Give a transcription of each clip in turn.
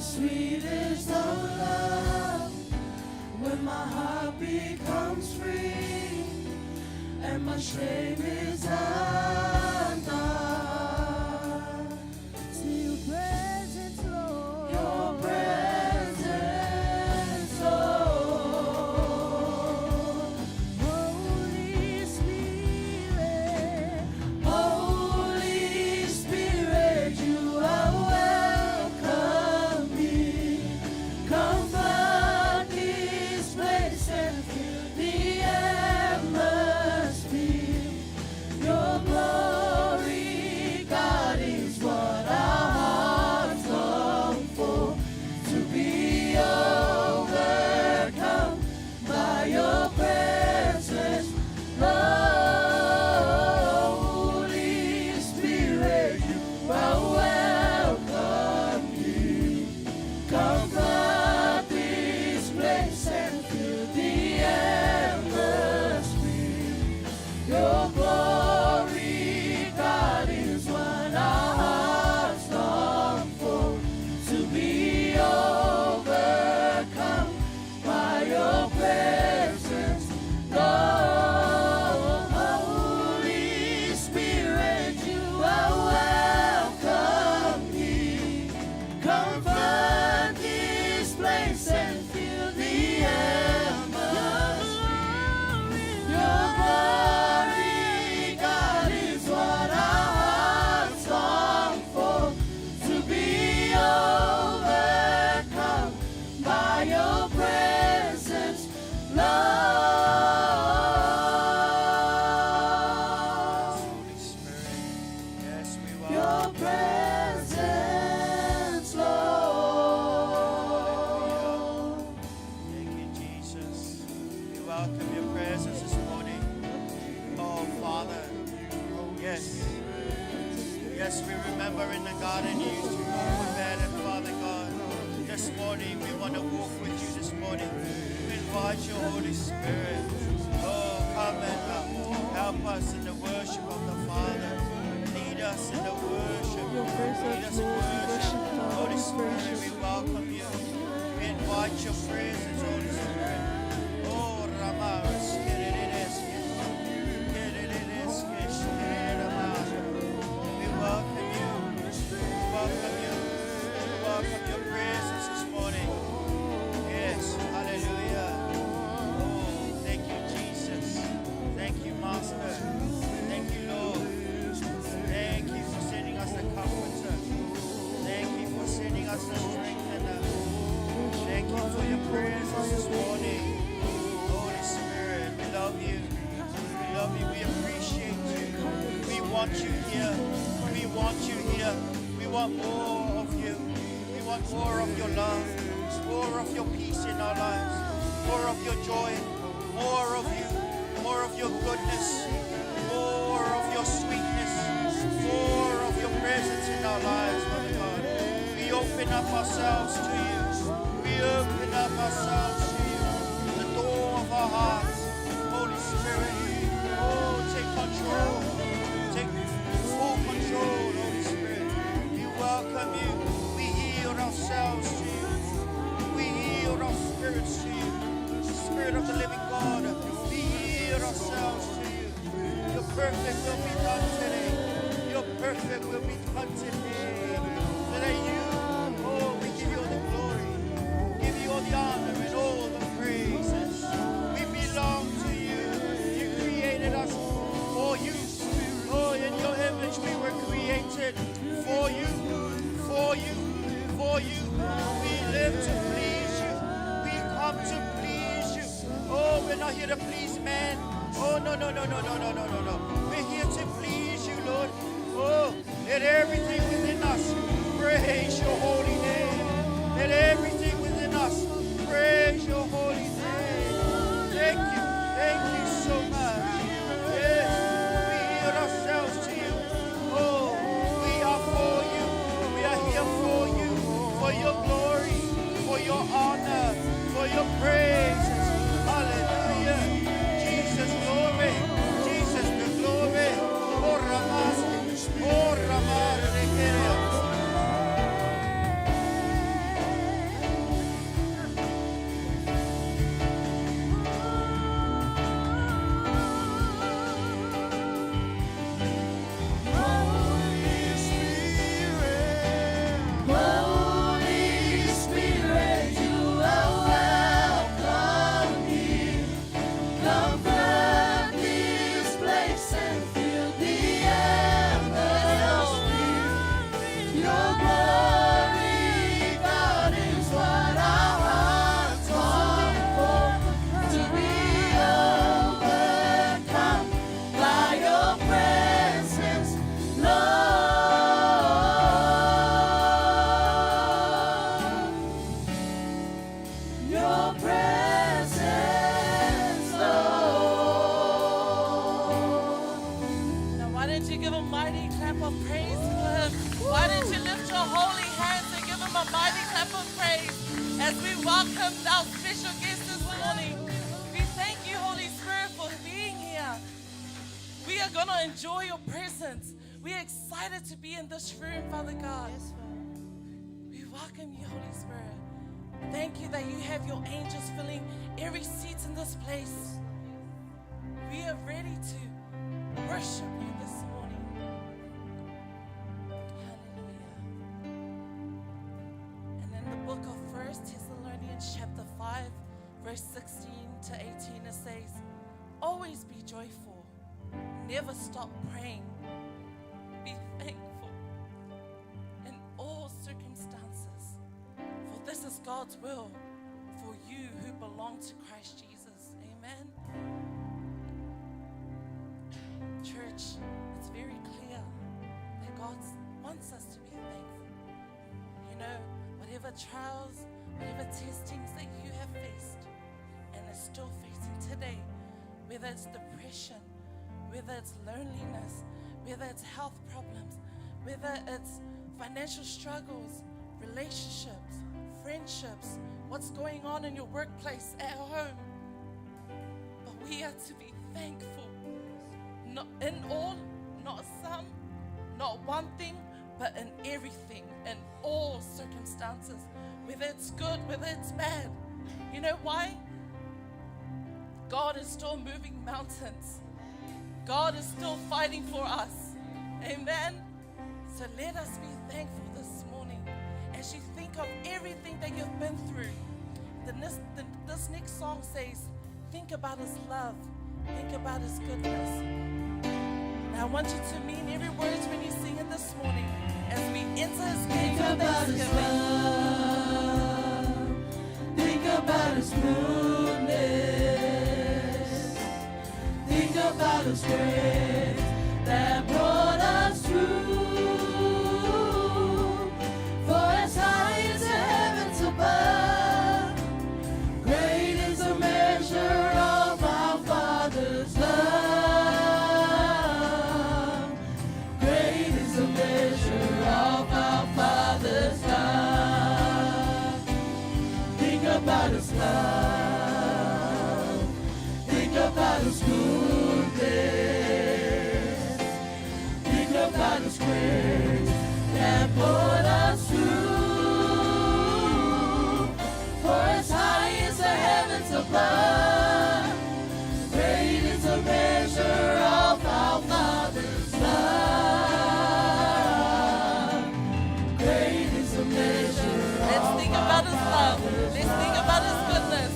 sweetest of love, when my heart becomes free and my shame is undone. See your presence, Lord. Your presence, Lord. Holy Spirit, Holy Spirit, you are welcome here. Come flood this place and fill the atmosphere. Your glory, God, is what our hearts long for. To be overcome by your presence, Holy Spirit, you are welcome here. Come flood this place and fill the atmosphere. Your glory, God, is what our hearts long for. To be overcome by your presence, Lord. Holy Spirit, you are welcome here. Come flood this place and fill the atmosphere. Your glory, God, is what our hearts long for. To be overcome by your presence, Lord. Holy Spirit, yes, we welcome Your presence, Lord. Thank you, Jesus. We welcome your presence this morning. Oh, Father. Yes. Yes, we remember in the garden you used to walk with bed, and Father God, this morning we want to walk with you this morning. We invite your Holy Spirit. Oh, come and help us in the worship of the Father. Lead us in the worship. Your presence, Lead us in Lord, we worship. worship you. Holy We Spirit, praise we you. welcome you. We invite your presence, Holy Spirit. Oh, Rama, we welcome you. We welcome you. We welcome your presence this morning. Yes, hallelujah. Oh, thank you, Jesus. Thank you, Master. Thank you, Lord. Thank you for sending us the comforter. Thank you for sending us the strengthener. Thank you for your presence this morning. Holy Spirit, we love you. We love you. We appreciate you. We want you here. We want you here. We want more of you. We want more of your love. More of your peace in our lives. More of your joy. More of you. More of your goodness. More of your sweetness. More of your presence in our lives, Father God. We open up ourselves to you. We open up ourselves to you. The door of our hearts. Holy Spirit. Oh, take control. Take full control, Holy Spirit. We welcome you. We yield ourselves to you. We yield our spirits to you. Spirit of the living God, we yield ourselves to you. Your perfect will be done today. Your perfect will be done today. Today you, oh, we give you all the glory. Give you all the honor and all the praises. We belong to you. You created us for you. Oh, in your image we were created for you, for you, for you. We live to please you. We come to please you. Oh, we're not here to please man. Oh, no, no, no, no, no, no, no, no, no. We're here to please you, Lord. Oh, let everything within us praise your holy name. Let everything within us praise your holy name. Thank you so much. Yes, we yield ourselves to you. Oh, we are for you. We are here for you, for your glory, for your honor, for your praise. Hallelujah. Jesus, glory. Jesus, Him. Why don't you lift your holy hands and give Him a mighty clap of praise as we welcome our special guest this morning. We thank you, Holy Spirit, for being here. We are going to enjoy your presence. We are excited to be in this room, Father God. We welcome you, Holy Spirit. Thank you that you have your angels filling every seat in this place. We are ready to worship you this morning. Hallelujah. And in the book of 1 Thessalonians chapter 5, verse 16 to 18, it says, always be joyful. Never stop praying. Be thankful in all circumstances. For this is God's will for you who belong to Christ Jesus. Amen. Church, it's very clear that God wants us to be thankful. You know, whatever trials, whatever testings that you have faced and are still facing today, whether it's depression, whether it's loneliness, whether it's health problems, whether it's financial struggles, relationships, friendships, what's going on in your workplace, at home. But we are to be thankful. Not in all, not some, not one thing, but in everything, in all circumstances, whether it's good, whether it's bad. You know why? God is still moving mountains. God is still fighting for us. Amen. So let us be thankful this morning as you think of everything that you've been through. This next song says, think about His love. Think about His goodness. Now I want you to mean every word when you sing it this morning as we enter His gates with thanksgiving. Think about His goodness. Think about His grace that brought us through. For as high as the heavens above, great is the measure of our Father's love. Great is the measure of our Father's love. Think about His love. Think about His goodness. Think about His grace that brought us through. For as high as the heavens above, great is the measure of our Father's love. Great is the measure. Let's think about His love. Let's think about His goodness.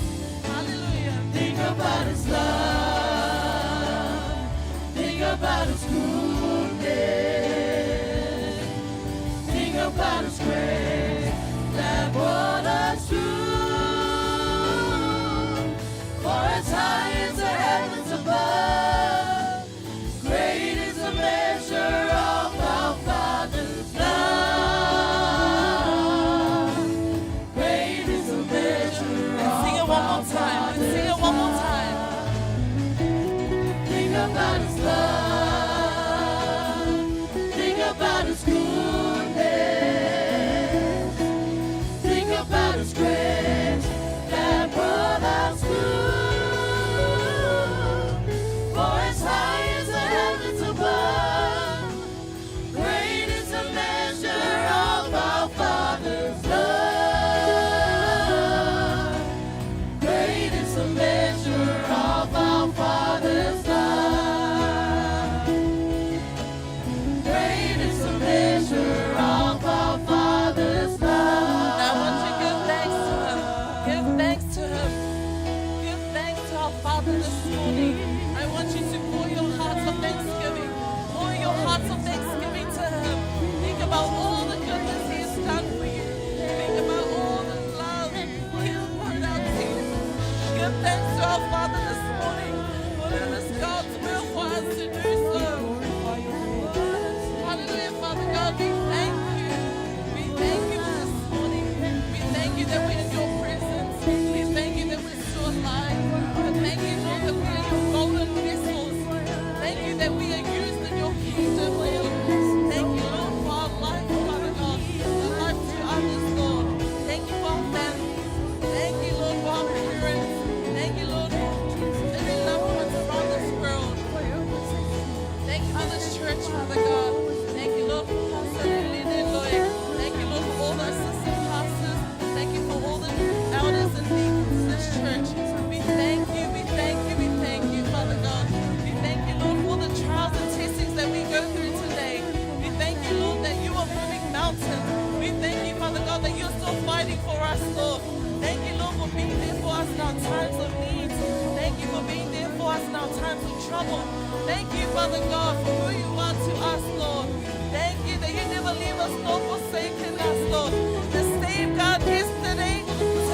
in our times of need. Thank you for being there for us in our times of trouble. Thank you, Father God, for who you are to us, Lord. Thank you that you never leave us nor forsaken us, Lord. The same God yesterday,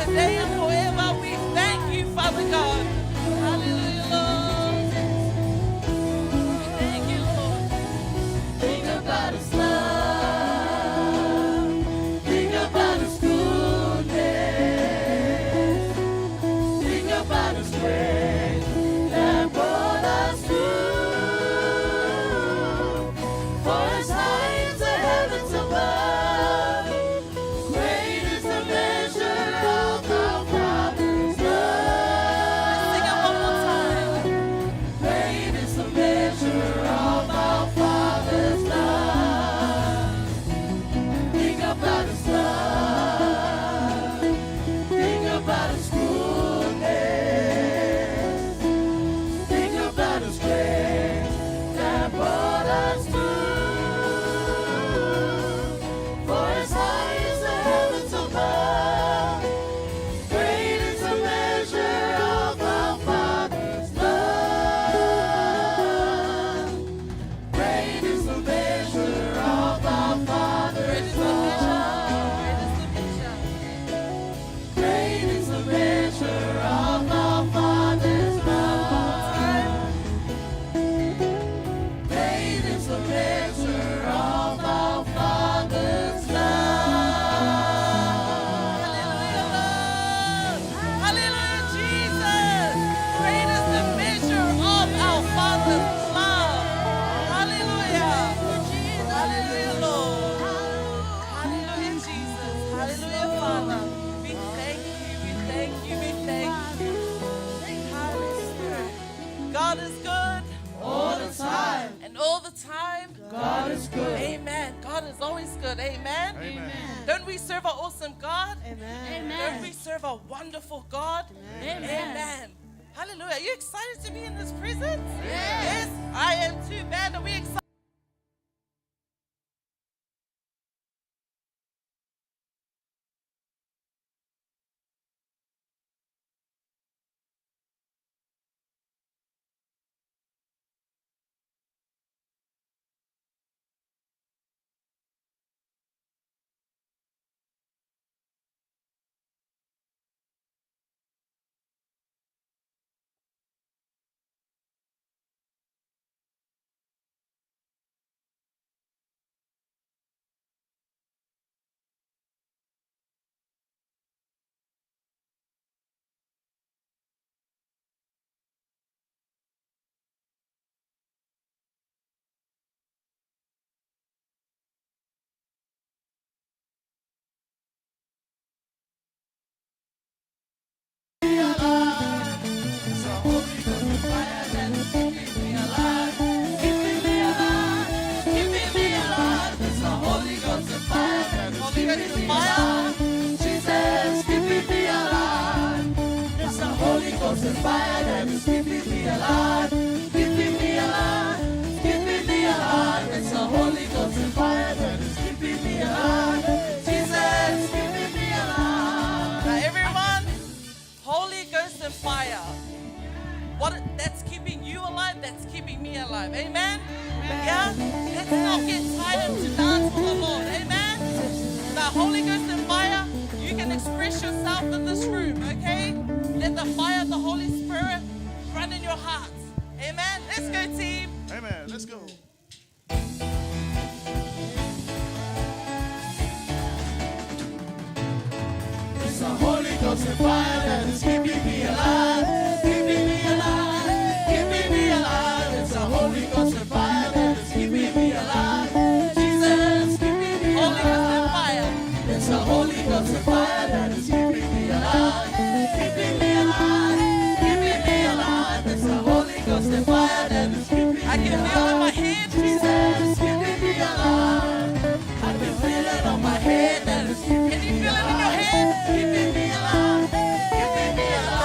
today, and forever. We thank you, Father God. Hallelujah, Lord. We thank you, Lord. Think about His love. Think about His goodness. Think about His grace that brought us through. For as high as the heavens above, great is the measure of our Father's love. Sing it one more time. Great is the measure of our Father's love. Think about His love. Think about His goodness. Think about His grace that brought us through. For as high as the heavens above, great is the measure of our Father's love. Great is the measure of our Father's love. Great is the measure of our Father's love. Great is the measure of our Father's love. Hallelujah, Lord. Hallelujah, Jesus. Great is the measure of our Father's love. Hallelujah. Hallelujah, Lord. Hallelujah, Jesus. Hallelujah, Father. We thank you, we thank you, we thank you. Hallelujah. God is good. All the time, And all the time. God is good. Amen. God is always good. Amen. Amen. Don't we serve an awesome God? Amen. Don't we serve a wonderful God? Amen. Amen. Hallelujah. Are you excited to be in this presence? Yes. I am too. Man, are we excited? Holy Ghost is fire. Jesus, keeping me alive. It's the Holy Ghost and fire that is keeping me alive. Keeping me alive. Keeping me alive. It's the Holy Ghost and fire that is keeping me alive. Jesus, keeping me alive. Now, everyone, Holy Ghost and fire. That's keeping you alive, that's keeping me alive. Amen? Yeah? Let's not get tired to dance for the Lord. Amen? The Holy Ghost and fire, you can express yourself in this room, okay? Let the fire of the Holy Spirit run in your hearts. Amen? Let's go, team. Amen. Let's go. It's the Holy Ghost and fire that is keeping me alive. Keeping me alive. Keeping me alive. It's the Holy Ghost and fire that is keeping me alive. Jesus, keeping me Holy Ghost and alive. fire. It's the Holy Ghost and fire that is keeping me alive. Keeping me alive. Keeping me alive. It's the Holy Ghost and fire that is keeping me alive. I can feel it in my head. Jesus, keeping me alive. I can feel it on my head that is keeping Can you me feel it in alive. your head? Keeping me alive. Keeping me alive.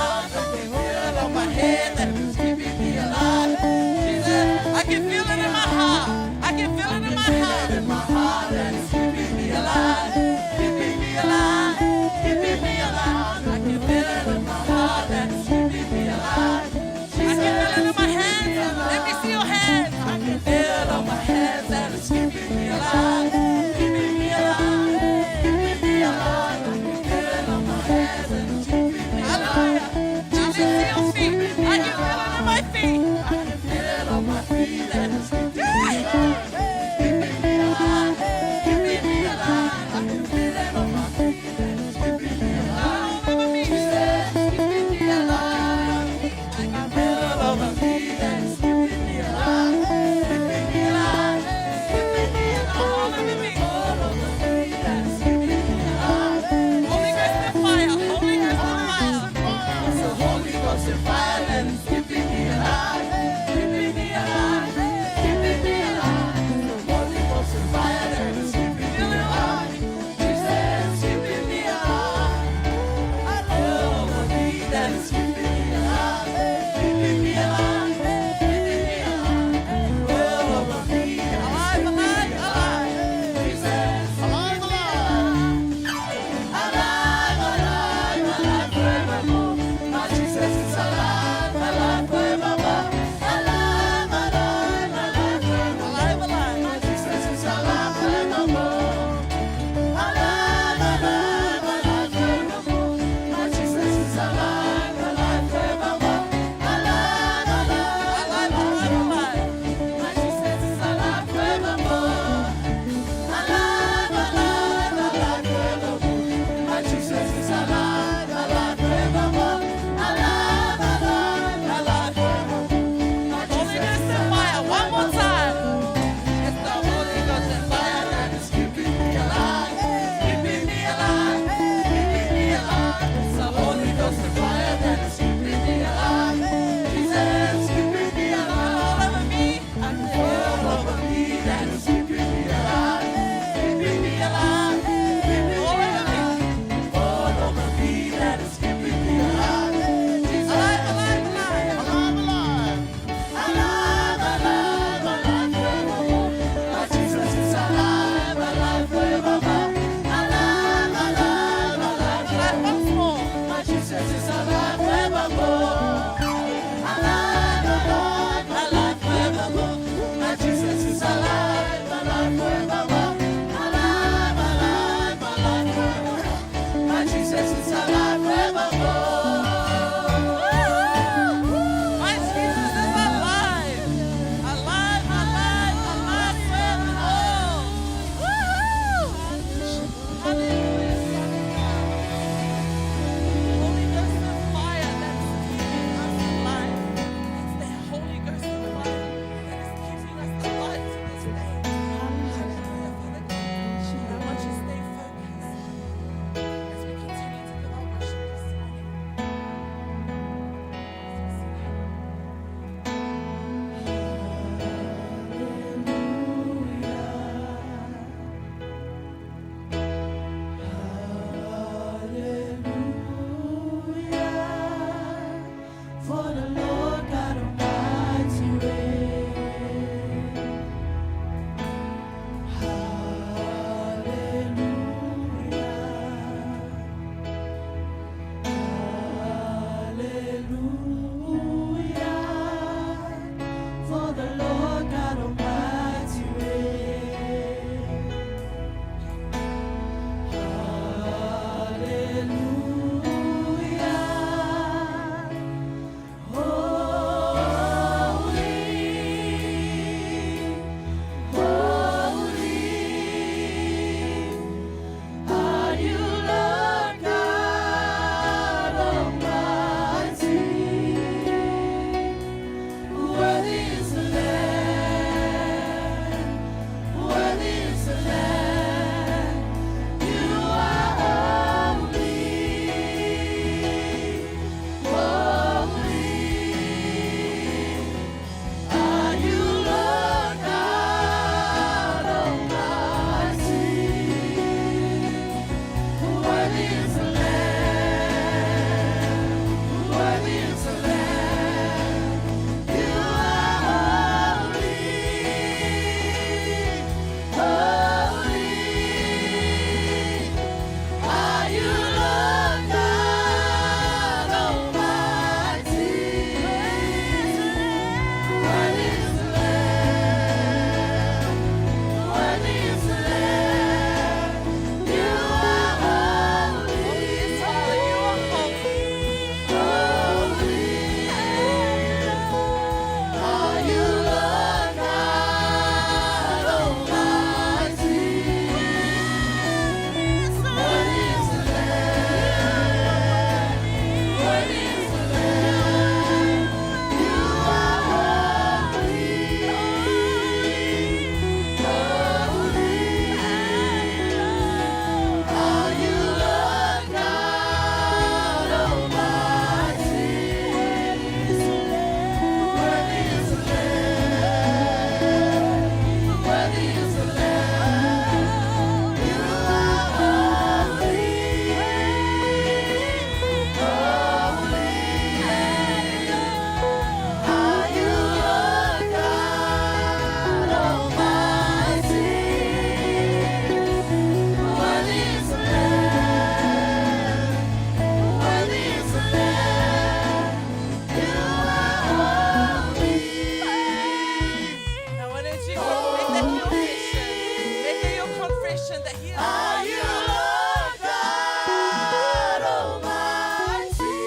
mentioned that He is Are you Lord God Almighty?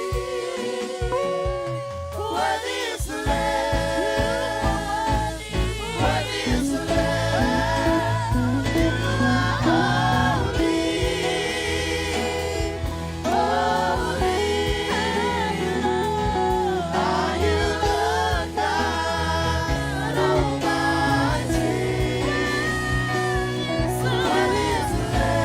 Worthy is the Lamb. Worthy is the Lamb. You are holy. Holy. Are you Lord God Almighty? Worthy is the Lamb.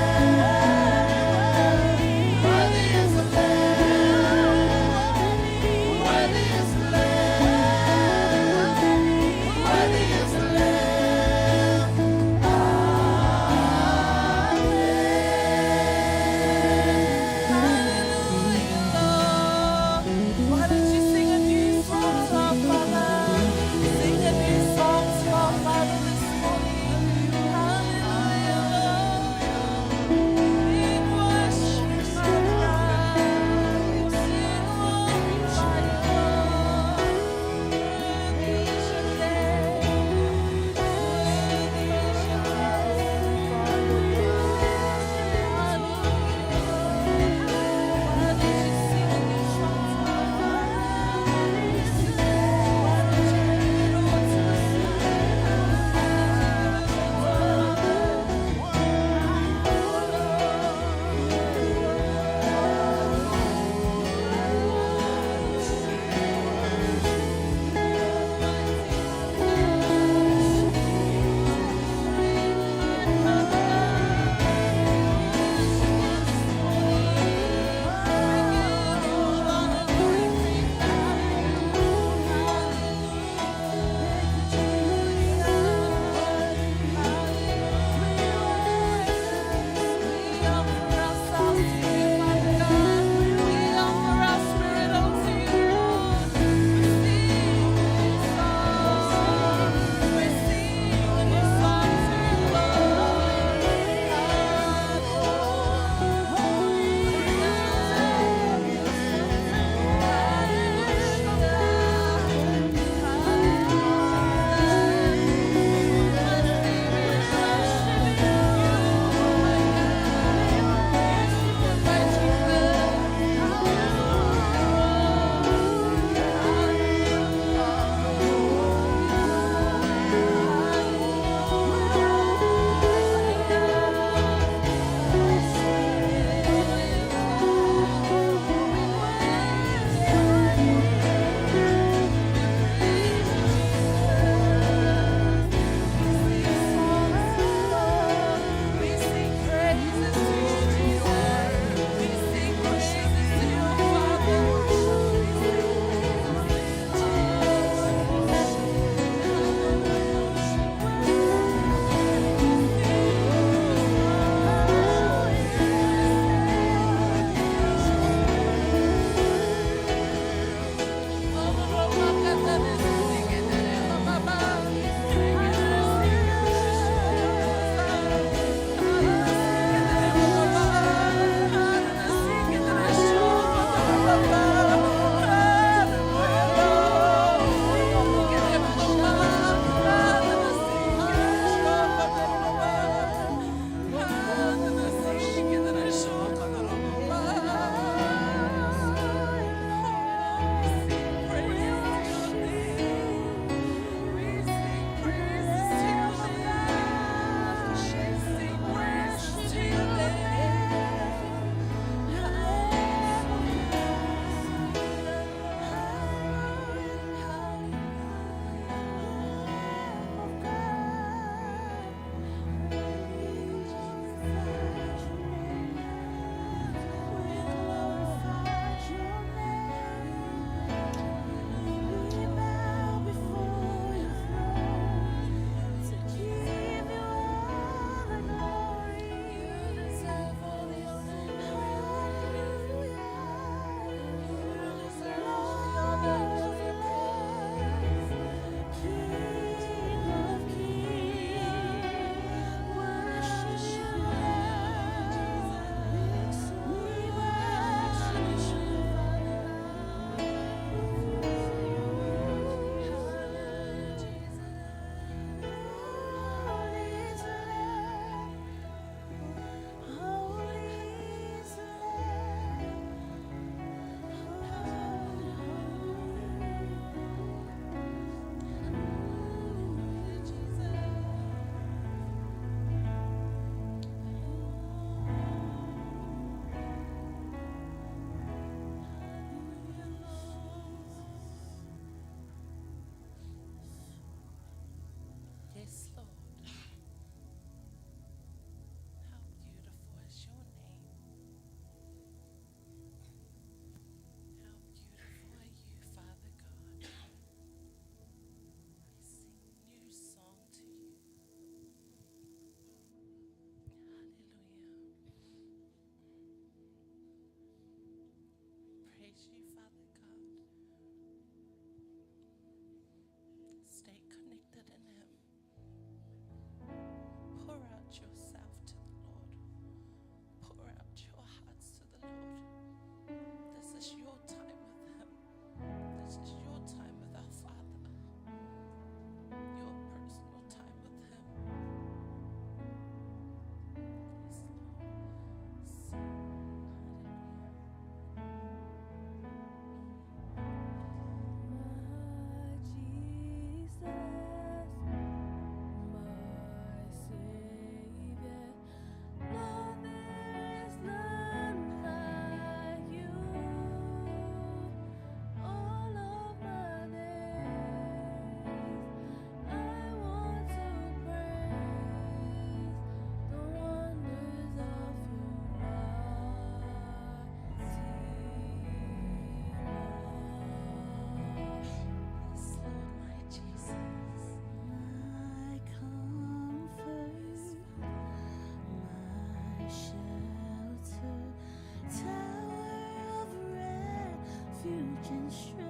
and strength.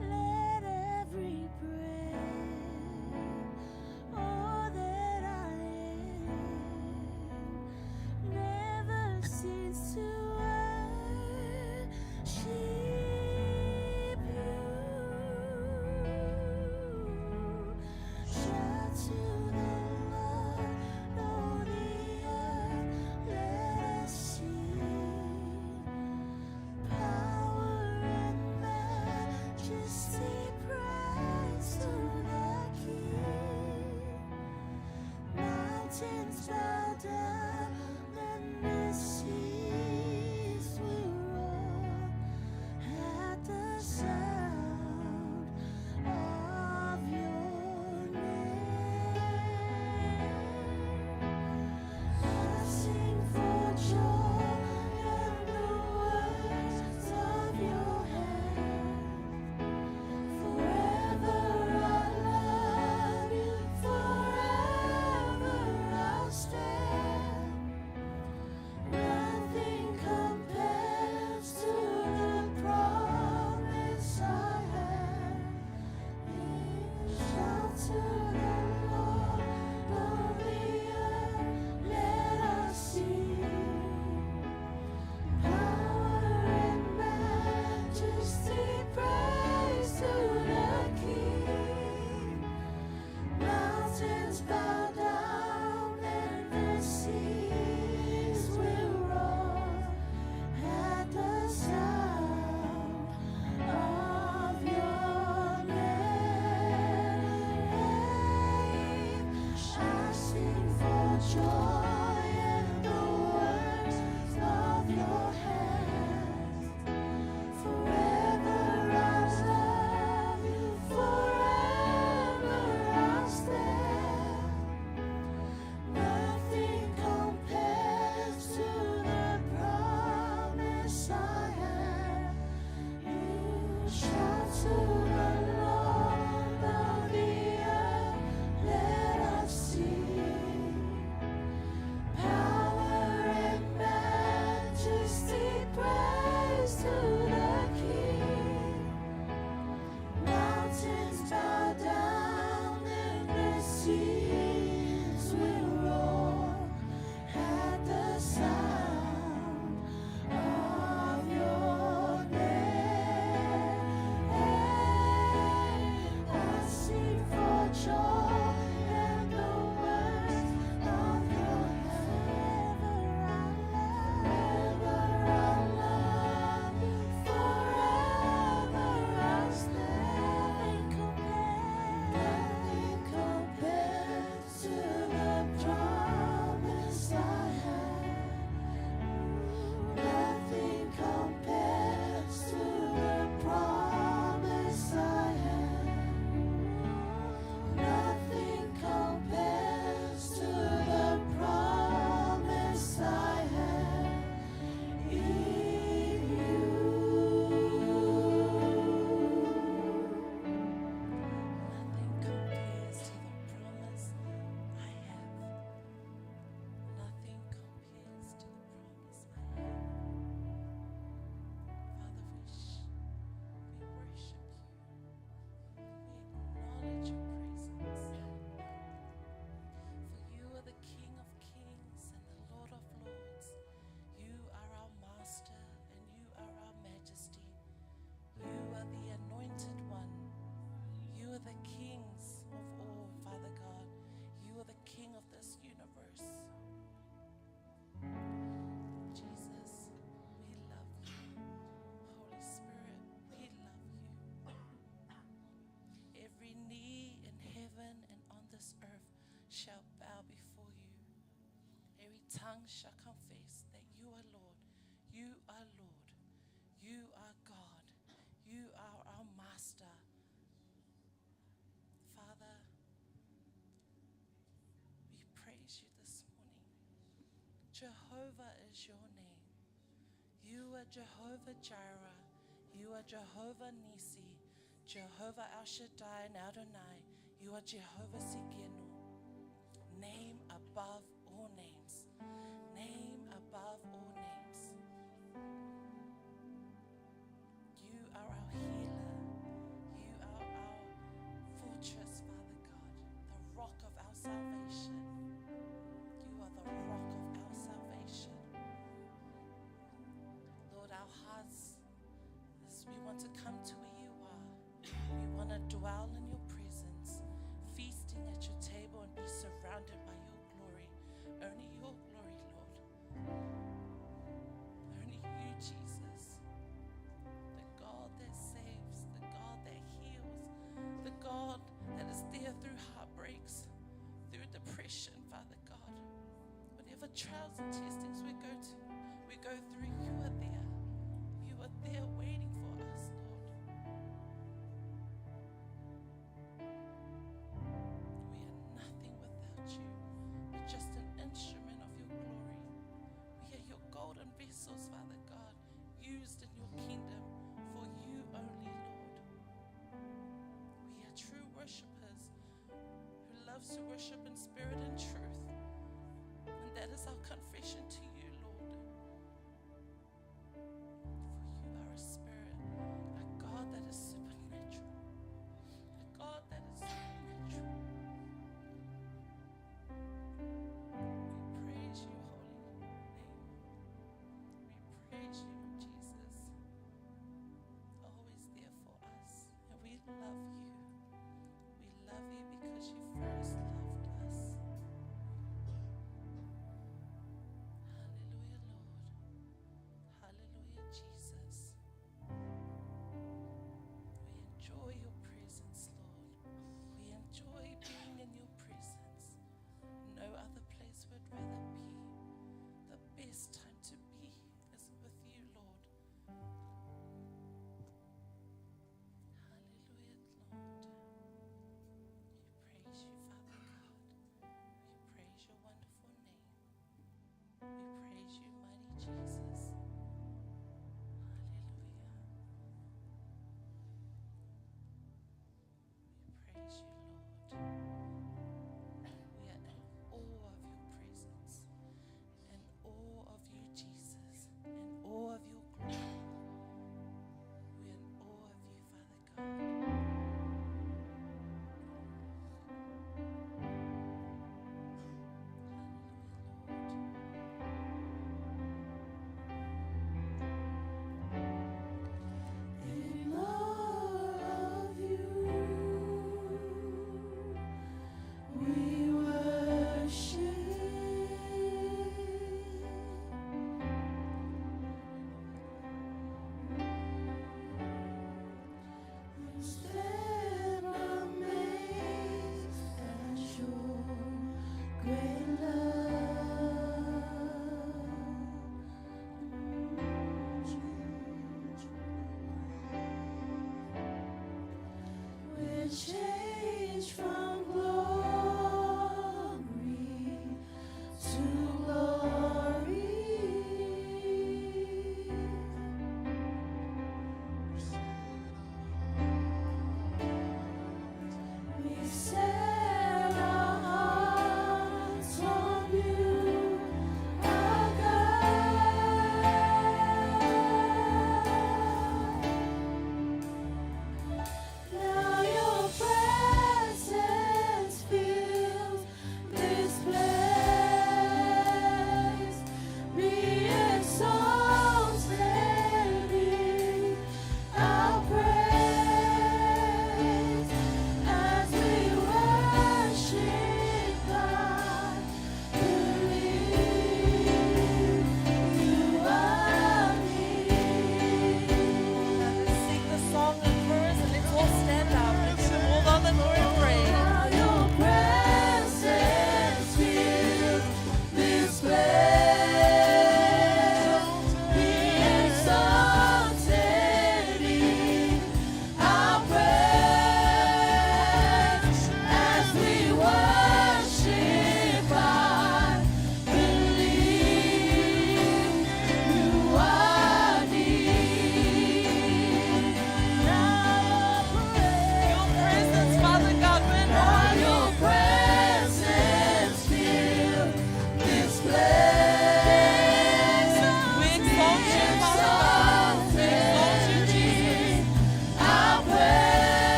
Let every breath, all that I am, never cease to worship you. Shout to the Lord, all the earth, let us sing. Power and majesty, praise to the King. Mountains bow down and the seas will roar at the sound of your name. I sing for joy and the words of your hand. Forever I love you, forever I'll stand. Nothing compares to the promise I have. Shout to the Lord, all the earth, let us sing. Power and majesty, praise to the King. Mountains bow down and the seas will roar at the sound of your name. I sing for joy and the words of your hand. Forever I'll love you, forever I'll stand. Nothing compares to the promise I have. You shout to the Lord of the earth, let us sing. Power and majesty, praise to the King. Mountains bow down and the seas will roar at the sound of your name. I sing for joy and the words of your hand. Forever I love you, forever I'll stand. Nothing compares to the promise I have. Nothing compares to the promise I have. Nothing compares to the promise I have in you. Nothing compares to the promise I have. Nothing compares to the promise I have. Father, we worship you. We acknowledge your presence. For you are the King of kings and the Lord of lords. You are our master and you are our majesty. You are the anointed one. You are the kings of all, Father God. You are the king of this universe. Jesus, we love you. Holy Spirit, we love you. Every knee in heaven and on this earth shall bow before you. Every tongue shall confess that you are Lord. You are Lord. You are God. You are our master. Father, we praise you this morning. Jehovah is your name. You are Jehovah Jireh. You are Jehovah Nisi. Jehovah El Shaddai and Adonai. You are Jehovah Sikenu. Name above all names. Name above all names. trials and testings we go through, you are there. You are there waiting for us, Lord. We are nothing without you. We're just an instrument of your glory. We are your golden vessels, Father God, used in your kingdom for you only, Lord. We are true worshippers who loves to worship in spirit and truth. And that is our confession to you, Lord. For you are a spirit, a God that is supernatural, a God that is supernatural. We praise you, holy name. We praise you, Jesus. Always there for us. And we love you. We love you because you first loved us.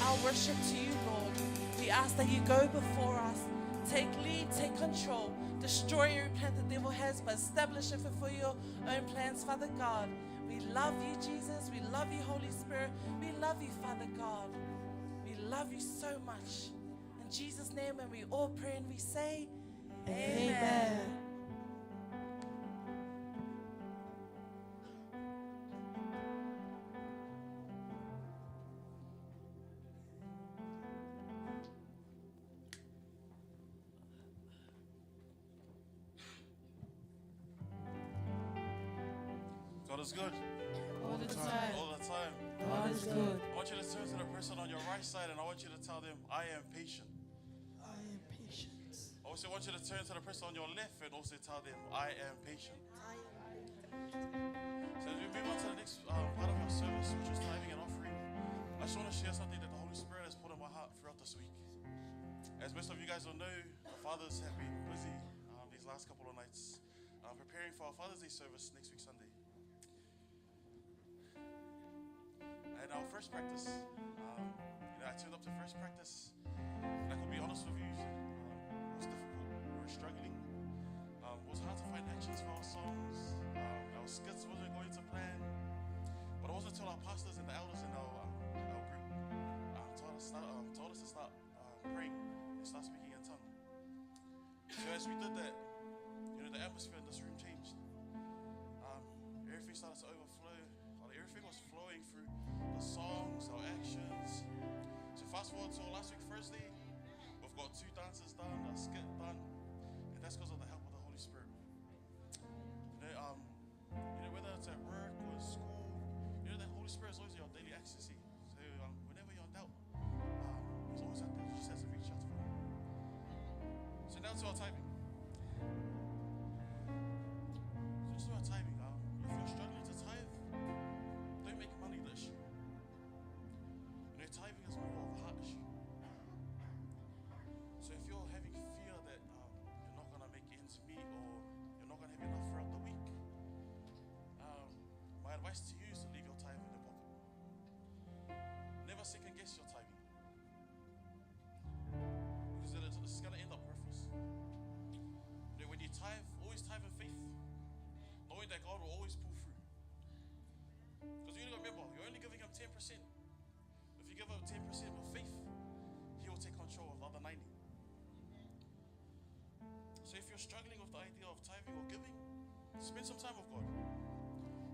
our worship to you, Lord. We ask that you go before us. Take lead, take control. Destroy every plan the devil has, but establish it for your own plans, Father God. We love you, Jesus. We love you, Holy Spirit. We love you, Father God. We love you so much. In Jesus' name, and we all pray and we say, Amen. God is good. All the time. All the time. God is good. I want you to turn to the person on your right side and I want you to tell them, I am patient. I am patient. I also want you to turn to the person on your left and also tell them, I am patient. So as we move on to the next part of our service, which is tithing and offering, I just want to share something that the Holy Spirit has put in my heart throughout this week. As most of you guys will know, the fathers have been busy these last couple of nights preparing for our Father's Day service next week Sunday. And our first practice, I turned up to first practice, and I could be honest with you, it was difficult. We were struggling. It was hard to find actions for our songs. Our skits wasn't going to plan. But it wasn't until our pastors and the elders in our group told us to start praying and start speaking in tongue. So as we did that, the atmosphere in this room changed. Everything started to overflow. Everything was flowing through the songs, our actions. So fast forward to last week Thursday, we've got 2 dances done, a skit done, and that's because of the help of the Holy Spirit. Whether it's at work or at school, the Holy Spirit is always your daily ecstasy. So whenever you're in doubt, He's always out there. You just have to reach out to Him. So now to our tithing. If you're struggling to tithe, don't make money the issue. Tithing is more of a heart issue. So if you're having fear that you're not going to make ends meet or you're not going to have enough throughout the week, my advice to you is to leave your tithe in your pocket. Never second guess your tithing. Because it's going to end up worthless. When you tithe, always tithe in faith, knowing that God will always pull through. Because you got to remember, you're only giving Him 10%. If you give Him 10% with faith, He will take control of the other 90. So if you're struggling with the idea of tithing or giving, spend some time with God.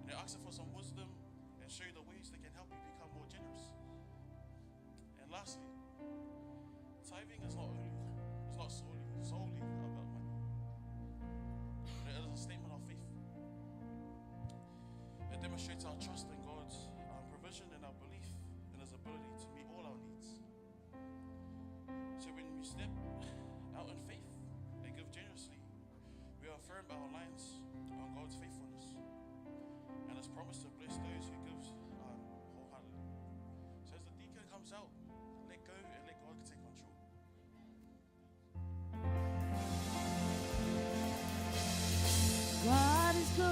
And ask Him for some wisdom and show you the ways that can help you become more generous. And lastly, tithing is not solely about money. It is a statement of faith. It demonstrates our trust in God's provision and our belief in His ability to meet all our needs. So when we step out in faith and give generously, we are affirmed our reliance on God's faithfulness and His promise to bless those who give wholeheartedly. So as the deacon comes out, let go and let God take control. God is good.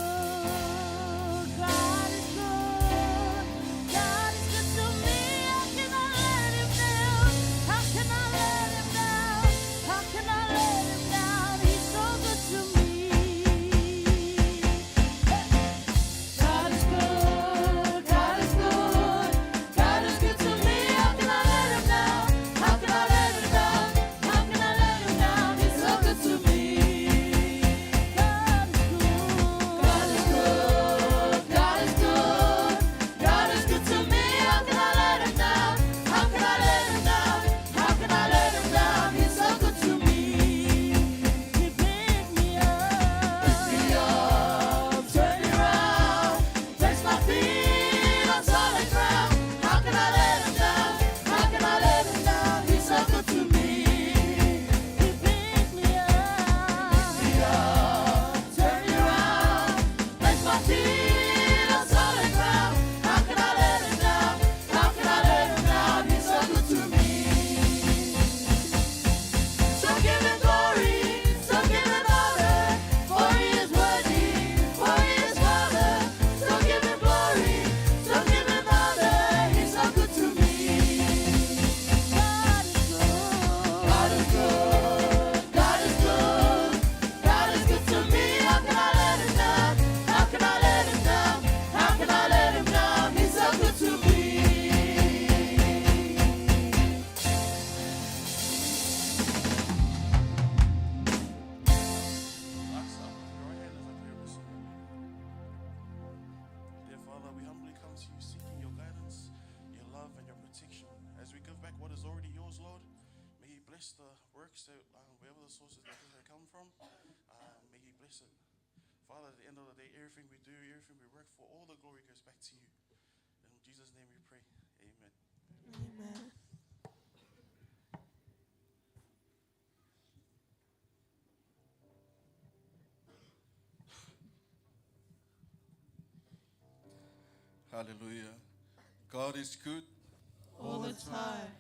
God is good. God is good to me. How can I let Him down? How can I let Him down? How can I let Him down? He's so good to me. God is good. bless the works that wherever the sources that they come from, may He bless it. Father, at the end of the day, everything we do, everything we work for, all the glory goes back to you. In Jesus' name we pray. Amen. Amen. Hallelujah. God is good. All the time.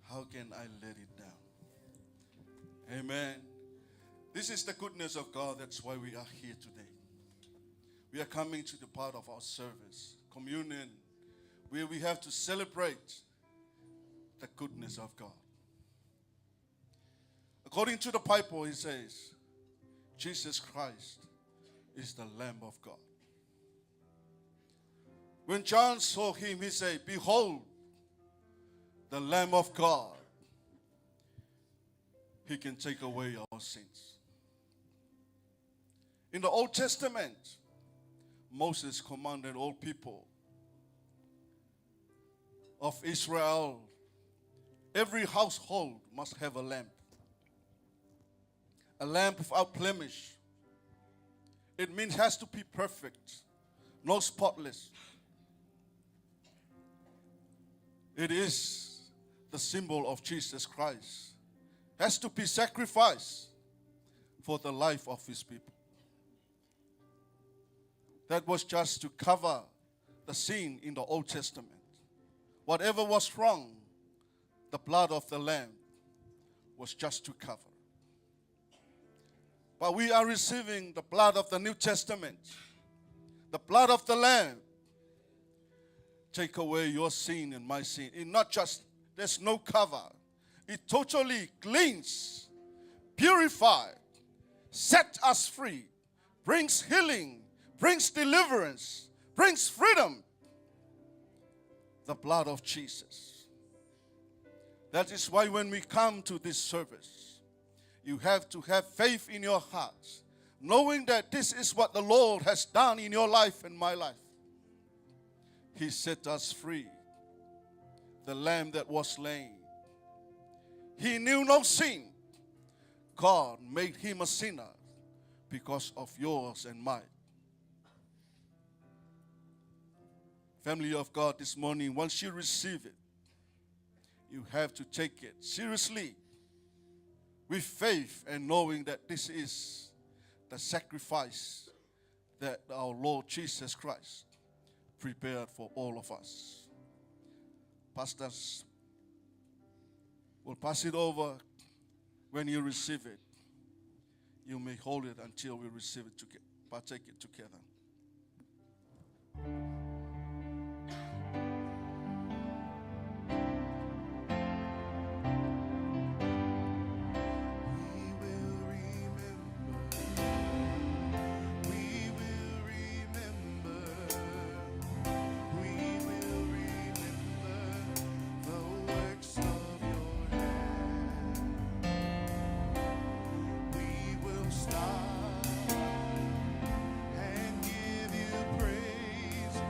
How can I let it down? Amen. This is the goodness of God. That's why we are here today. We are coming to the part of our service, communion, where we have to celebrate the goodness of God. According to the Bible, it says, Jesus Christ is the Lamb of God. When John saw him, he said, behold, the Lamb of God. He can take away our sins. In the Old Testament, Moses commanded all people of Israel, every household must have a lamp without blemish. It means it has to be perfect, no spotless. It is the symbol of Jesus Christ. Has to be sacrificed for the life of His people. That was just to cover the sin in the Old Testament. Whatever was wrong, the blood of the Lamb was just to cover. But we are receiving the blood of the New Testament. The blood of the Lamb. Take away your sin and my sin. It not just, there's no cover. It totally cleans, purifies, sets us free, brings healing, brings deliverance, brings freedom. The blood of Jesus. That is why when we come to this service, you have to have faith in your hearts, knowing that this is what the Lord has done in your life and my life. He set us free. The Lamb that was slain. He knew no sin. God made Him a sinner because of yours and mine. Family of God, this morning, once you receive it, you have to take it seriously with faith and knowing that this is the sacrifice that our Lord Jesus Christ prepared for all of us. Pastors will pass it over when you receive it. You may hold it until we receive it together, partake it together. Stop and give you praise.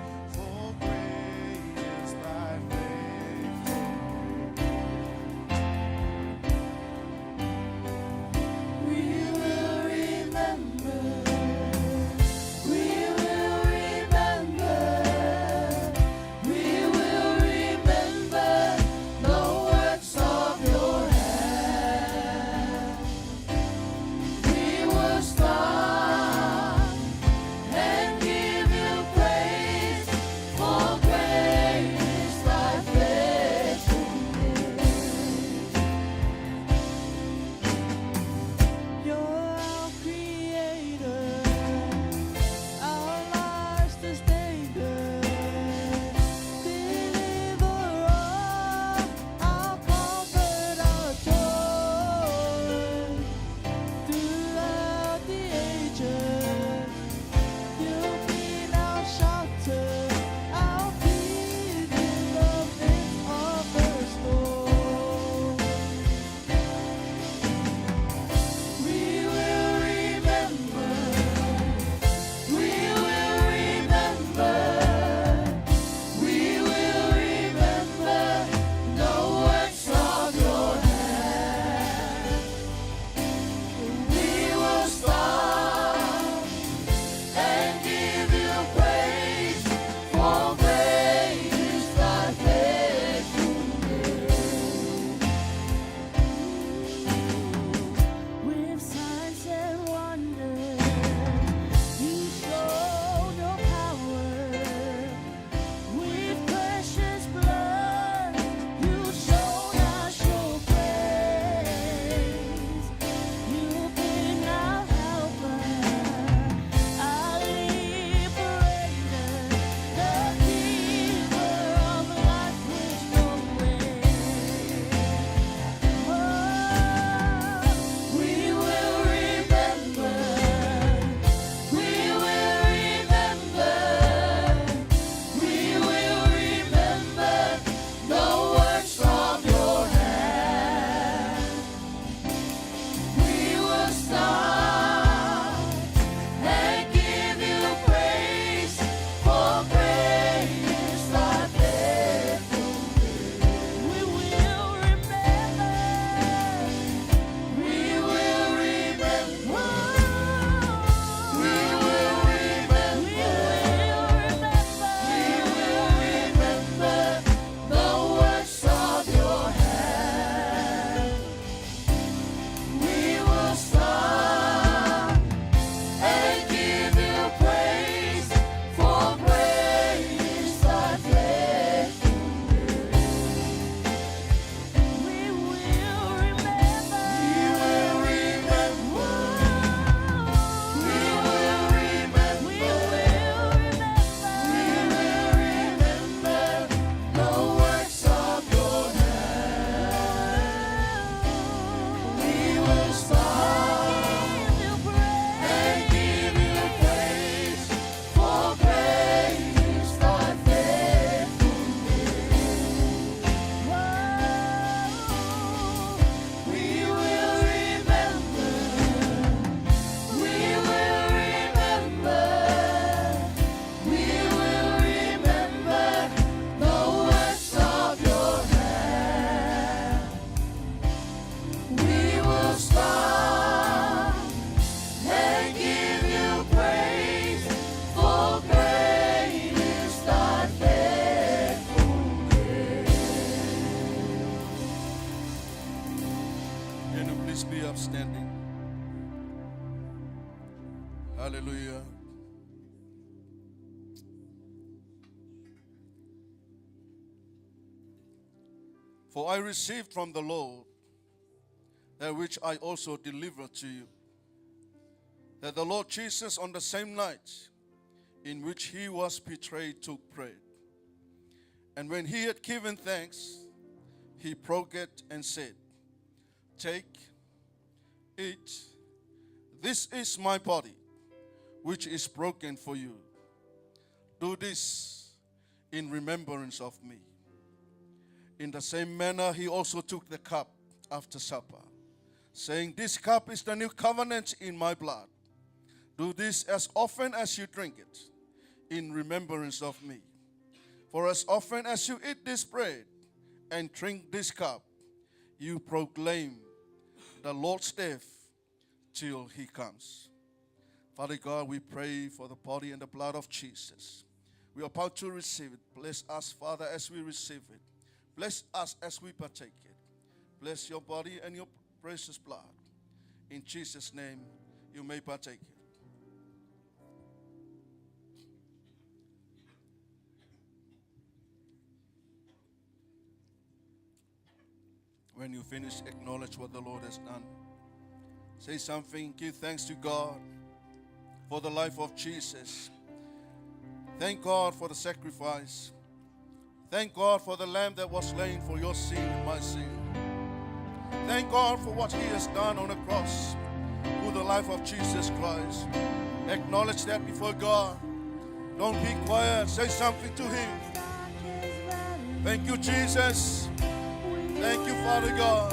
please be upstanding. Hallelujah. For I received from the Lord that which I also delivered to you, that the Lord Jesus on the same night in which he was betrayed took bread. And when he had given thanks, he broke it and said, "Take, eat, this is my body, which is broken for you. Do this in remembrance of me." In the same manner, he also took the cup after supper, saying, "This cup is the new covenant in my blood. Do this as often as you drink it, in remembrance of me. For as often as you eat this bread and drink this cup, you proclaim the Lord's death till he comes." Father God, we pray for the body and the blood of Jesus. We are about to receive it. Bless us, Father, as we receive it. Bless us as we partake it. Bless your body and your precious blood. In Jesus' name, you may partake it. When you finish, acknowledge what the Lord has done. Say something. Give thanks to God for the life of Jesus. Thank God for the sacrifice. Thank God for the lamb that was slain for your sin and my sin. Thank God for what he has done on the cross through the life of Jesus Christ. Acknowledge that before God. Don't be quiet. Say something to him. Thank you, Jesus. Thank you, Father God.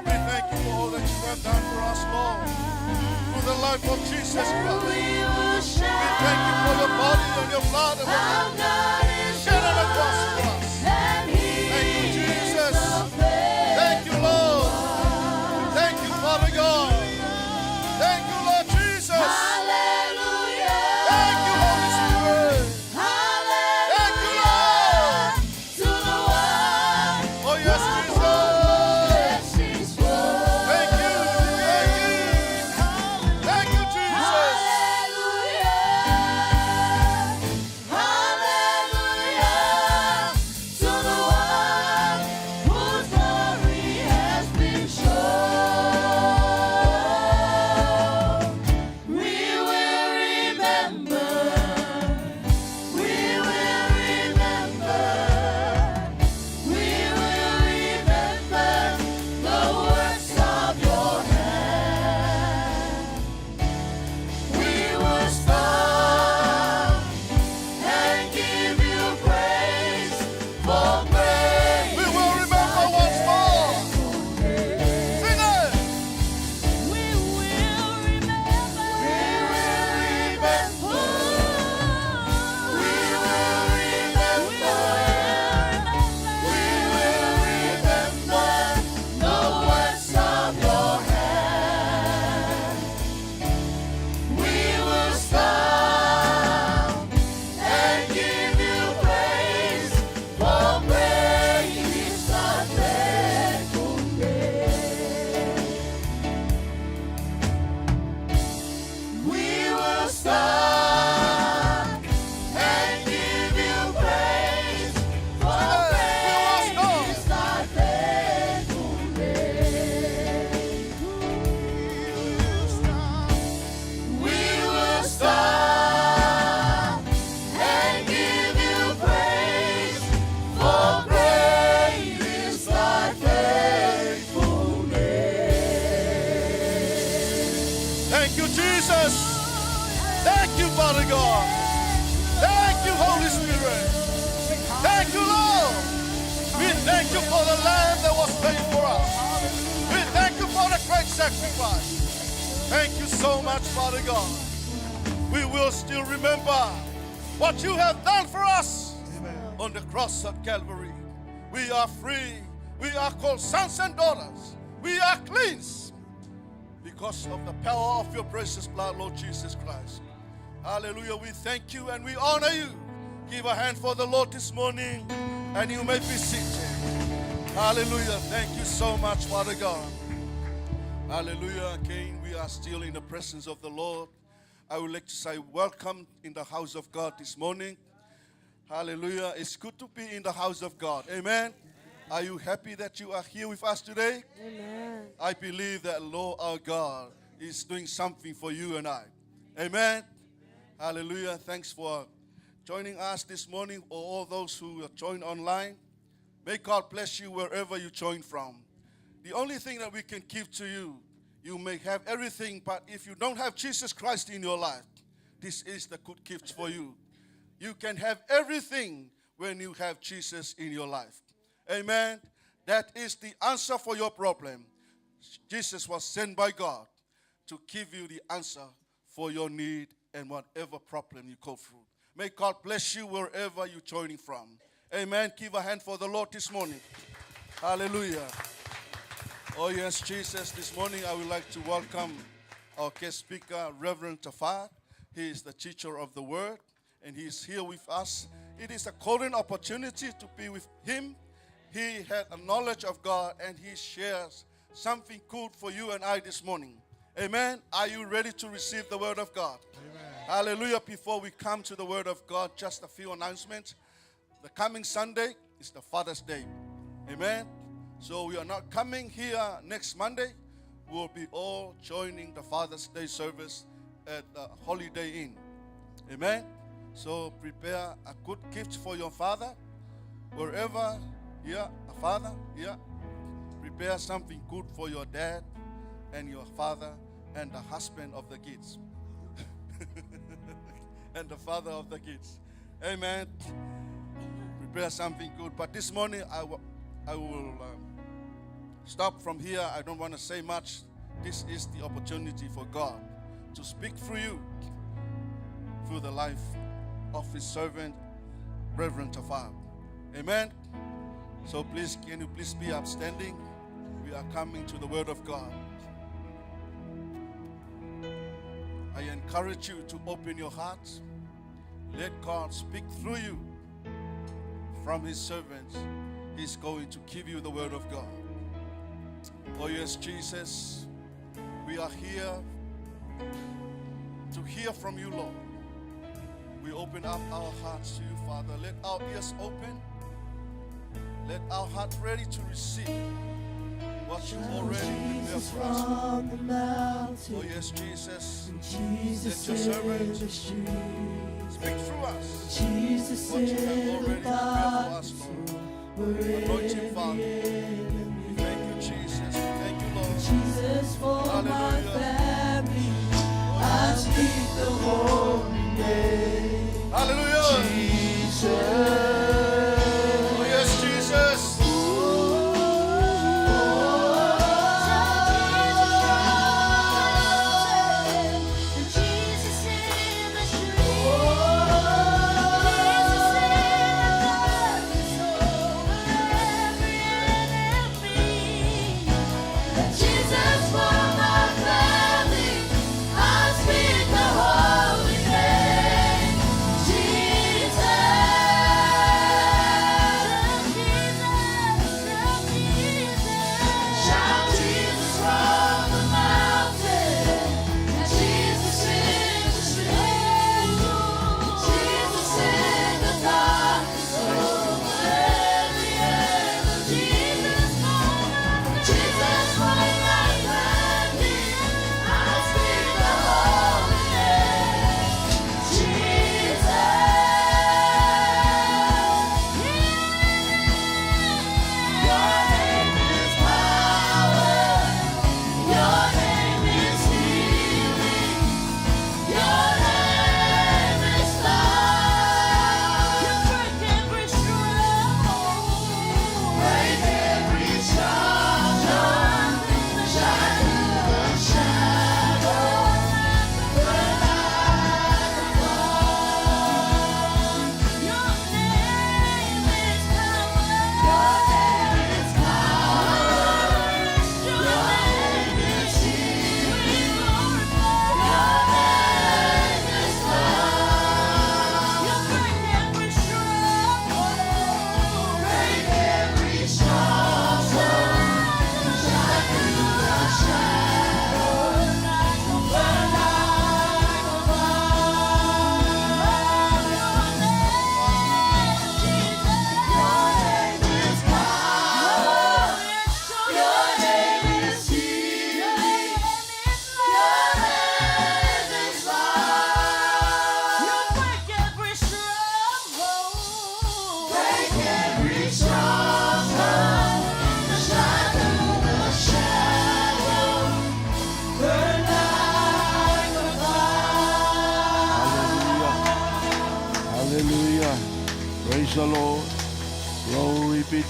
We thank you for all that you have done for us, Lord, through the life of Jesus Christ. We thank you for your body and your blood that was shed on the cross for us. Thank you, Jesus. Thank you, Lord. Thank you, Father God. Thank you, Lord Jesus. Thank you, Holy Spirit. Thank you, Lord. Oh, yes, Jesus. Thank you. Thank you, Jesus. We will remember once more. Sing it. Thank you, Jesus. Thank you, Father God. Thank you, Holy Spirit. Thank you, Lord. We thank you for the lamb that was paid for us. We thank you for the great sacrifice. Thank you so much, Father God. We will still remember what you have done for us on the cross at Calvary. We are free. We are called sons and daughters. We are cleansed because of the power of your precious blood, Lord Jesus Christ. Hallelujah. We thank you and we honor you. Give a hand for the Lord this morning, and you may be seated. Hallelujah. Thank you so much, Father God. Hallelujah. Again, we are still in the presence of the Lord. I would like to say welcome in the house of God this morning. Hallelujah. It's good to be in the house of God. Amen. Are you happy that you are here with us today? Amen. I believe that Lord our God is doing something for you and I. Amen. Hallelujah. Thanks for joining us this morning, or all those who are joined online. May God bless you wherever you join from. The only thing that we can give to you, you may have everything, but if you don't have Jesus Christ in your life, this is the good gift for you. You can have everything when you have Jesus in your life. Amen. That is the answer for your problem. Jesus was sent by God to give you the answer for your need and whatever problem you go through. May God bless you wherever you're joining from. Amen. Give a hand for the Lord this morning. Hallelujah. Oh yes, Jesus. This morning I would like to welcome our guest speaker, Reverend Tafar. He is the teacher of the Word, and he is here with us. It is a golden opportunity to be with him. He had a knowledge of God, and he shares something good for you and I this morning. Amen. Are you ready to receive the Word of God? Amen. Hallelujah. Before we come to the Word of God, just a few announcements. The coming Sunday is the Father's Day. Amen. So we are not coming here next Monday. We'll be all joining the Father's Day service at the Holiday Inn. Amen. So prepare a good gift for your father. Wherever, a father, prepare something good for your dad and your father and the husband of the kids. And the father of the kids. Amen. Prepare something good. But this morning I will stop from here. I don't want to say much. This is the opportunity for God to speak through you, through the life of his servant, Reverend Tafar. Amen. So please, can you please be upstanding? We are coming to the Word of God. I encourage you to open your hearts. Let God speak through you. From his servants, he's going to give you the Word of God. Oh yes, Jesus, we are here to hear from you, Lord. We open up our hearts to you, Father. Let our ears open. Let our heart ready to receive what you already prepared for us. Oh yes, Jesus, let your servant speak through us what you have already prepared for us, Lord. Anointing, Father. We thank you, Jesus. We thank you, Lord. Jesus, for my Hallelujah. family, I speak the holy name. Hallelujah. Jesus. Oh yes, Jesus. Jesus in the street. Jesus in the darkness over every enemy. Jesus for my family, I speak the holy name.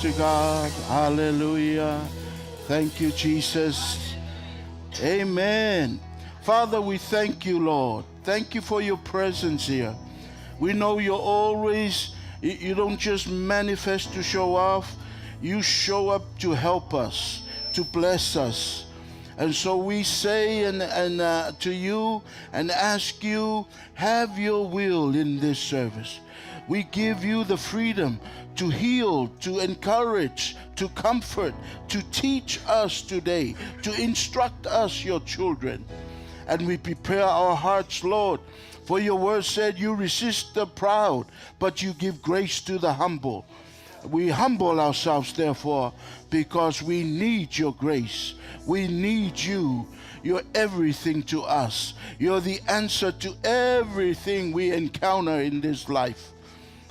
to God. Hallelujah. Thank you, Jesus. Amen. Father, we thank you, Lord. Thank you for your presence here. We know you're always, you don't just manifest to show off, you show up to help us, to bless us. And so we say to you and ask you, have your will in this service. We give you the freedom to heal, to encourage, to comfort, to teach us today, to instruct us, your children. And we prepare our hearts, Lord, for your word said you resist the proud, but you give grace to the humble. We humble ourselves, therefore, because we need your grace. We need you. You're everything to us. You're the answer to everything we encounter in this life.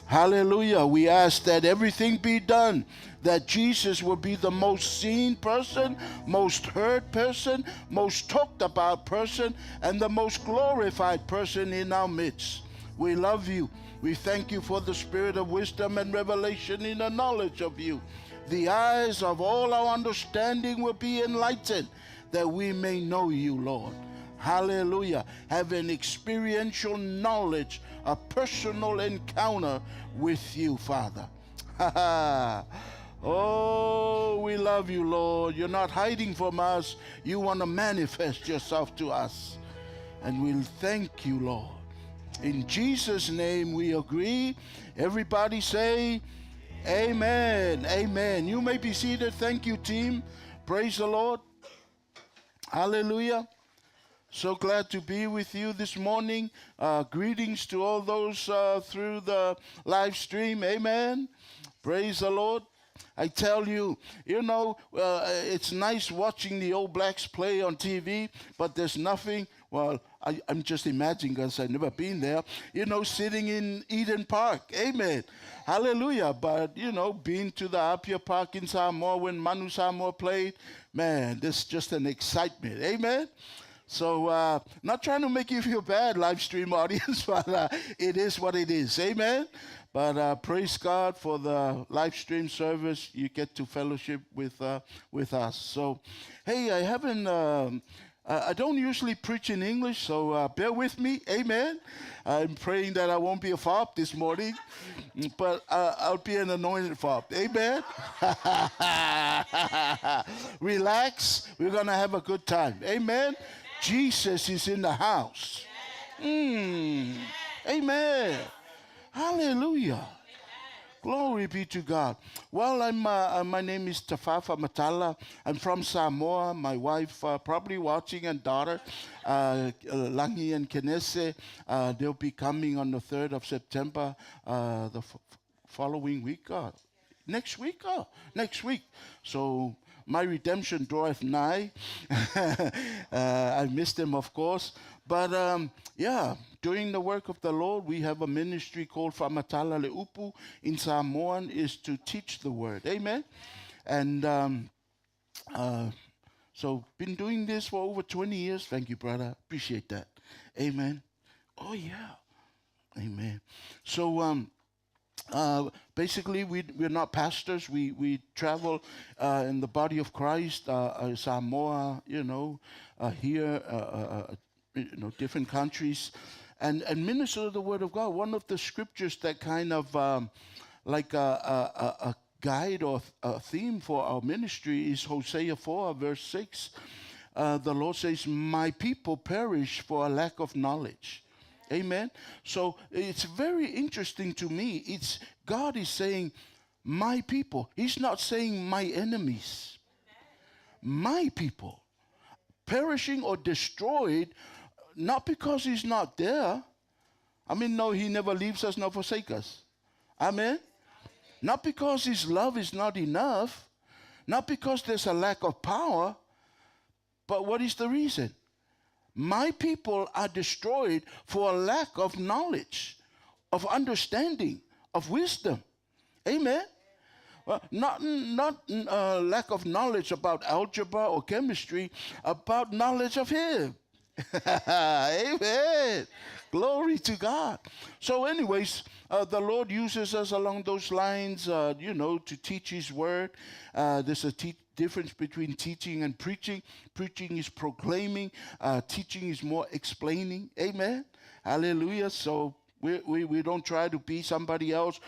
Hallelujah. We ask that everything be done, that Jesus will be the most seen person, most heard person, most talked about person, and the most glorified person in our midst. We love you. We thank you for the spirit of wisdom and revelation in the knowledge of you. The eyes of all our understanding will be enlightened, that we may know you, Lord. Hallelujah. Have an experiential knowledge, a personal encounter with you, Father. Oh, we love you, Lord. You're not hiding from us. You want to manifest yourself to us. And we'll thank you, Lord. In Jesus' name we agree. Everybody say, amen. Amen. You may be seated. Thank you, team. Praise the Lord. Hallelujah. So glad to be with you this morning. Greetings to all those through the live stream. Amen. Praise the Lord. I tell you, it's nice watching the All Blacks play on TV, but there's nothing, I'm just imagining because I've never been there, sitting in Eden Park. Amen. Hallelujah. But, being to the Apia Park in Samoa when Manu Samoa played, man, this is just an excitement. Amen. So, not trying to make you feel bad, live stream audience, but it is what it is. Amen. But praise God for the live stream service. You get to fellowship with us. So, hey, I don't usually preach in English, so bear with me. Amen. I'm praying that I won't be a fob this morning, but I'll be an anointed fob. Amen. Relax. We're going to have a good time. Amen. Jesus is in the house. Amen. Hallelujah. Glory be to God. Well, my name is Tafafa Matala. I'm from Samoa. My wife probably watching, and daughter, Langi and Kenese. They'll be coming on the 3rd of September, the following week. Next week. So my redemption draweth nigh. I missed them, of course. But doing the work of the Lord, we have a ministry called Famatala Leupu in Samoan, is to teach the word. Amen. And so been doing this for over 20 years. Thank you, brother. Appreciate that. Amen. Oh, yeah. Amen. So basically, we're not pastors. We travel in the body of Christ, Samoa, here, different countries, and minister the word of God. One of the scriptures that kind of like a guide or a theme for our ministry is Hosea 4, verse 6. The Lord says, my people perish for a lack of knowledge. Amen. So it's very interesting to me. God is saying, my people. He's not saying my enemies. My people. Perishing or destroyed, not because he's not there. No, he never leaves us nor forsakes us. Amen. Not because his love is not enough. Not because there's a lack of power. But what is the reason? My people are destroyed for a lack of knowledge, of understanding, of wisdom. Amen. Well, not lack of knowledge about algebra or chemistry, about knowledge of him. Amen. Glory to God. So, anyways, the Lord uses us along those lines, to teach His word. There's a difference between teaching and preaching. Preaching is proclaiming. Teaching is more explaining. Amen. Hallelujah. So we don't try to be somebody else.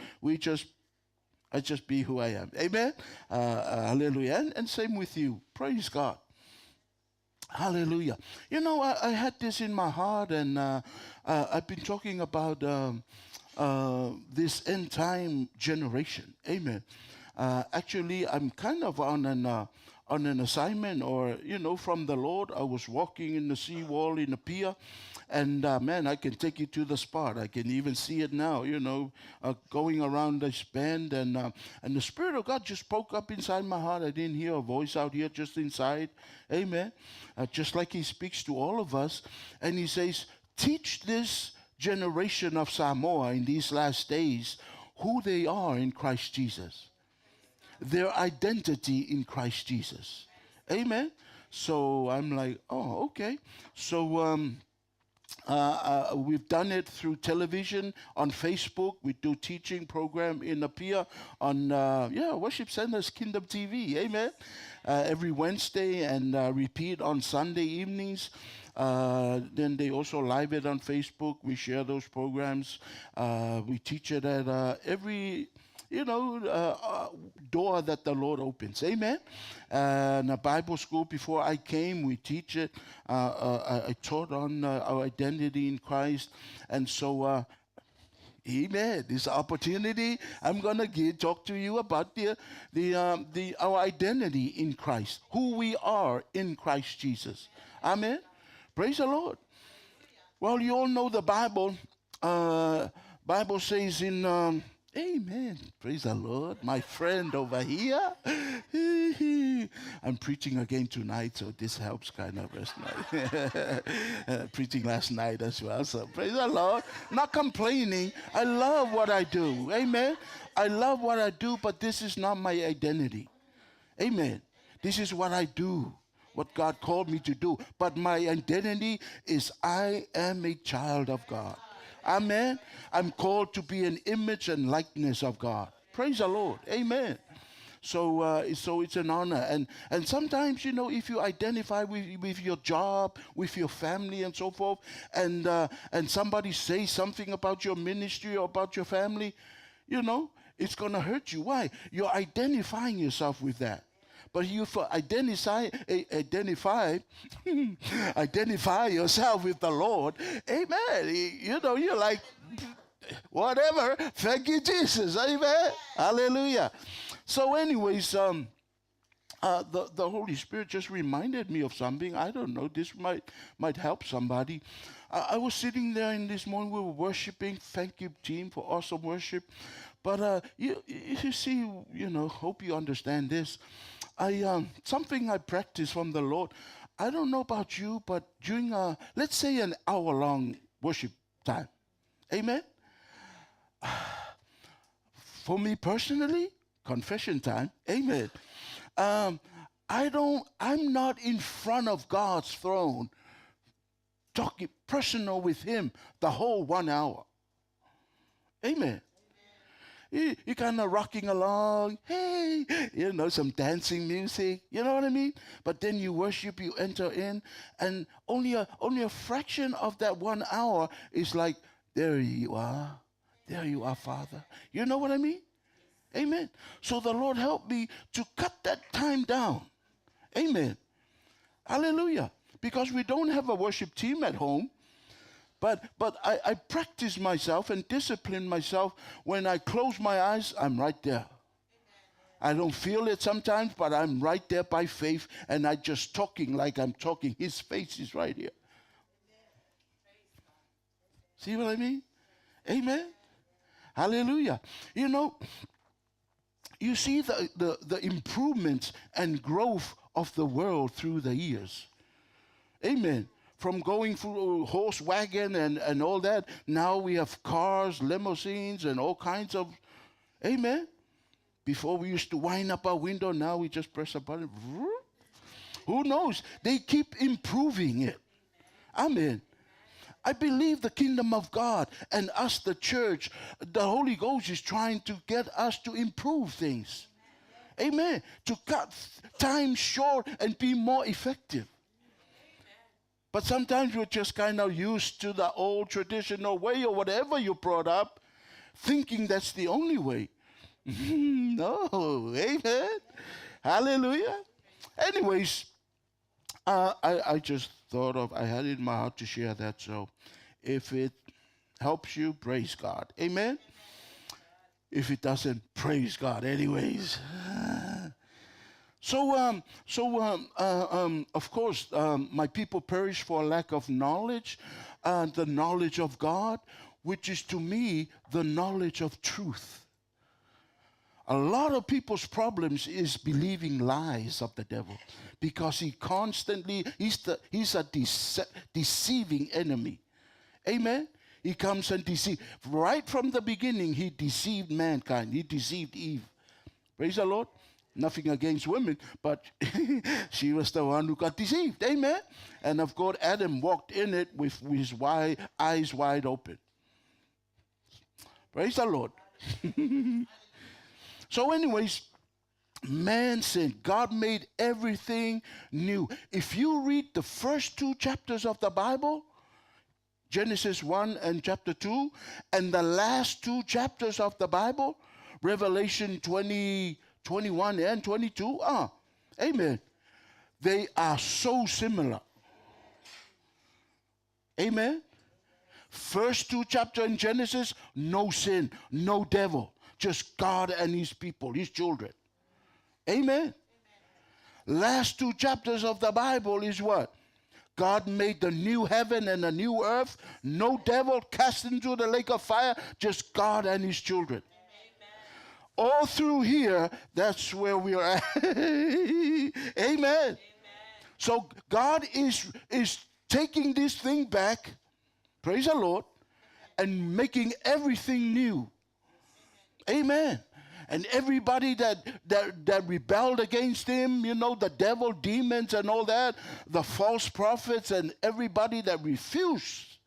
I just be who I am. Amen. Hallelujah. And same with you. Praise God. Hallelujah. I had this in my heart, and I've been talking about this end time generation. Amen. Actually, I'm kind of on an assignment, or from the Lord. I was walking in the seawall in the pier, and man, I can take you to the spot. I can even see it now. Going around this bend, and the Spirit of God just spoke up inside my heart. I didn't hear a voice out here, just inside. Amen. Just like He speaks to all of us, and He says, "Teach this generation of Samoa in these last days who they are in Christ Jesus." Their identity in Christ Jesus. Amen. So I'm like, oh, okay. So we've done it through television, on Facebook. We do teaching program in Apia on Worship Centers Kingdom TV. Amen. Every Wednesday, and repeat on Sunday evenings. Then they also live it on Facebook. We share those programs. We teach it at every door that the Lord opens. Amen. And a Bible school, before I came, we teach it. I taught on our identity in Christ. And so, amen. This opportunity, I'm gonna talk to you about our identity in Christ, who we are in Christ Jesus. Amen. Praise the Lord. Well, you all know the Bible. Bible says in amen. Praise the Lord. My friend over here. I'm preaching again tonight, so this helps kind of rest night. Preaching last night as well, so praise the Lord. Not complaining. I love what I do. Amen. I love what I do, but this is not my identity. Amen. This is what I do, what God called me to do. But my identity is I am a child of God. Amen. I'm called to be an image and likeness of God. Praise the Lord. Amen. So it's an honor. And sometimes, if you identify with your job, with your family and so forth, and somebody says something about your ministry or about your family, it's going to hurt you. Why? You're identifying yourself with that. But you identify yourself with the Lord. Amen. You're like, whatever. Thank you, Jesus. Amen. Hallelujah. So anyways, the Holy Spirit just reminded me of something. I don't know. This might help somebody. I was sitting there in this morning. We were worshiping. Thank you, team, for awesome worship. But you see, hope you understand this. Something I practice from the Lord. I don't know about you, but during let's say an hour-long worship time, amen. For me personally, confession time, amen. I'm not in front of God's throne, talking personal with Him the whole 1 hour, amen. You kind of rocking along, hey, some dancing music, you know what I mean? But then you worship, you enter in, and only a fraction of that 1 hour is like, there you are, Father. You know what I mean? Amen. So the Lord helped me to cut that time down. Amen. Hallelujah. Because we don't have a worship team at home. But I practice myself and discipline myself. When I close my eyes, I'm right there. I don't feel it sometimes, but I'm right there by faith, and I just talking like I'm talking. His face is right here. See what I mean? Amen. Hallelujah. You see the improvements and growth of the world through the years. Amen. From going through a horse wagon and all that, now we have cars, limousines, and all kinds of, amen. Before we used to wind up our window, now we just press a button. Who knows? They keep improving it. Amen. I believe the kingdom of God and us, the church, the Holy Ghost is trying to get us to improve things. Amen. To cut time short and be more effective. But sometimes we're just kind of used to the old traditional way or whatever you brought up, thinking that's the only way. No. Amen. Hallelujah. Anyways, I just thought of, I had it in my heart to share that. So if it helps you, praise God. Amen. If it doesn't, praise God anyways. Of course, my people perish for lack of knowledge, the knowledge of God, which is to me the knowledge of truth. A lot of people's problems is believing lies of the devil because he constantly, he's a deceiving enemy. Amen? He comes and deceives. Right from the beginning, he deceived mankind. He deceived Eve. Praise the Lord. Nothing against women, but she was the one who got deceived. Amen? And of course, Adam walked in it with his eyes wide open. Praise the Lord. So anyways, man sinned. God made everything new. If you read the first 2 chapters of the Bible, Genesis 1 and chapter 2, and the last 2 chapters of the Bible, Revelation 20, 21 and 22, amen. They are so similar. Amen. First 2 chapters in Genesis, no sin, no devil. Just God and his people, his children. Amen. Last 2 chapters of the Bible is what? God made the new heaven and the new earth. No devil cast into the lake of fire. Just God and his children. All through here, that's where we are at. Amen. So God is taking this thing back, praise the Lord, and making everything new. Amen. And everybody that rebelled against him, you know, the devil, demons and all that, the false prophets and everybody that refused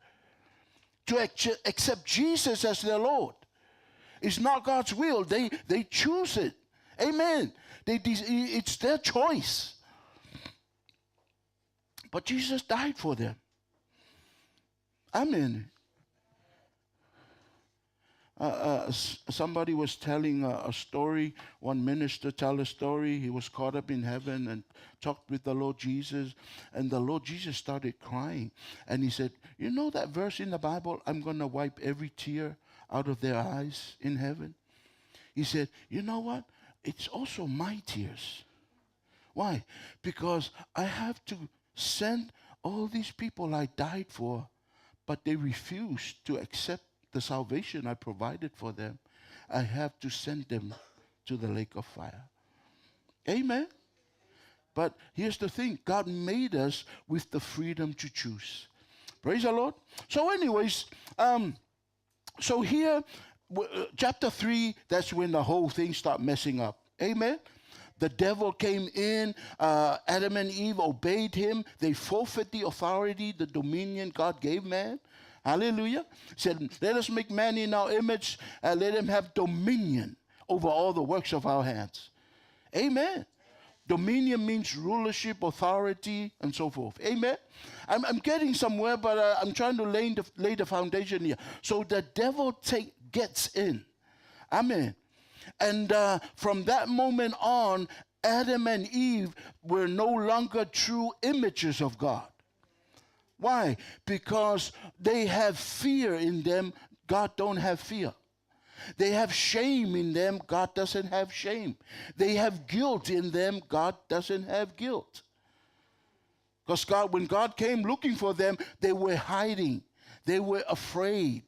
to accept Jesus as their Lord. It's not God's will. They choose it. Amen. It's their choice. But Jesus died for them. Amen. Somebody was telling a story. One minister told a story. He was caught up in heaven and talked with the Lord Jesus. And the Lord Jesus started crying. And he said, you know that verse in the Bible, I'm going to wipe every tear out of their eyes in heaven? He said, you know what? It's also my tears. Why? Because I have to send all these people I died for, but they refused to accept the salvation I provided for them. I have to send them to the lake of fire. Amen? But here's the thing. God made us with the freedom to choose. Praise the Lord. So anyways, so here, chapter 3, that's when the whole thing started messing up. Amen? The devil came in. Adam and Eve obeyed him. They forfeit the authority, the dominion God gave man. Hallelujah. He said, let us make man in our image and let him have dominion over all the works of our hands. Amen. Dominion means rulership, authority, and so forth. Amen. I'm getting somewhere, but I'm trying to lay the foundation here. So the devil gets in. Amen. And from that moment on, Adam and Eve were no longer true images of God. Why? Because they have fear in them. God don't have fear. They have shame in them. God doesn't have shame. They have guilt in them. God doesn't have guilt. Because when God came looking for them, they were hiding. They were afraid.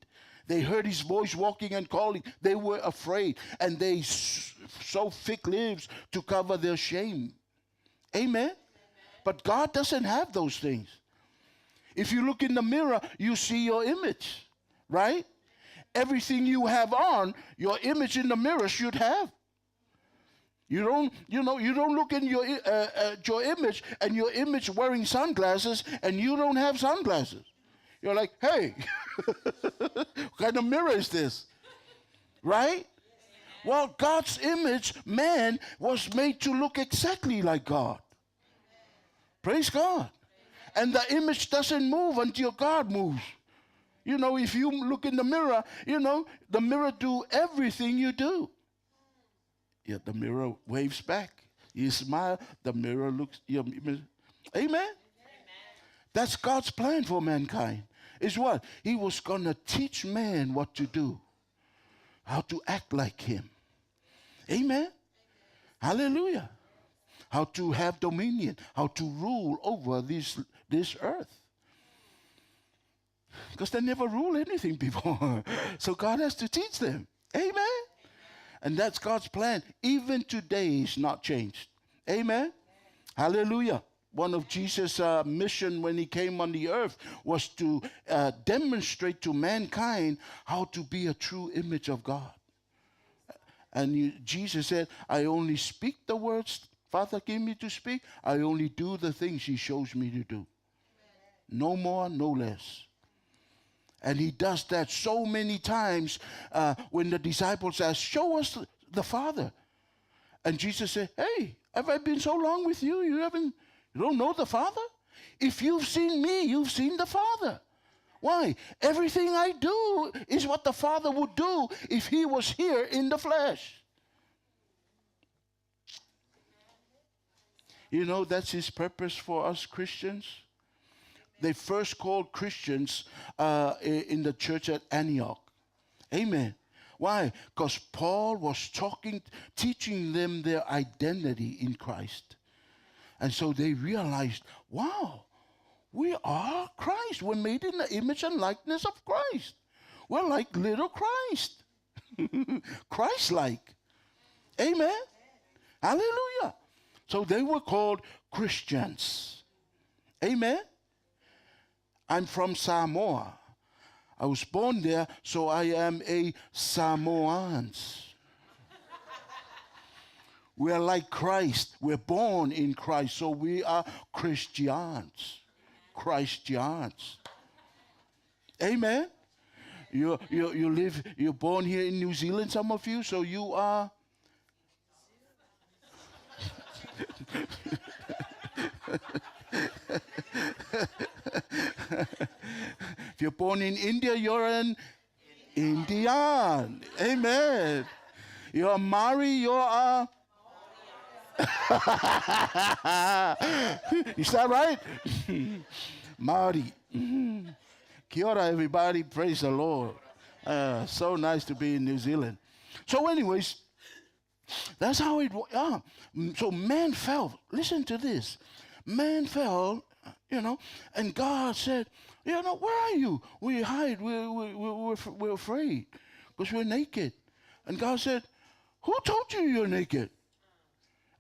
They heard his voice walking and calling. They were afraid. And they sewed thick leaves to cover their shame. Amen? But God doesn't have those things. If you look in the mirror, you see your image, right? Everything you have on, your image in the mirror should have. You don't look in your image and your image wearing sunglasses and you don't have sunglasses. You're like, hey, what kind of mirror is this? Right? Well, God's image, man, was made to look exactly like God. Praise God. And the image doesn't move until God moves. You know, if you look in the mirror, you know, the mirror do everything you do. Yet the mirror waves back. You smile, the mirror looks. Amen? That's God's plan for mankind. Is what? He was going to teach man what to do. How to act like him. Amen? Hallelujah. How to have dominion. How to rule over this earth. Because they never ruled anything before. So God has to teach them. Amen? And that's God's plan. Even today is not changed. Amen? Hallelujah. One of Jesus' mission when he came on the earth was to demonstrate to mankind how to be a true image of God. And Jesus said, I only speak the words Father gave me to speak. I only do the things he shows me to do. No more, no less. And he does that so many times when the disciples ask, show us the Father. And Jesus said, hey, have I been so long with you? You don't know the Father? If you've seen me, you've seen the Father. Why? Everything I do is what the Father would do if he was here in the flesh. You know, that's his purpose for us Christians. They first called Christians in the church at Antioch. Amen. Why? Because Paul was teaching them their identity in Christ. And so they realized, wow, we are Christ. We're made in the image and likeness of Christ. We're like little Christ. Christ-like. Amen. Hallelujah. So they were called Christians. Amen. I'm from Samoa. I was born there, so I am a Samoan. We're like Christ. We're born in Christ, so we are Christians. Christians. Amen. You're born here in New Zealand, some of you, so you are. If you're born in India, you're an Indian. Amen. You're a Maori, you're a. Is that right? Maori. Kia ora, everybody. Praise the Lord. So nice to be in New Zealand. So anyways, that's how it was. So man fell. Listen to this. Man fell, and God said, where are you? We hide. We're afraid because we're naked. And God said, who told you you're naked?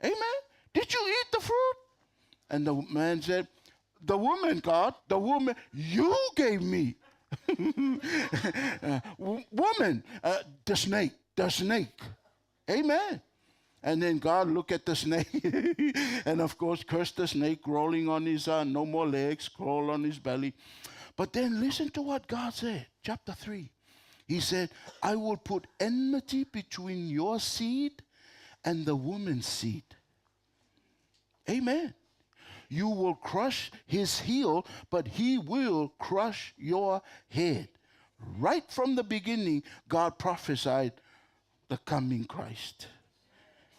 Amen. Did you eat the fruit? And the man said, the woman, God, the woman you gave me. Woman, the snake. Amen. And then God looked at the snake and, of course, cursed the snake, crawling on his, no more legs, crawl on his belly. But then listen to what God said, chapter 3. He said, I will put enmity between your seed and the woman's seed. Amen. You will crush his heel, but he will crush your head. Right from the beginning, God prophesied the coming Christ.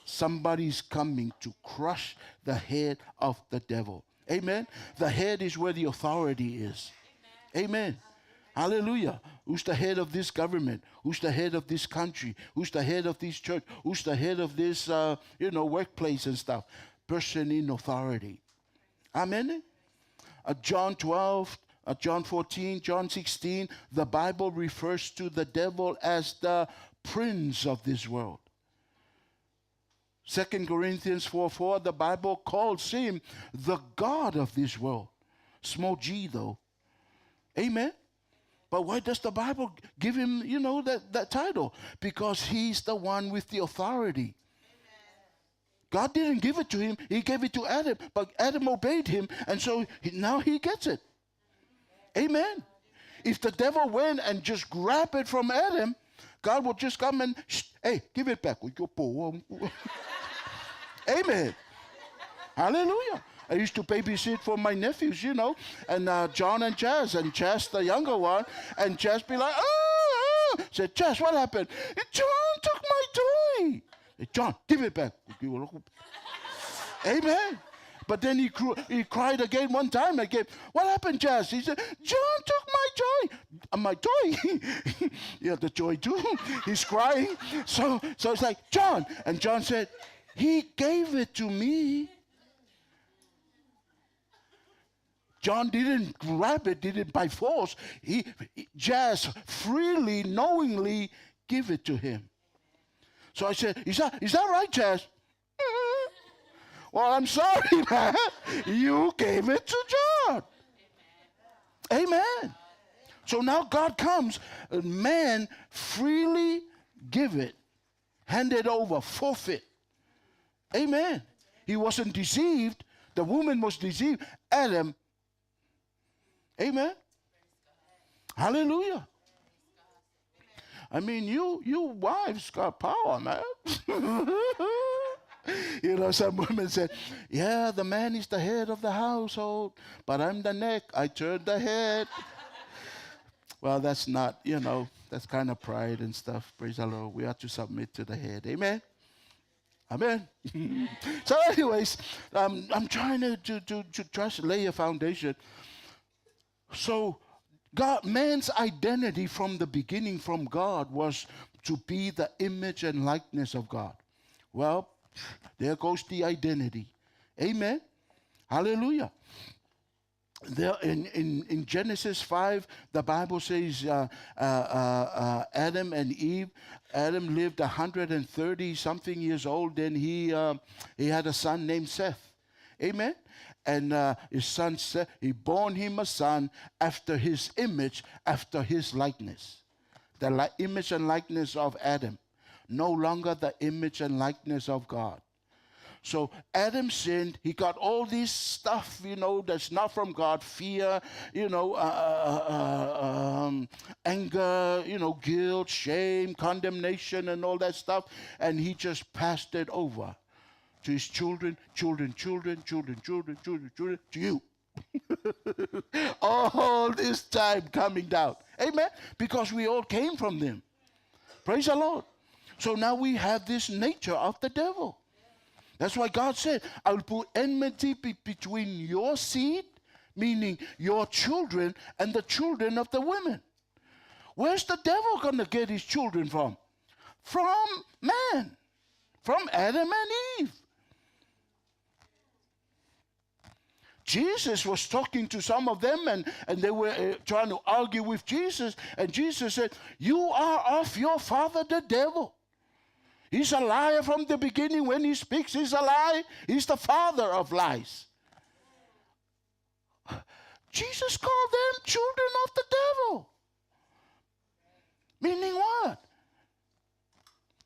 Somebody's coming to crush the head of the devil. Amen. The head is where the authority is. Amen. Hallelujah. Who's the head of this government? Who's the head of this country? Who's the head of this church? Who's the head of this, workplace and stuff? Person in authority. Amen. John 12, John 14, John 16, the Bible refers to the devil as the prince of this world. 2 Corinthians 4:4, the Bible calls him the God of this world. Small g, though. Amen. But why does the Bible give him, that title? Because he's the one with the authority. God didn't give it to him. He gave it to Adam. But Adam obeyed him, and so now he gets it. Amen. if the devil went and just grabbed it from Adam, God would just come and, hey, give it back with your paw. Amen. Hallelujah. I used to babysit for my nephews, you know, and John and Jazz the younger one, and Jazz be like, oh. Said, Jazz, what happened? John took my toy. Said, John, give it back. Amen. But then he cried again one time. What happened, Jazz? He said, John took my joy. My joy? Yeah, the joy too. He's crying. So it's like, John. And John said, he gave it to me. John didn't grab it, didn't by force. He just freely, knowingly give it to him. So I said, is that right, Jazz? Well, I'm sorry, man. You gave it to John. Amen. So now God comes, man freely give it, hand it over, forfeit. Amen. He wasn't deceived. The woman was deceived. Adam. Amen. Hallelujah. I mean, you wives got power, man. You know, some women said, yeah, the man is the head of the household, but I'm the neck. I turn the head. Well, that's not, you know, that's kind of pride and stuff. Praise the Lord. We have to submit to the head. Amen. Amen. So anyways, I'm trying to just lay a foundation. So man's identity from the beginning from God was to be the image and likeness of God. Well, there goes the identity. Amen. Hallelujah. There in Genesis 5, the Bible says Adam and Eve. Adam lived 130 something years old. Then he had a son named Seth. Amen. And his son Seth, he born him a son after his image, after his likeness. The image and likeness of Adam. No longer the image and likeness of God. So Adam sinned. He got all this stuff, you know, that's not from God. Fear, you know, anger, you know, guilt, shame, condemnation, and all that stuff. And he just passed it over to his children, to you. All this time coming down. Amen? Because we all came from them. Praise the Lord. So now we have this nature of the devil. That's why God said, I will put enmity between your seed, meaning your children, and the children of the women. Where's the devil going to get his children from? From man. From Adam and Eve. Jesus was talking to some of them, and they were trying to argue with Jesus. And Jesus said, you are of your father the devil. He's a liar from the beginning. When he speaks, he's a lie. He's the father of lies. Jesus called them children of the devil. Meaning what?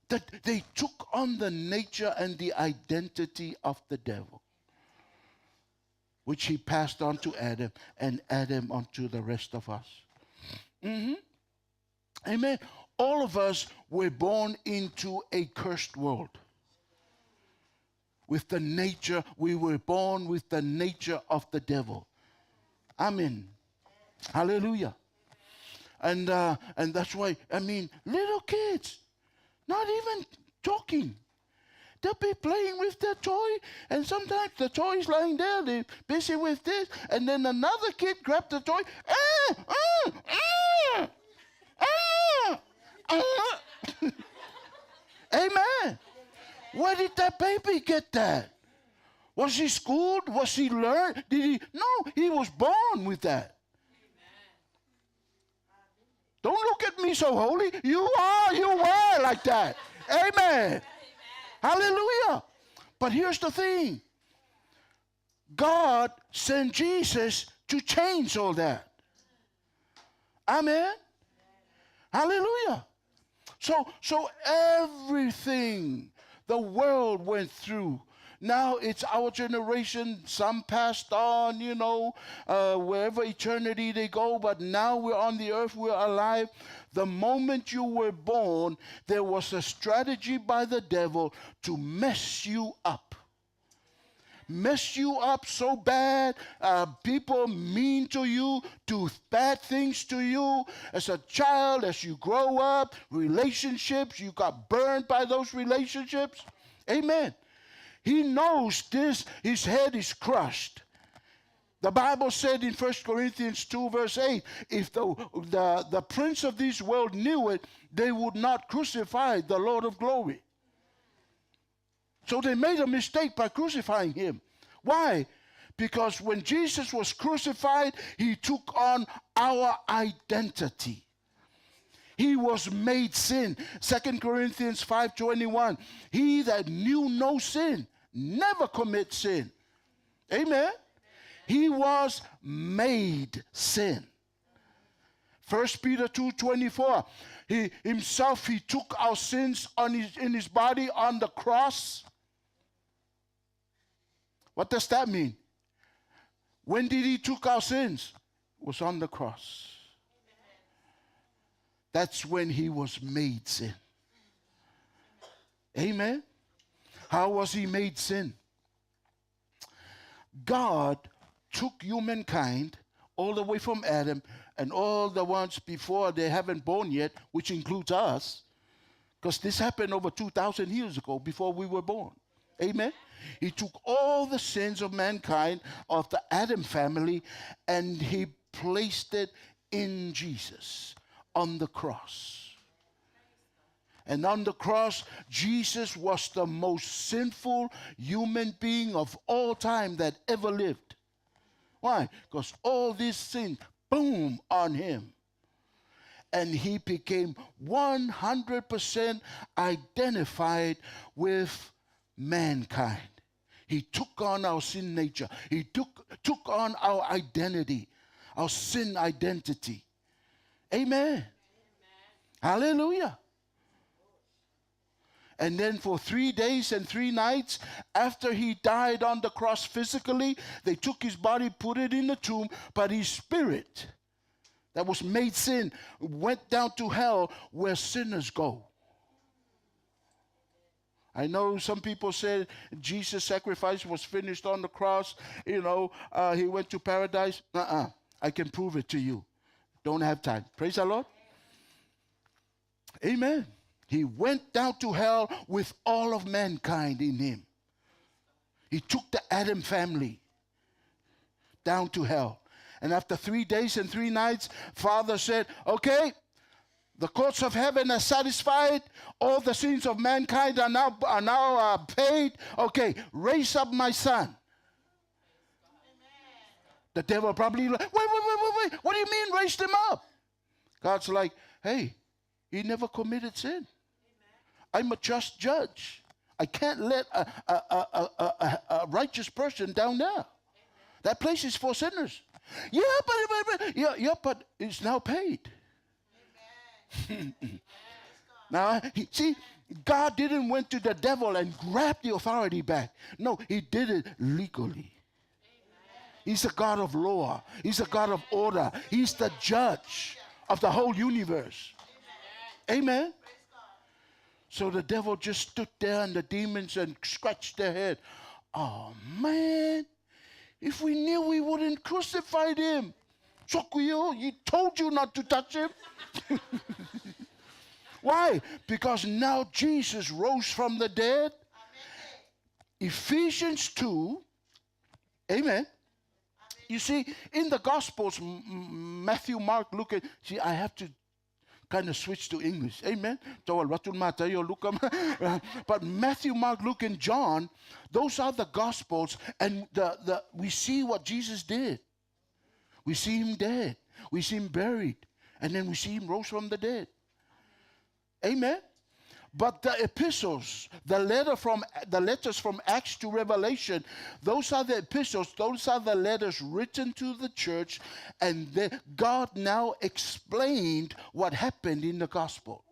That they took on the nature and the identity of the devil, which he passed on to Adam, and Adam onto the rest of us. Amen. All of us were born into a cursed world. With the nature, we were born with the nature of the devil. Amen. Hallelujah. And that's why, I mean, little kids, not even talking. They'll be playing with their toy, and sometimes the toy is lying there, they're busy with this, and then another kid grabbed the toy. Amen. Where did that baby get that? Was he schooled? Was he learned? Did he? No, he was born with that. Don't look at me so holy. You were like that. Amen. Hallelujah. But here's the thing. God sent Jesus to change all that. Amen. Hallelujah. So everything the world went through, Now it's our generation. Some passed on, wherever eternity they go. But now we're on the earth, we're alive. The moment you were born, there was a strategy by the devil to mess you up. Mess you up so bad. People mean to you, do bad things to you. As a child, as you grow up, relationships, you got burned by those relationships. Amen. He knows this, his head is crushed. The Bible said in 1 Corinthians 2 verse 8, if the prince of this world knew it, they would not crucify the Lord of glory. So they made a mistake by crucifying him. Why? Because when Jesus was crucified, he took on our identity. He was made sin. 2 Corinthians 5:21. He that knew no sin never commit sin. Amen. He was made sin. 1 Peter 2:24. He took our sins in his body on the cross. What does that mean? When did he took our sins? It was on the cross. That's when he was made sin. Amen. How was he made sin? God took humankind all the way from Adam and all the ones before they haven't born yet, which includes us, because this happened over 2,000 years ago before we were born. Amen. He took all the sins of mankind, of the Adam family, and he placed it in Jesus on the cross. And on the cross, Jesus was the most sinful human being of all time that ever lived. Why? Because all these sins, boom, on him. And he became 100% identified with mankind. He took on our sin nature. He took on our identity, our sin identity. Amen. Hallelujah. And then for 3 days and 3 nights, after he died on the cross physically, they took his body, put it in the tomb, but his spirit that was made sin went down to hell where sinners go. I know some people said Jesus' sacrifice was finished on the cross. He went to paradise. I can prove it to you. Don't have time. Praise the Lord. Amen. He went down to hell with all of mankind in him. He took the Adam family down to hell. And after 3 days and 3 nights, Father said, okay, the courts of heaven are satisfied. All the sins of mankind are now paid. Okay, raise up my son. The devil probably like, wait. What do you mean raise him up? God's like, hey, he never committed sin. I'm a just judge. I can't let a righteous person down there. That place is for sinners. But it's now paid. Now, see, God didn't went to the devil and grabbed the authority back. No, he did it legally. He's a God of law. He's a God of order. He's the judge of the whole universe. Amen. So the devil just stood there and the demons and scratched their head. Oh, man. If we knew, we wouldn't crucify him. Chokuyo, he told you not to touch him. Why? Because now Jesus rose from the dead. Ephesians 2. Amen. You see, in the Gospels, Matthew, Mark, Luke, I have to kind of switch to English. Amen. But Matthew, Mark, Luke, and John, those are the Gospels, and we see what Jesus did. We see him dead. We see him buried. And then we see him rose from the dead. Amen. But the epistles, the letters from Acts to Revelation, those are the epistles, those are the letters written to the church, and God now explained what happened in the gospel.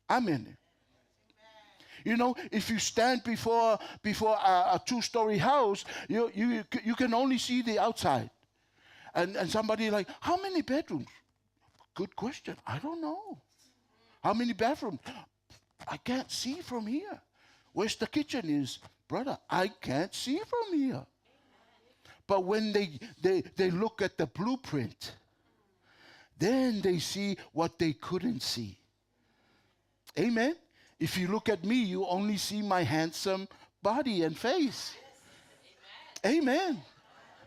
Amen. You know, if you stand before a two-story house, you can only see the outside. And somebody like, how many bedrooms? Good question. I don't know. How many bathrooms? I can't see from here. Where's the kitchen is? Brother, I can't see from here. But when they look at the blueprint, then they see what they couldn't see. Amen? If you look at me, you only see my handsome body and face. Amen.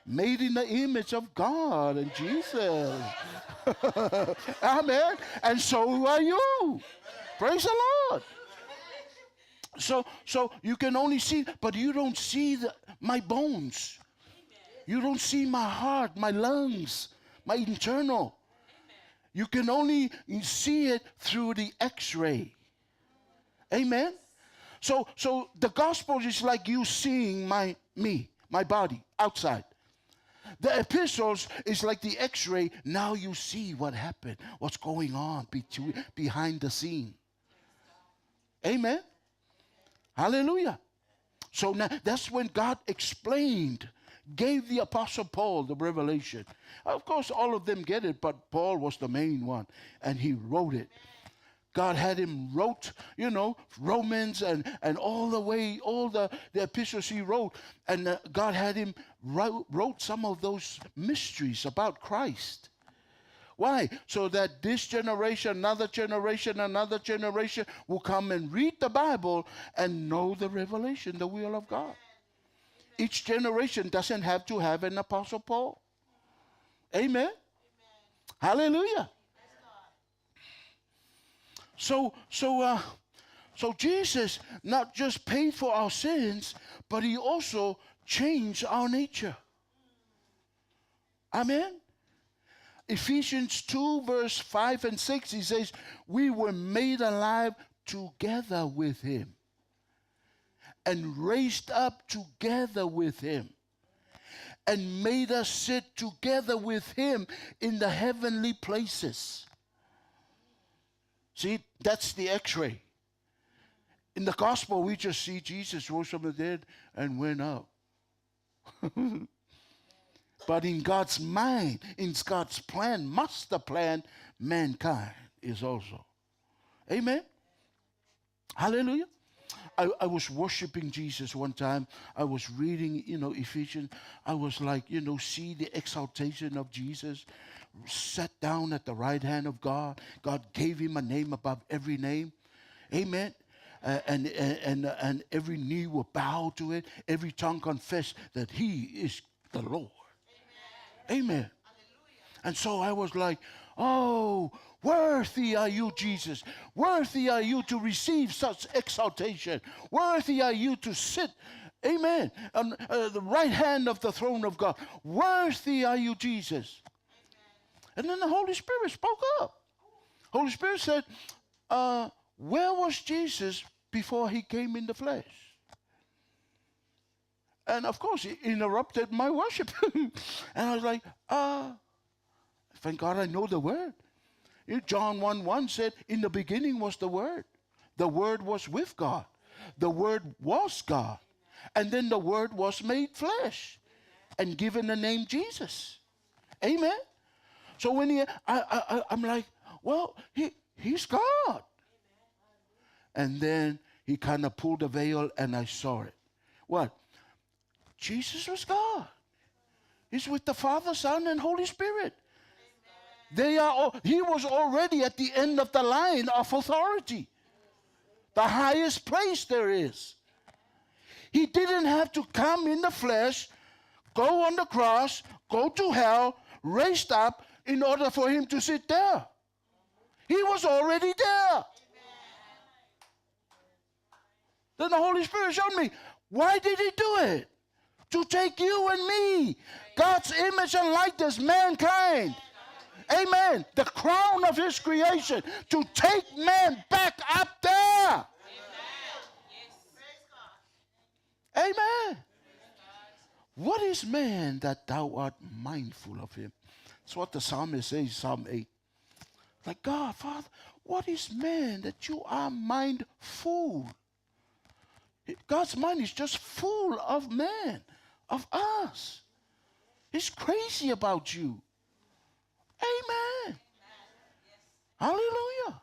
Made in the image of God and Jesus. Amen. And so are you. Praise the Lord. So you can only see, but you don't see my bones. You don't see my heart, my lungs, my internal. You can only see it through the X-ray. Amen. So the gospel is like you seeing my body outside. The epistles is like the X-ray. Now you see what happened, what's going on behind the scene. Amen. Hallelujah. So now that's when God explained, gave the Apostle Paul the revelation. Of course, all of them get it, but Paul was the main one, and he wrote it. God had him wrote, Romans and all the epistles he wrote. And God had him wrote some of those mysteries about Christ. Why? So that this generation, another generation will come and read the Bible and know the revelation, the will of God. Each generation doesn't have to have an Apostle Paul. Amen. Hallelujah. So Jesus not just paid for our sins, but he also changed our nature. Amen. Ephesians 2 verse 5 and 6, he says, we were made alive together with him and raised up together with him and made us sit together with him in the heavenly places. See, that's the X-ray. In the gospel, we just see Jesus rose from the dead and went up. But in God's mind, in God's plan, master plan, mankind is also. Amen? Hallelujah. I was worshiping Jesus one time. I was reading, Ephesians. I was like, see the exaltation of Jesus. Sat down at the right hand of God. God gave him a name above every name. Amen. And every knee will bow to it. Every tongue confess that he is the Lord. Amen. Amen. And so I was like, oh, worthy are you, Jesus. Worthy are you to receive such exaltation. Worthy are you to sit, amen, on the right hand of the throne of God. Worthy are you, Jesus. And then the Holy Spirit spoke up. Holy Spirit said, where was Jesus before he came in the flesh? And of course, he interrupted my worship. And I was like, thank God I know the word. John 1:1 said, in the beginning was the Word. The Word was with God. The Word was God. And then the Word was made flesh and given the name Jesus. Amen. So when I'm like, well, he's God. And then he kind of pulled the veil and I saw it. What? Jesus was God. He's with the Father, Son, and Holy Spirit. He was already at the end of the line of authority. The highest place there is. He didn't have to come in the flesh, go on the cross, go to hell, raised up in order for him to sit there. He was already there. Then the Holy Spirit showed me, why did he do it? To take you and me, God's image and likeness, mankind. Amen. The crown of his creation, to take man back up there. Amen. What is man that thou art mindful of him? That's what the psalmist says, Psalm 8. Like, God, Father, what is man that you are mindful God's mind is just full of man, of us. He's crazy about you. Amen. Hallelujah.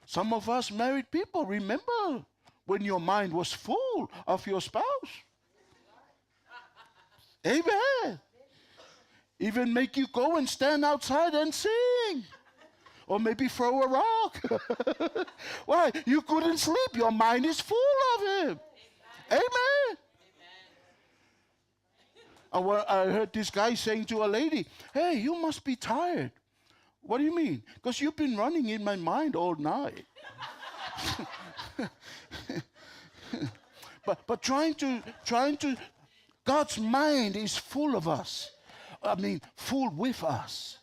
Some of us married people, remember when your mind was full of your spouse. Amen. Even make you go and stand outside and sing. Or maybe throw a rock. Why? You couldn't sleep. Your mind is full of him. Amen. I heard this guy saying to a lady, hey, you must be tired. What do you mean? Because you've been running in my mind all night. but trying to, God's mind is full of us. I mean, full with us.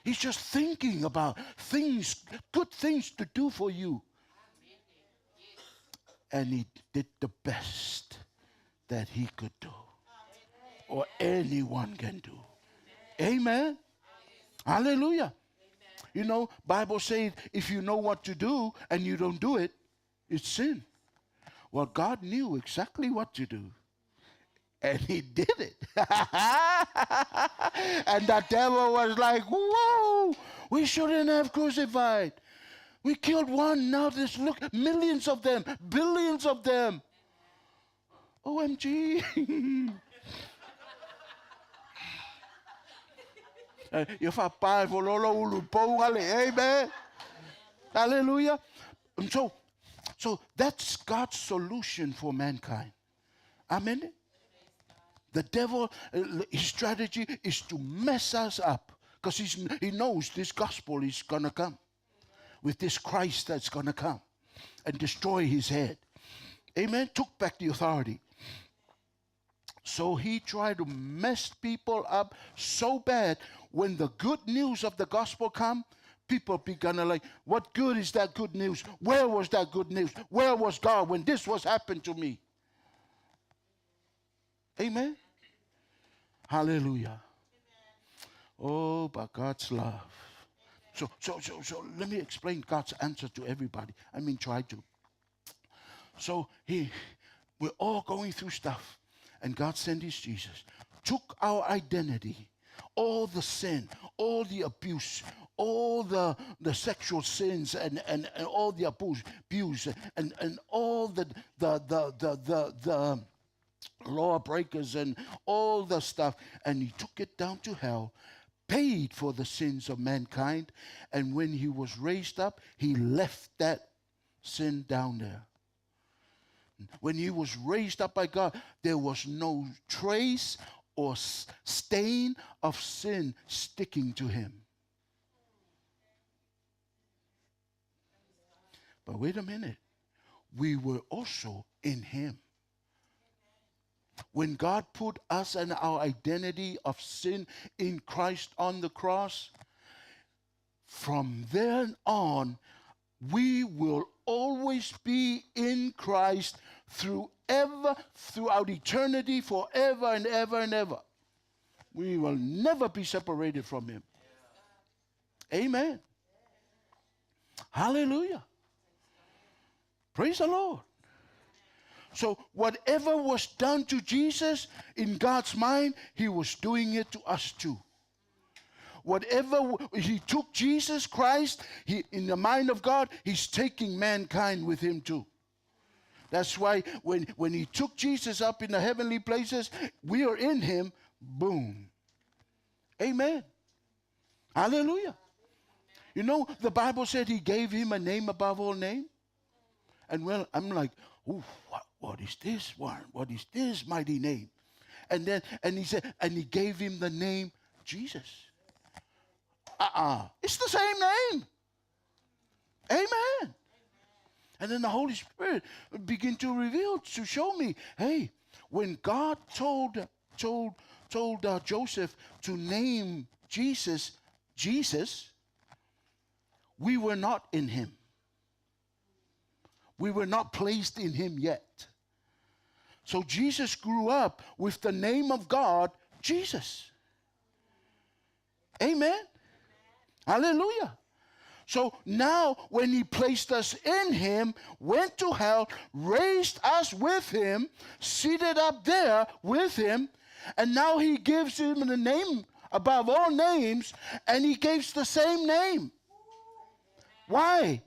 He's just thinking about things, good things to do for you. And he did the best that he could do. Or anyone can do. Amen. Hallelujah. You know, Bible says if you know what to do and you don't do it, it's sin. Well, God knew exactly what to do. And he did it. And the devil was like, whoa, we shouldn't have crucified. We killed one, now there's, look, millions of them, billions of them. OMG. Amen. Hallelujah. So that's God's solution for mankind. Amen. The devil, his strategy is to mess us up because he knows this gospel is going to come with this Christ that's going to come and destroy his head. Amen. Took back the authority. So he tried to mess people up so bad when the good news of the gospel come, people began to like, what good is that good news? Where was that good news? Where was God when this was happened to me? Amen. Hallelujah. Oh, but God's love. So let me explain God's answer to everybody. I mean, try to. So we're all going through stuff. And God sent his Jesus. Took our identity, all the sin, all the abuse, all the sexual sins and all the abuse and all the law breakers and all the stuff, and he took it down to hell, paid for the sins of mankind, and when he was raised up, he left that sin down there. When he was raised up by God, there was no trace or stain of sin sticking to him. But wait a minute. We were also in him. When God put us and our identity of sin in Christ on the cross, from then on, we will always be in Christ throughout eternity, forever and ever and ever. We will never be separated from him. Amen. Hallelujah. Praise the Lord. So whatever was done to Jesus in God's mind, he was doing it to us too. Whatever he took Jesus Christ, in the mind of God, he's taking mankind with him too. That's why when he took Jesus up in the heavenly places, we are in him, boom. Amen. Hallelujah. You know, the Bible said he gave him a name above all names. And well, I'm like, ooh, what is this one? What is this mighty name? And he said, and he gave him the name Jesus. It's the same name. Amen. And then the Holy Spirit began to reveal, to show me, hey, when God told Joseph to name Jesus, we were not in him. We were not placed in him yet. So Jesus grew up with the name of God, Jesus. Amen. Hallelujah. So now when he placed us in him, went to hell, raised us with him, seated up there with him, and now he gives him the name above all names, and he gives the same name. Why?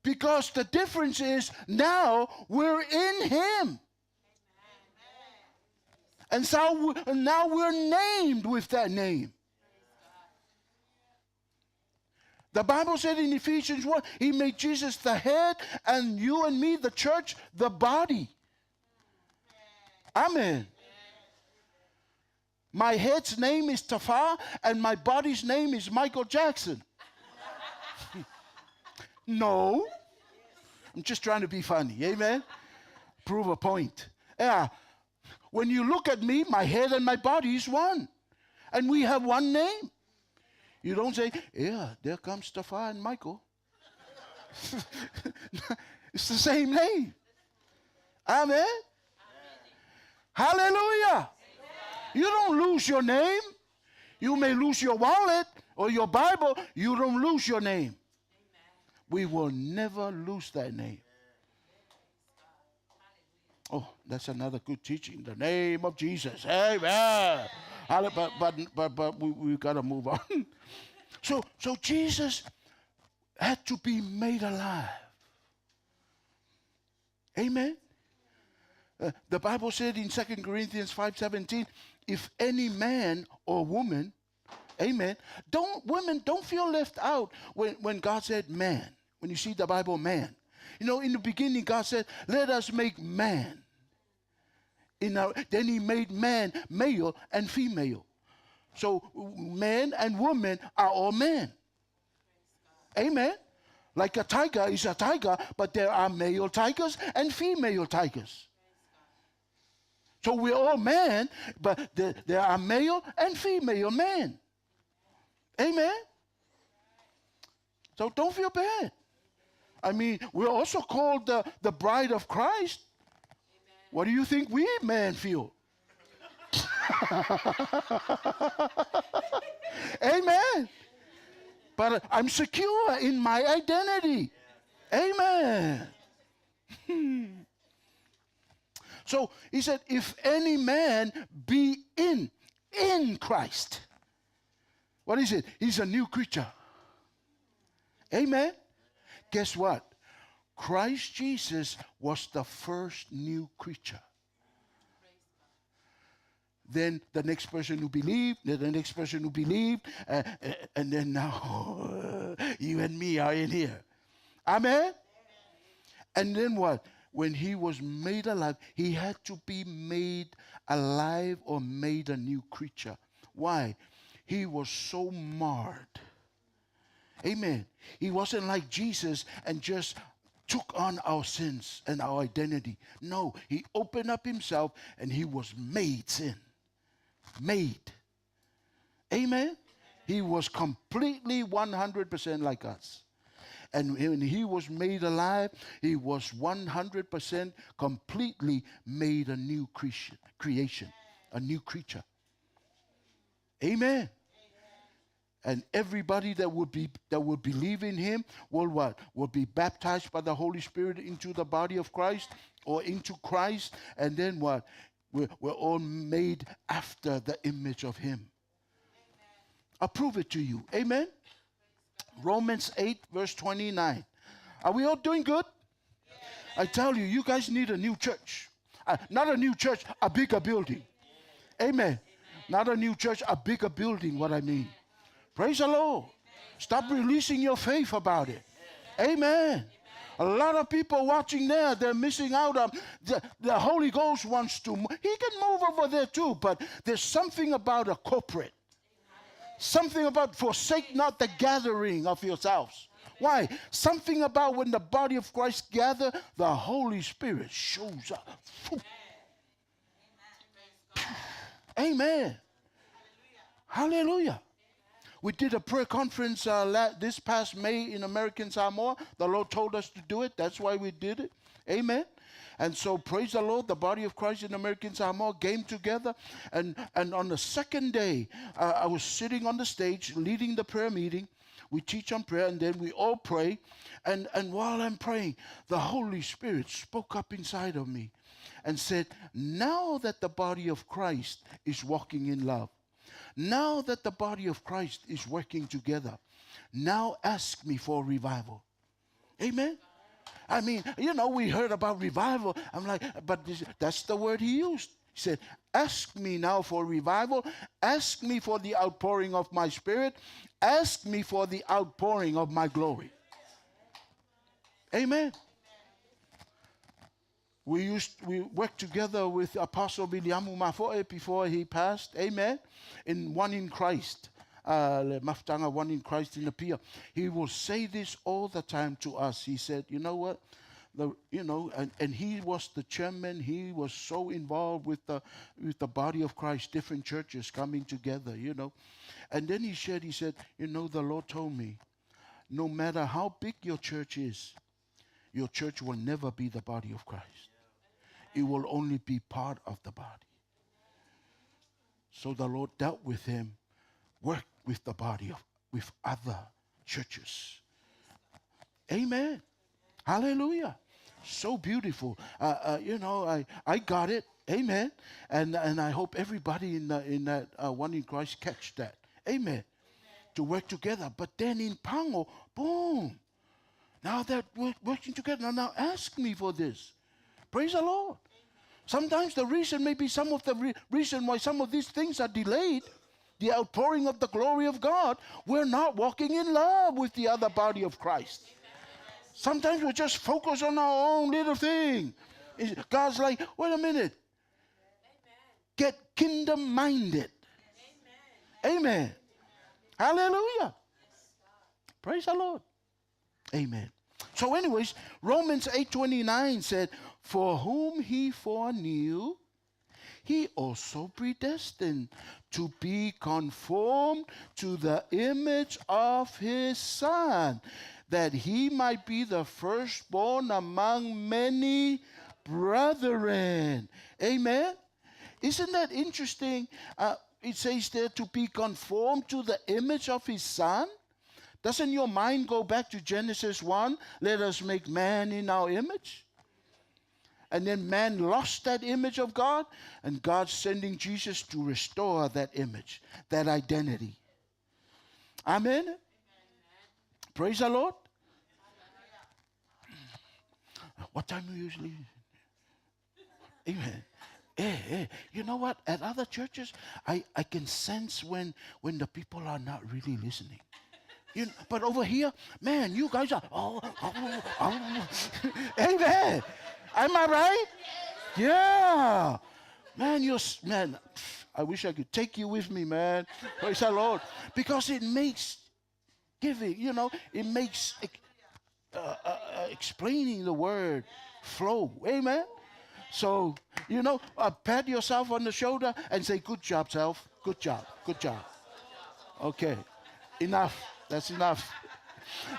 Because the difference is now we're in him. And so now we're named with that name. The Bible said in Ephesians 1, he made Jesus the head, and you and me, the church, the body. Amen. My head's name is Tafar, and my body's name is Michael Jackson. No. I'm just trying to be funny. Amen. Prove a point. Yeah. When you look at me, my head and my body is one. And we have one name. You don't say, yeah, there comes Tafar and Michael. It's the same name. Amen. Hallelujah. You don't lose your name. You may lose your wallet or your Bible. You don't lose your name. We will never lose that name. Oh, that's another good teaching. The name of Jesus. Amen. But we got to move on. So Jesus had to be made alive. Amen. The Bible said in 2 Corinthians 5:17, if any man or woman, amen, women don't feel left out when God said man. When you see the Bible, man. You know, in the beginning, God said, let us make man. Then he made man male and female. So man and woman are all men. Amen. Like a tiger is a tiger, but there are male tigers and female tigers. So we're all men, but there are male and female men. Amen. So don't feel bad. I mean, we're also called the bride of Christ. What do you think we men feel? Amen. But I'm secure in my identity. Amen. So he said, if any man be in Christ. What is it? He's a new creature. Amen. Guess what? Christ Jesus was the first new creature. Then the next person who believed, then the next person who believed, and then now you and me are in here. Amen? And then what? When he was made alive, he had to be made alive or made a new creature. Why? He was so marred. Amen. He wasn't like Jesus and just took on our sins and our identity. No, he opened up himself and he was made sin. Made. Amen. He was completely 100% like us. And when he was made alive, he was 100% completely made a new creation, a new creature. Amen. And everybody that would believe in him will what? Will be baptized by the Holy Spirit into the body of Christ or into Christ. And then what? We're all made after the image of him. I'll prove it to you. Amen. Romans 8 verse 29. Are we all doing good? I tell you, you guys need a new church. Not a new church, a bigger building. Amen. Not a new church, a bigger building, what I mean. Praise the Lord. Stop releasing your faith about it. Amen. A lot of people watching there, they're missing out on the Holy Ghost wants to move. He can move over there too, but there's something about a corporate. Something about forsake not the gathering of yourselves. Why? Something about when the body of Christ gather, the Holy Spirit shows up. Amen. Hallelujah. We did a prayer conference this past May in American Samoa. The Lord told us to do it. That's why we did it. Amen. And so, praise the Lord, the body of Christ in American Samoa came together. And on the second day, I was sitting on the stage leading the prayer meeting we teach on prayer, and then we all pray. And while I'm praying, the Holy Spirit spoke up inside of me and said, now that the body of Christ is walking in love, now that the body of Christ is working together, now ask me for revival. Amen. I mean, we heard about revival. I'm like, but that's the word he used. He said, ask me now for revival. Ask me for the outpouring of my spirit. Ask me for the outpouring of my glory. Amen. We worked together with Apostle Williamu Mafoe before he passed. Amen. In One in Christ. Maftanga, One in Christ in the Pia. He will say this all the time to us. He said, you know what? And he was the chairman. He was so involved with the body of Christ, different churches coming together, And then he said, the Lord told me, no matter how big your church is, your church will never be the body of Christ. It will only be part of the body. So the Lord dealt with him, worked with the body, with other churches. Amen. Hallelujah. So beautiful. I got it. Amen. And I hope everybody in that One in Christ catch that. Amen. To work together. But then in Pango, boom. Now that we're working together. Now ask me for this. Praise the Lord. Sometimes the reason, maybe some of the reason why some of these things are delayed, the outpouring of the glory of God, we're not walking in love with the other body of Christ. Sometimes we just focus on our own little thing. God's like, wait a minute. Get kingdom-minded. Amen. Hallelujah. Praise the Lord. Amen. So anyways, Romans 8:29 said, for whom he foreknew, he also predestined to be conformed to the image of his Son, that he might be the firstborn among many brethren. Amen. Isn't that interesting? It says there to be conformed to the image of his Son. Doesn't your mind go back to Genesis 1? Let us make man in our image. And then man lost that image of God, and God's sending Jesus to restore that image, that identity. Amen? Amen. Praise the Lord. What time do we usually? Amen. You know what? At other churches, I can sense when the people are not really listening. But over here, man, you guys are, amen. Am I right? Yeah. Man, I wish I could take you with me, man. Praise the Lord. Because it makes giving, it makes explaining the word flow. Amen. So, pat yourself on the shoulder and say, good job, self. Good job. Good job. Okay. Enough. That's enough.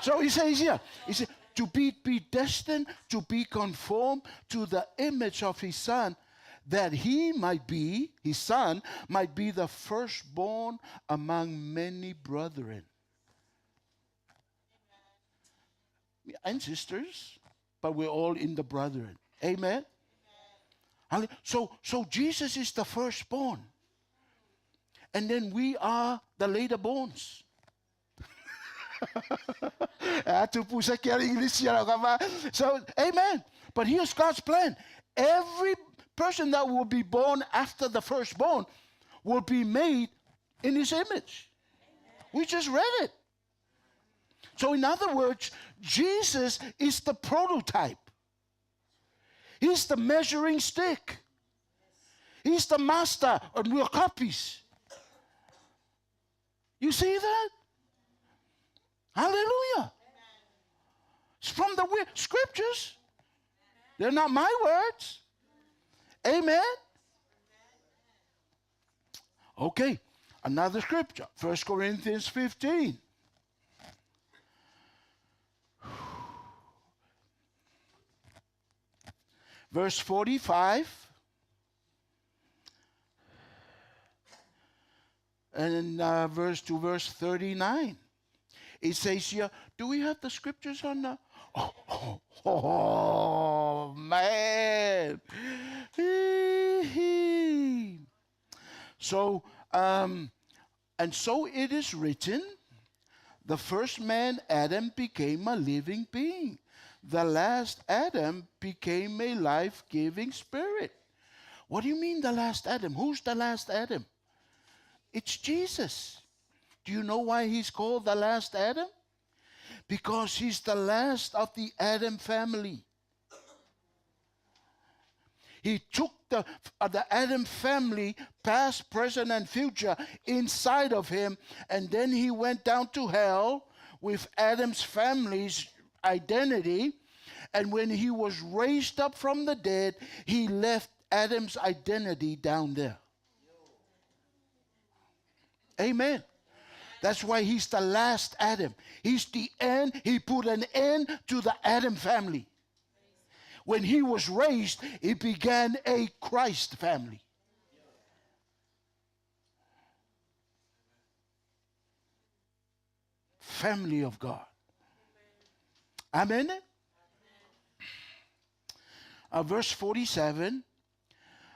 So he says here, to be predestined, to be conformed to the image of his Son, that he might be, his Son, might be the firstborn among many brethren. And sisters, but we're all in the brethren. Amen? So Jesus is the firstborn. And then we are the later borns. So, amen. But here's God's plan. Every person that will be born after the firstborn will be made in his image. We just read it. So in other words, Jesus is the prototype. He's the measuring stick. He's the master, and we're copies. You see that? Hallelujah. It's from the scriptures. They're not my words. Amen. Okay, another scripture. 1 Corinthians 15. Verse 45. And verse 39. It says here, do we have the scriptures on the? Oh, man. So, and so it is written, the first man, Adam, became a living being. The last Adam became a life-giving spirit. What do you mean the last Adam? Who's the last Adam? It's Jesus. Do you know why he's called the last Adam? Because he's the last of the Adam family. He took the Adam family, past, present, and future, inside of him, and then he went down to hell with Adam's family's identity. And when he was raised up from the dead, he left Adam's identity down there. Amen. That's why he's the last Adam. He's the end. He put an end to the Adam family. When he was raised, he began a Christ family. Family of God. Amen. Verse 47.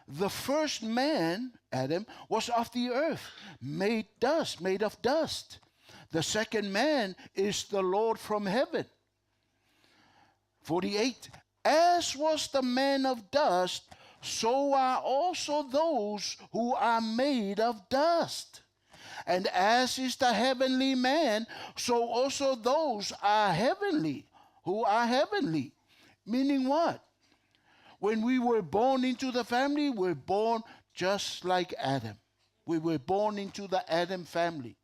The first man, Adam, was of the earth, made of dust. The second man is the Lord from heaven. 48. As was the man of dust, so are also those who are made of dust. And as is the heavenly man, so also those are heavenly, who are heavenly. Meaning what? When we were born into the family, we're born just like Adam. We were born into the Adam family.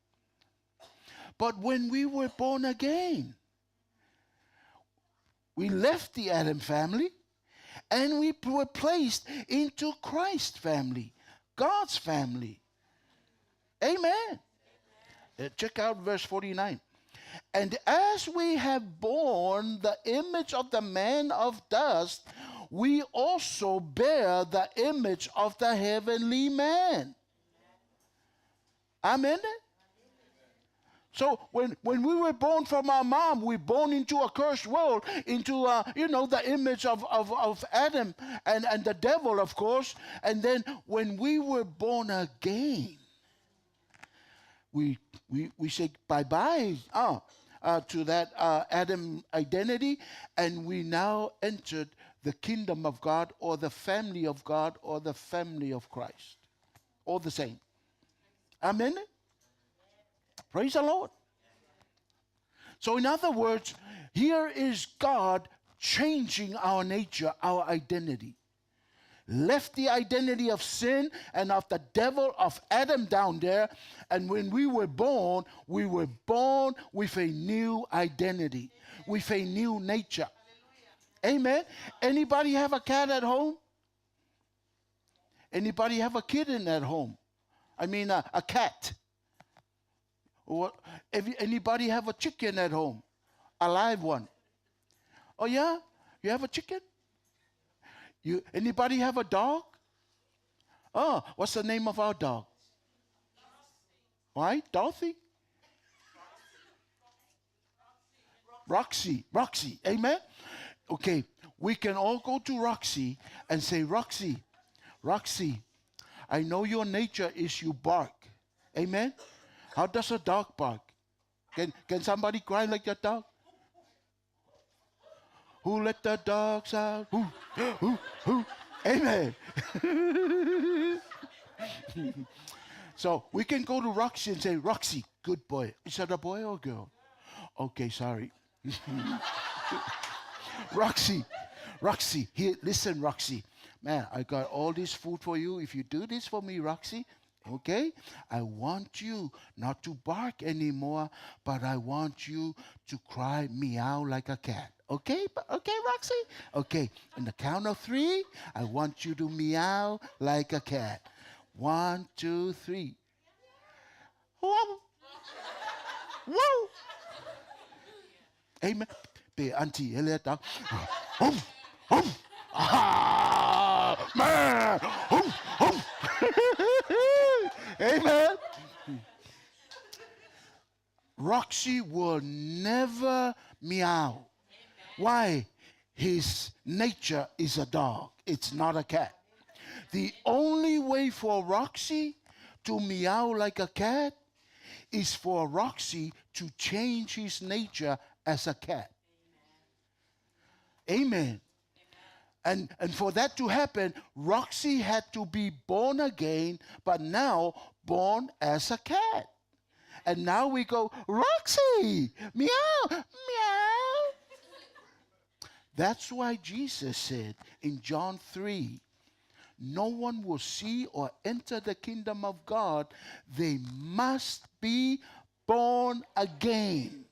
But when we were born again, we left the Adam family and we were placed into Christ's family, God's family. Amen. Check out verse 49. And as we have borne the image of the man of dust, we also bear the image of the heavenly man. Amen. So when we were born from our mom, we were born into a cursed world, into the image of Adam and the devil, of course. And then when we were born again, we say bye-bye to that Adam identity, and we now entered the kingdom of God, or the family of God, or the family of Christ. All the same. Amen? Praise the Lord. So in other words, here is God changing our nature, our identity. Left the identity of sin and of the devil, of Adam down there, and when we were born with a new identity, with a new nature. Amen. Anybody have a cat at home? Anybody have a kitten at home? I mean a cat. Or anybody have a chicken at home? A live one. Oh yeah? You have a chicken? Anybody have a dog? Oh, what's the name of our dog? Why? Dorothy? Roxy. Amen? Okay, we can all go to Roxy and say, Roxy, I know your nature is you bark. Amen? How does a dog bark? Can somebody cry like your dog? Who let the dogs out? Who? Amen. So we can go to Roxy and say, Roxy, good boy. Is that a boy or a girl? Okay, sorry. Roxy, here, listen, Roxy. Man, I got all this food for you. If you do this for me, Roxy, okay? I want you not to bark anymore, but I want you to cry meow like a cat. Okay? Okay, Roxy? Okay, on the count of 3, I want you to meow like a cat. 1, 2, 3. Whoa. Whoa. Amen. Be auntie, dog. Man. Amen. Roxy will never meow. Why? His nature is a dog. It's not a cat. The only way for Roxy to meow like a cat is for Roxy to change his nature as a cat. Amen. And for that to happen, Roxy had to be born again, but now born as a cat. And now we go, Roxy, meow, meow. That's why Jesus said in John 3, no one will see or enter the kingdom of God. They must be born again.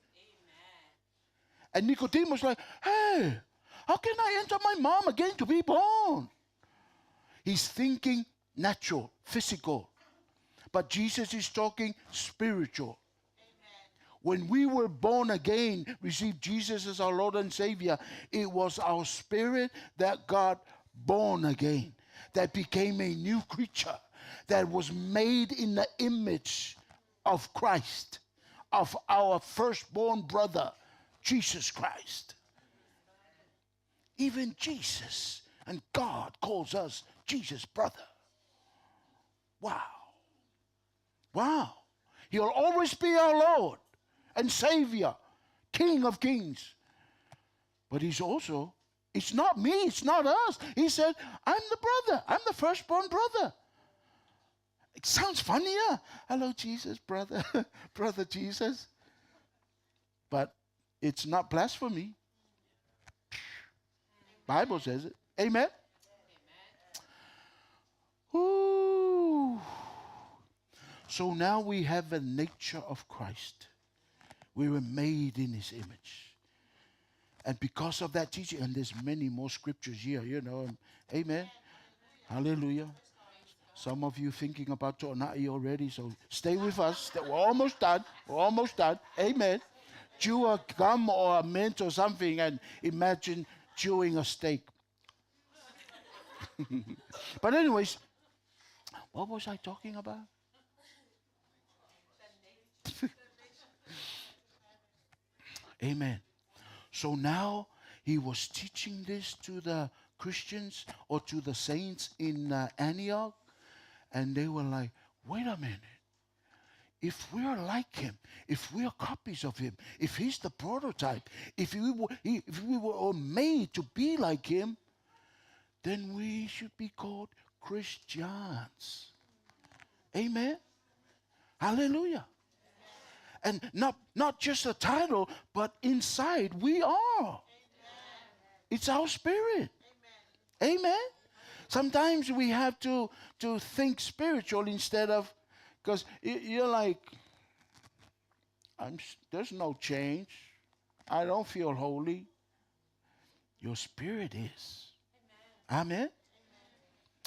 And Nicodemus was like, hey, how can I enter my mom again to be born? He's thinking natural, physical. But Jesus is talking spiritual. When we were born again, received Jesus as our Lord and Savior, it was our spirit that got born again, that became a new creature, that was made in the image of Christ, of our firstborn brother, Jesus Christ. Even Jesus and God calls us Jesus' brother. Wow. Wow. He'll always be our Lord and Savior, King of Kings. But he's also, it's not me, it's not us. He said, I'm the brother. I'm the firstborn brother. It sounds funnier. Hello, Jesus, brother. Brother Jesus. But it's not blasphemy. Bible says it. Amen? Ooh. So now we have the nature of Christ. We were made in his image. And because of that teaching, and there's many more scriptures here, you know, amen? Hallelujah. Some of you thinking about Tornai already, so stay with us. We're almost done. We're almost done. Amen. Chew a gum or a mint or something and imagine chewing a steak. But anyways, what was I talking about? Amen. So now he was teaching this to the Christians or to the saints in Antioch, and they were like, wait a minute. If we are like him, if we are copies of him, if he's the prototype, if we were all made to be like him, then we should be called Christians. Amen. Hallelujah. And not just a title, but inside we are. It's our spirit. Amen. Sometimes we have to think spiritual instead of, because you're like, there's no change. I don't feel holy. Your spirit is. Amen.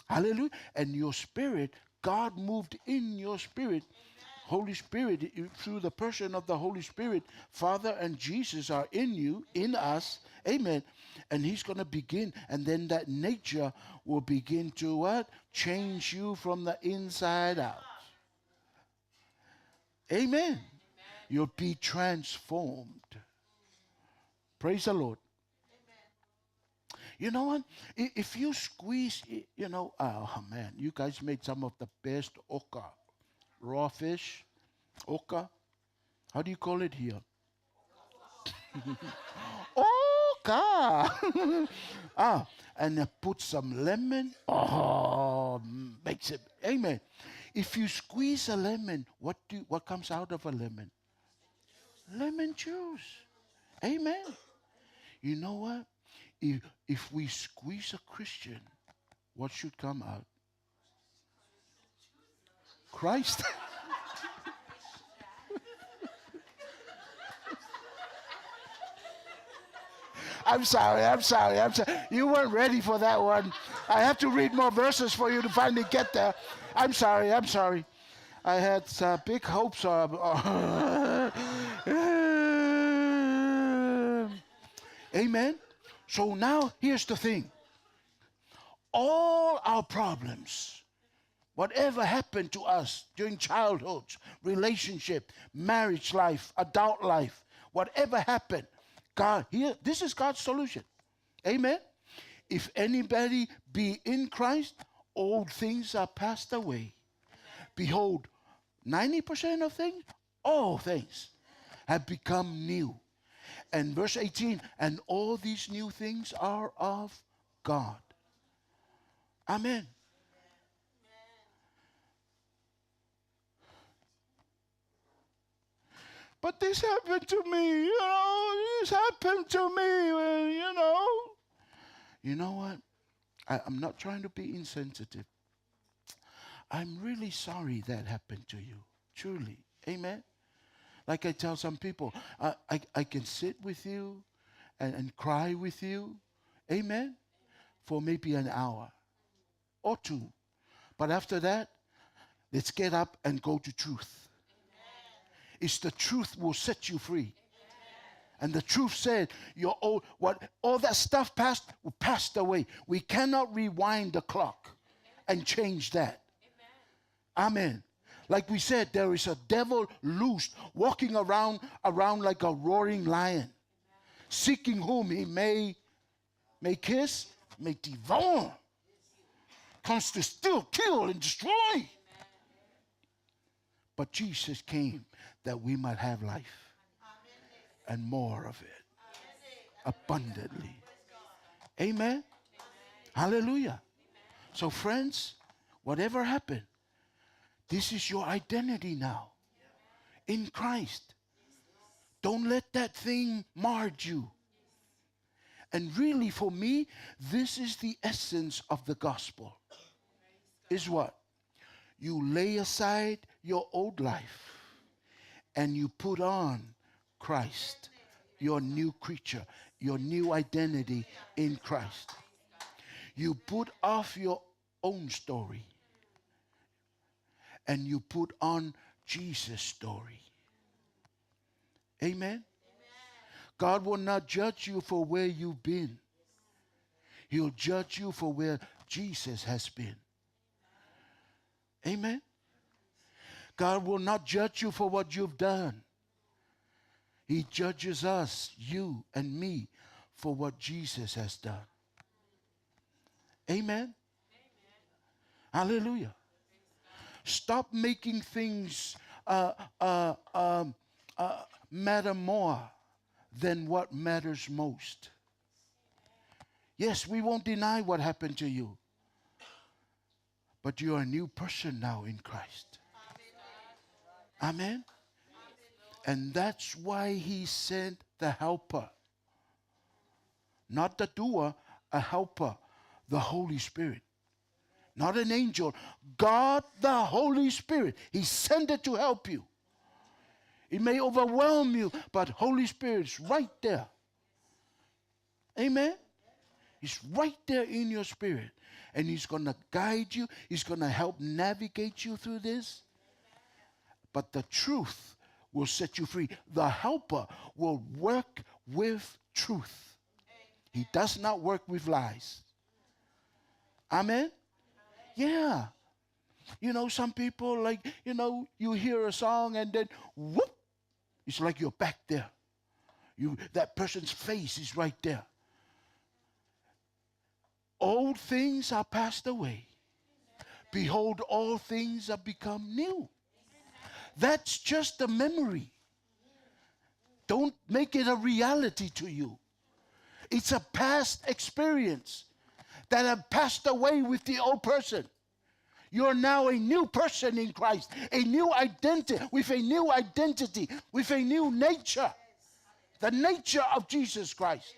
Hallelujah. And your spirit, God moved in your spirit. Holy Spirit, through the person of the Holy Spirit, Father and Jesus are in you, in us. Amen. And he's going to begin, and then that nature will begin to what? Change you from the inside out. Amen. You'll be transformed. Praise the Lord. You know what? If you squeeze, you know, oh man, you guys made some of the best oka. Raw fish, oka. How do you call it here? Oka. And put some lemon. Oh, makes it. Amen. If you squeeze a lemon, what comes out of a lemon? Lemon juice. Amen. You know what? If we squeeze a Christian, what should come out? Christ. I'm sorry. You weren't ready for that one. I have to read more verses for you to finally get there. I'm sorry. I had big hopes of. Amen. So now here's the thing. All our problems, Whatever happened to us during childhood, relationship, marriage life, adult life, whatever happened, God, here, this is God's solution. Amen. If anybody be in Christ, old things are passed away. Behold, 90% of things, all things have become new. And verse 18, and all these new things are of God. Amen. But this happened to me, this happened to me, You know what? I'm not trying to be insensitive. I'm really sorry that happened to you, truly. Amen? Like I tell some people, I can sit with you and cry with you, amen, for maybe an hour or two. But after that, let's get up and go to truth. It's the truth will set you free. And the truth said, all that stuff passed away. We cannot rewind the clock and change that. Amen. Like we said, there is a devil loose, walking around like a roaring lion, seeking whom he may kiss, may devour. Comes to steal, kill, and destroy. But Jesus came that we might have life and more of it abundantly. Amen. Hallelujah. So friends, whatever happened, this is your identity now in Christ. Don't let that thing mar you. And really for me, this is the essence of the gospel. Is what? You lay aside your old life and you put on Christ, your new creature, your new identity in Christ. You put off your own story and you put on Jesus' story. Amen? God will not judge you for where you've been. He'll judge you for where Jesus has been. Amen? God will not judge you for what you've done. He judges us, you and me, for what Jesus has done. Amen? Hallelujah. Stop making things matter more than what matters most. Yes, we won't deny what happened to you. But you are a new person now in Christ. Amen? And that's why he sent the helper. Not the doer, a helper, the Holy Spirit. Not an angel. God, the Holy Spirit. He sent it to help you. It may overwhelm you, but Holy Spirit's right there. Amen? He's right there in your spirit. And he's going to guide you. He's going to help navigate you through this. But the truth will set you free. The helper will work with truth. He does not work with lies. Amen? Yeah. Some people you hear a song and then whoop, it's like you're back there. That person's face is right there. Old things are passed away. Behold, all things have become new. That's just a memory. Don't make it a reality to you. It's a past experience that have passed away with the old person. You're now a new person in Christ, a new identity, with a new nature. The nature of Jesus Christ.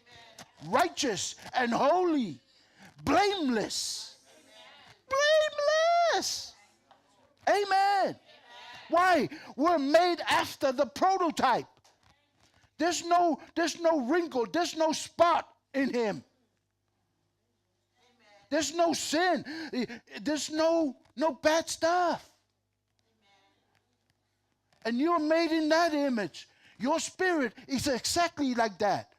Righteous and holy. Blameless. Blameless. Amen. Why? We're made after the prototype. There's no wrinkle, there's no spot in him. There's no sin. There's no bad stuff. And you're made in that image. Your spirit is exactly like that.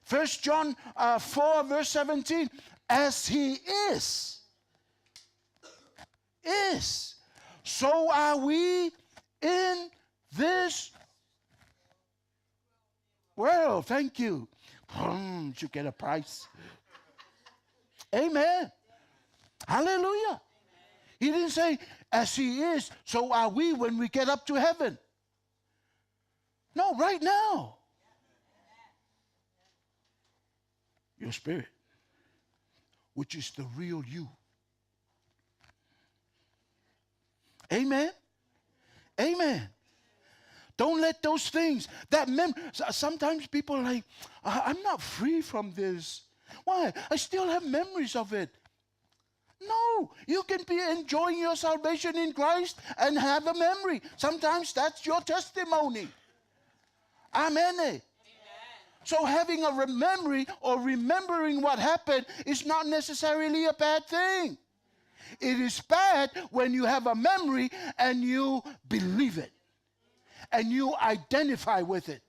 1 John 4 verse 17, as he is is, so are we in this world. Thank you. You get a prize. Amen. Hallelujah. He didn't say, as he is, so are we when we get up to heaven. No, right now. Your spirit, which is the real you. Amen. Amen. Don't let those things, sometimes people are like, I'm not free from this. Why? I still have memories of it. No, you can be enjoying your salvation in Christ and have a memory. Sometimes that's your testimony. Amen. So having a memory or remembering what happened is not necessarily a bad thing. It is bad when you have a memory and you believe it. And you identify with it.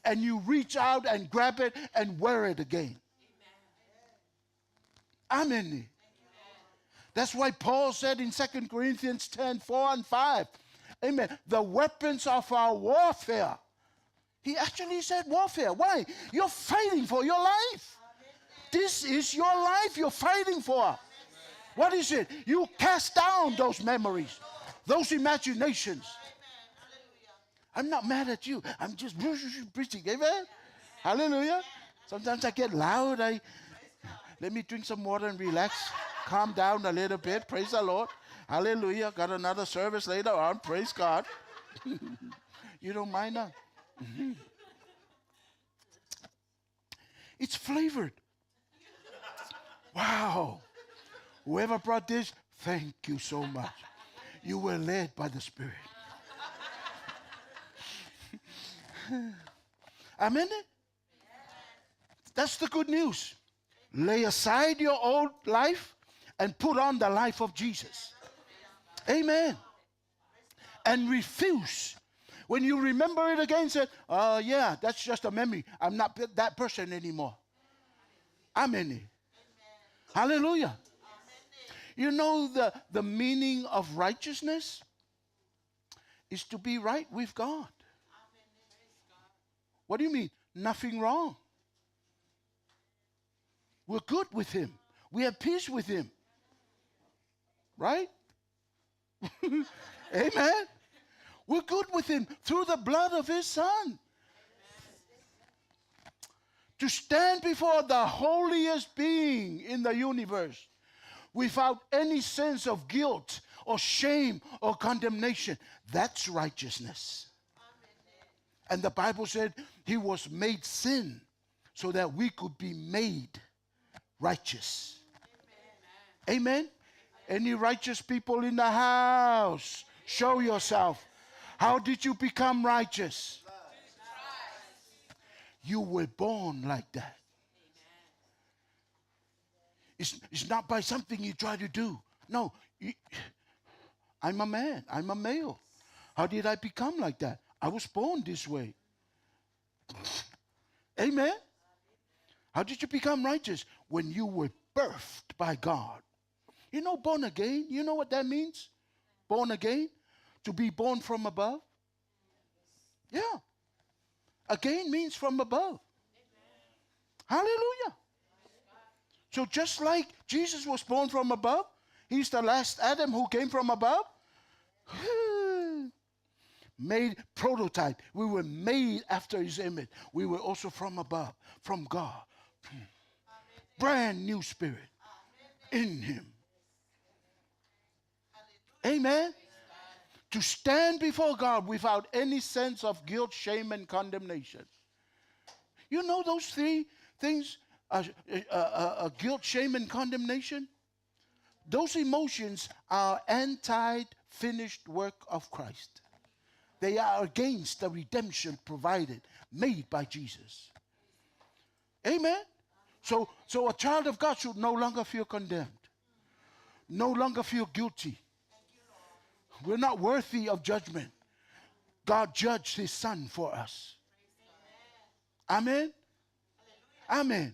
And you reach out and grab it and wear it again. Amen. That's why Paul said in 2 Corinthians 10:4-5, amen, the weapons of our warfare. He actually said warfare. Why? You're fighting for your life. This is your life you're fighting for. What is it? You cast down those memories, those imaginations. I'm not mad at you. I'm just preaching. Amen? Hallelujah. Sometimes I get loud. Let me drink some water and relax. Calm down a little bit. Praise the Lord. Hallelujah. Got another service later on. Praise God. You don't mind now? It's flavored. Wow. Whoever brought this, thank you so much. You were led by the Spirit. Amen? That's the good news. Lay aside your old life and put on the life of Jesus. Amen. And refuse. When you remember it again, say, oh yeah, that's just a memory. I'm not that person anymore. Amen. Hallelujah. You know the meaning of righteousness is to be right with God. What do you mean? Nothing wrong. We're good with him. We have peace with him. Right? Amen. We're good with him through the blood of his Son. To stand before the holiest being in the universe without any sense of guilt or shame or condemnation, that's righteousness. And the Bible said he was made sin so that we could be made righteous. Amen. Any righteous people in the house? Show yourself. How did you become righteous? You were born like that. It's not by something you try to do. No, I'm a man. I'm a male. How did I become like that? I was born this way. Amen. How did you become righteous? When you were birthed by God. You know, born again, you know what that means? Born again? To be born from above? Yeah. Again means from above. Hallelujah. So just like Jesus was born from above, he's the last Adam who came from above. Made prototype. We were made after his image. We were also from above, from God. Brand new spirit in him. Amen. To stand before God without any sense of guilt, shame, and condemnation. You know those three things, guilt, shame, and condemnation? Those emotions are anti-finished work of Christ. They are against the redemption provided, made by Jesus. Amen? So a child of God should no longer feel condemned. No longer feel guilty. We're not worthy of judgment. God judged his Son for us. Amen? Amen.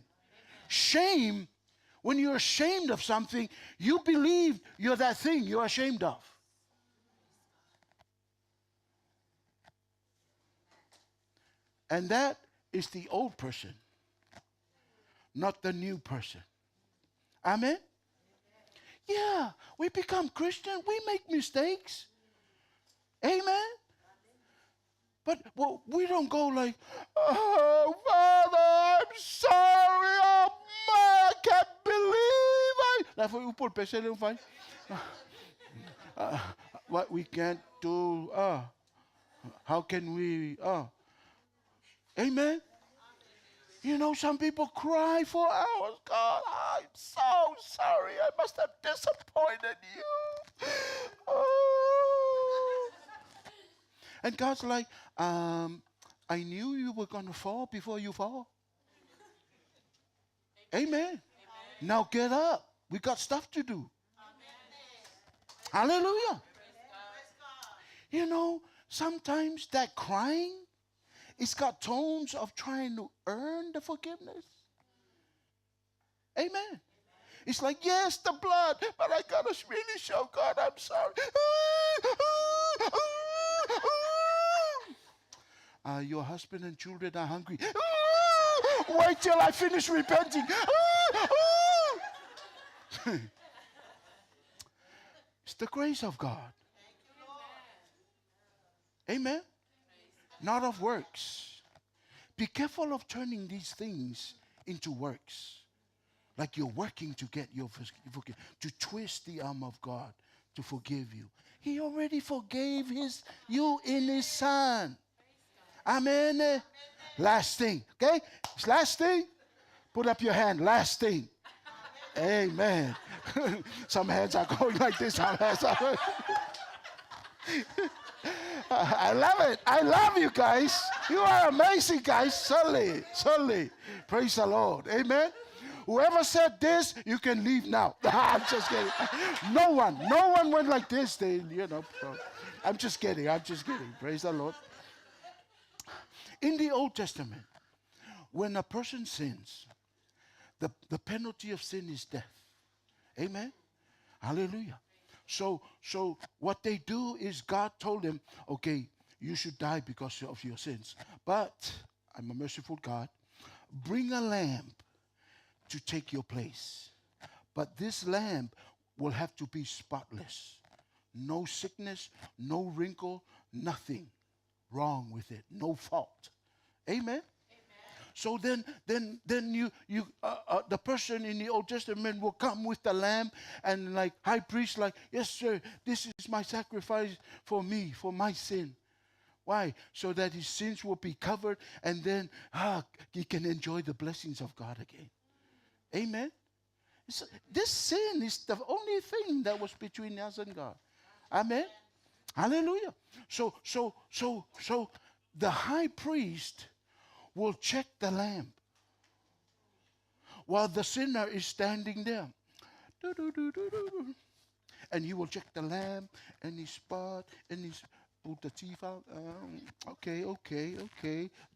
Shame, When you're ashamed of something, you believe you're that thing you're ashamed of. And that is the old person, not the new person. Amen? Yeah, we become Christian. We make mistakes. Amen? But well, we don't go like, oh, Father, I'm sorry. Oh, I can't believe I... Lá foi o pulpete, ele não faz. What we can't do. How can we... Amen? You know, some people cry for hours. God, I'm so sorry. I must have disappointed you. Oh. And God's like, I knew you were going to fall before you fall. Amen. Now get up. We got stuff to do. Hallelujah. You know, sometimes that crying, it's got tones of trying to earn the forgiveness. Amen. It's like, yes, the blood, but I got to really show God I'm sorry. Your husband and children are hungry. Wait till I finish repenting. It's the grace of God. Amen. Not of works. Be careful of turning these things into works. Like you're working to get your to twist the arm of God to forgive you. He already forgave you in his Son. Amen. Last thing. Okay? Last thing. Put up your hand. Last thing. Amen. Some hands are going like this. Some hands are I love it. I love you guys. You are amazing, guys. Certainly. Praise the Lord. Amen. Whoever said this, you can leave now. I'm just kidding. No one went like this. So I'm just kidding. Praise the Lord. In the Old Testament, when a person sins, the penalty of sin is death. Amen. Hallelujah. So what they do is God told them, okay, you should die because of your sins. But I'm a merciful God. Bring a lamb to take your place. But this lamb will have to be spotless. No sickness, no wrinkle, nothing wrong with it. No fault. Amen? So then the person in the Old Testament will come with the lamb and like high priest, like, yes, sir, this is my sacrifice for me, for my sin. Why? So that his sins will be covered and then he can enjoy the blessings of God again. Amen? This sin is the only thing that was between us and God. Amen? Hallelujah. So the high priest will check the lamb while the sinner is standing there. And he will check the lamb and his spot and his put the teeth out. Okay.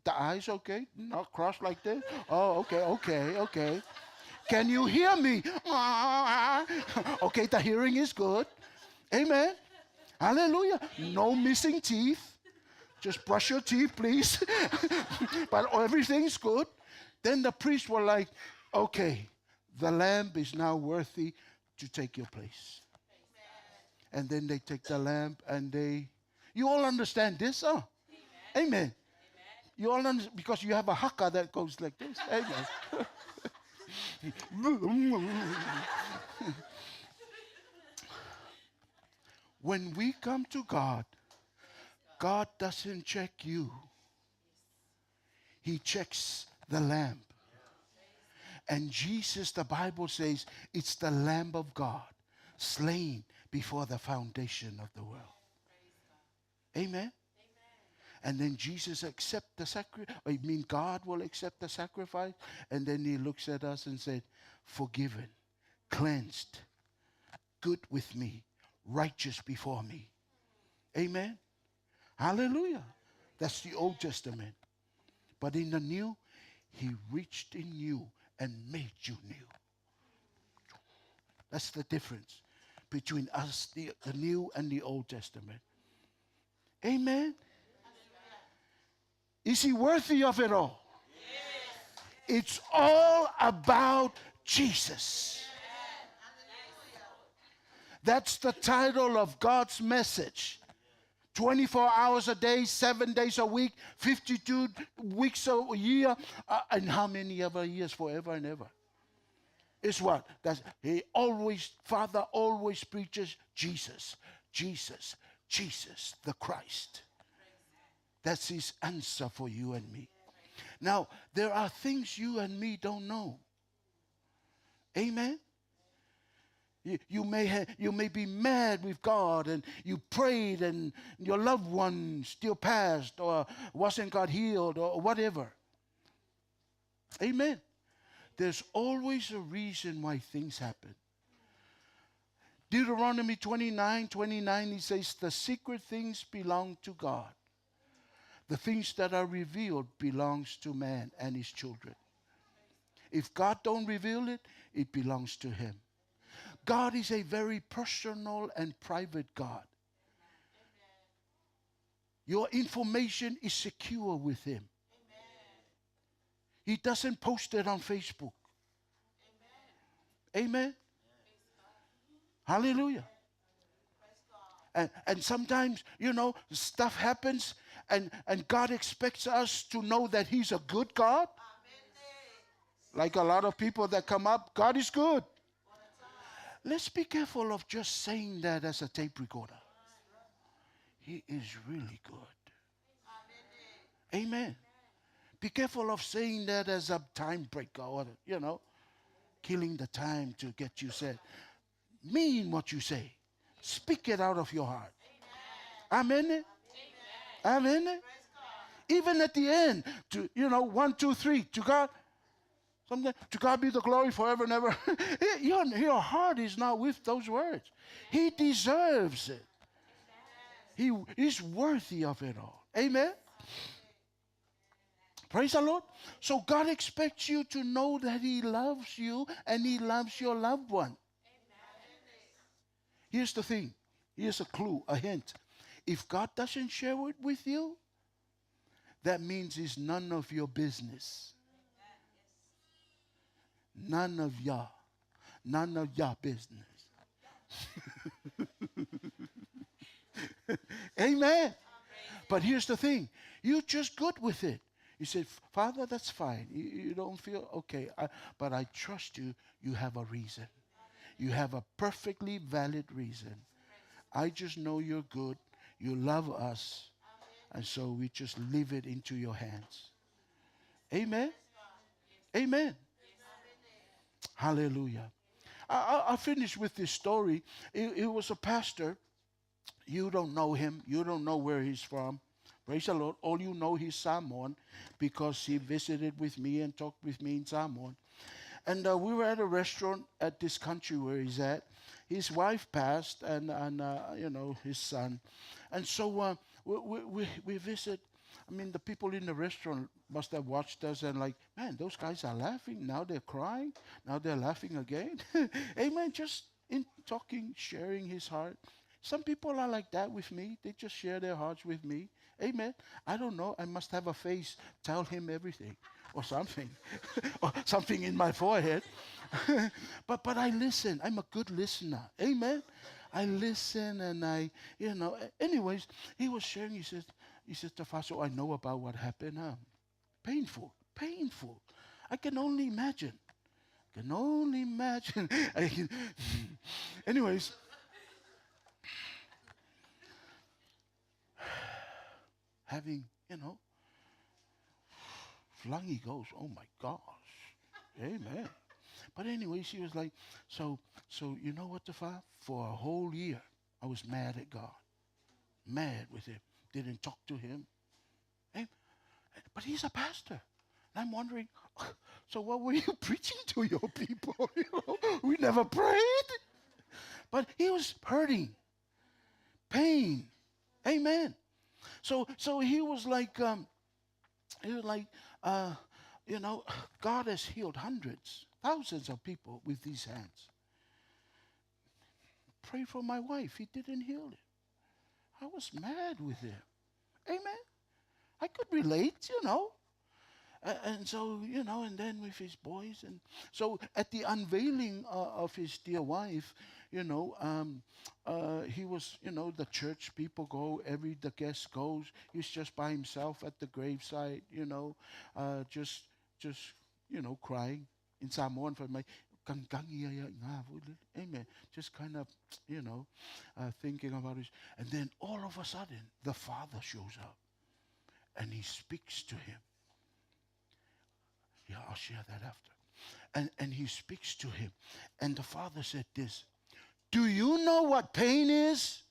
The eyes okay? Not crossed like this? Oh, okay. Can you hear me? Okay, the hearing is good. Amen. Hallelujah. No missing teeth. Just brush your teeth, please. But everything's good. Then the priest were like, okay, the lamb is now worthy to take your place. Amen. And then they take the lamb and you all understand this, huh? Amen. Amen. You all understand, because you have a haka that goes like this. Amen. When we come to God, God doesn't check you. He checks the lamb. And Jesus, the Bible says, it's the Lamb of God, slain before the foundation of the world. Amen? And then Jesus accepts the sacrifice. God will accept the sacrifice. And then he looks at us and said, forgiven, cleansed, good with me, righteous before me. Amen? Hallelujah. That's the Old Testament. But in the New, he reached in you and made you new. That's the difference between us, the New and the Old Testament. Amen. Is he worthy of it all? It's all about Jesus. That's the title of God's message. 24 hours a day, 7 days a week, 52 weeks a year, and how many ever years forever and ever. It's what? Father always preaches Jesus, Jesus, Jesus, the Christ. That's his answer for you and me. Now, there are things you and me don't know. Amen? You may be mad with God and you prayed and your loved one still passed or wasn't God healed or whatever. Amen. There's always a reason why things happen. Deuteronomy 29:29, he says, the secret things belong to God. The things that are revealed belongs to man and his children. If God don't reveal it, it belongs to him. God is a very personal and private God. Your information is secure with him. He doesn't post it on Facebook. Amen. Hallelujah. And sometimes, stuff happens and God expects us to know that he's a good God. Like a lot of people that come up, God is good. Let's be careful of just saying that as a tape recorder. He is really good. Amen. Be careful of saying that as a time breaker or, killing the time to get you said. Mean what you say. Speak it out of your heart. Amen. Amen. Even at the end, 1, 2, 3, to God. To God be the glory forever and ever. Your heart is not with those words. He deserves it. He is worthy of it all. Amen. Praise the Lord. So God expects you to know that he loves you and he loves your loved one. Here's the thing. Here's a clue, a hint. If God doesn't share it with you, that means it's none of your business. None of your business. Amen. But here's the thing. You're just good with it. You said, Father, that's fine. You don't feel okay. But I trust you. You have a reason. You have a perfectly valid reason. I just know you're good. You love us. And so we just leave it into your hands. Amen. Amen. Hallelujah. I'll finish with this story. It was a pastor. You don't know him. You don't know where he's from. Praise the Lord. All you know he's Samoan because he visited with me and talked with me in Samoan. And we were at a restaurant at this country where he's at. His wife passed and his son. And so we visit. I mean, the people in the restaurant must have watched us and like, man, those guys are laughing. Now they're crying. Now they're laughing again. Amen. Just in talking, sharing his heart. Some people are like that with me. They just share their hearts with me. Amen. I don't know. I must have a face. Tell him everything or something. Or something in my forehead. but I listen. I'm a good listener. Amen. I listen and anyways, he was sharing. He said, Tafaso, I know about what happened. Painful. I can only imagine. Anyways. Having, flung he goes, oh my gosh. Amen. But anyways, he was like, so you know what, Tafa? For a whole year, I was mad at God. Mad with him. Didn't talk to him. But he's a pastor. And I'm wondering, so what were you preaching to your people? We never prayed. But he was hurting. Pain. Amen. So he was like, God has healed hundreds, thousands of people with these hands. pray for my wife. He didn't heal it. I was mad with him. Amen. I could relate, you know. And so, you know, and then with his boys. And so at the unveiling of his dear wife, you know, he was, you know, the church people go, the guest goes. He's just by himself at the graveside, you know, just, you know, crying. In Samoan for my, amen. Just kind of, you know, thinking about it. And then all of a sudden, the father shows up and he speaks to him. Yeah, I'll share that after. And he speaks to him. And the father said this, do you know what pain is?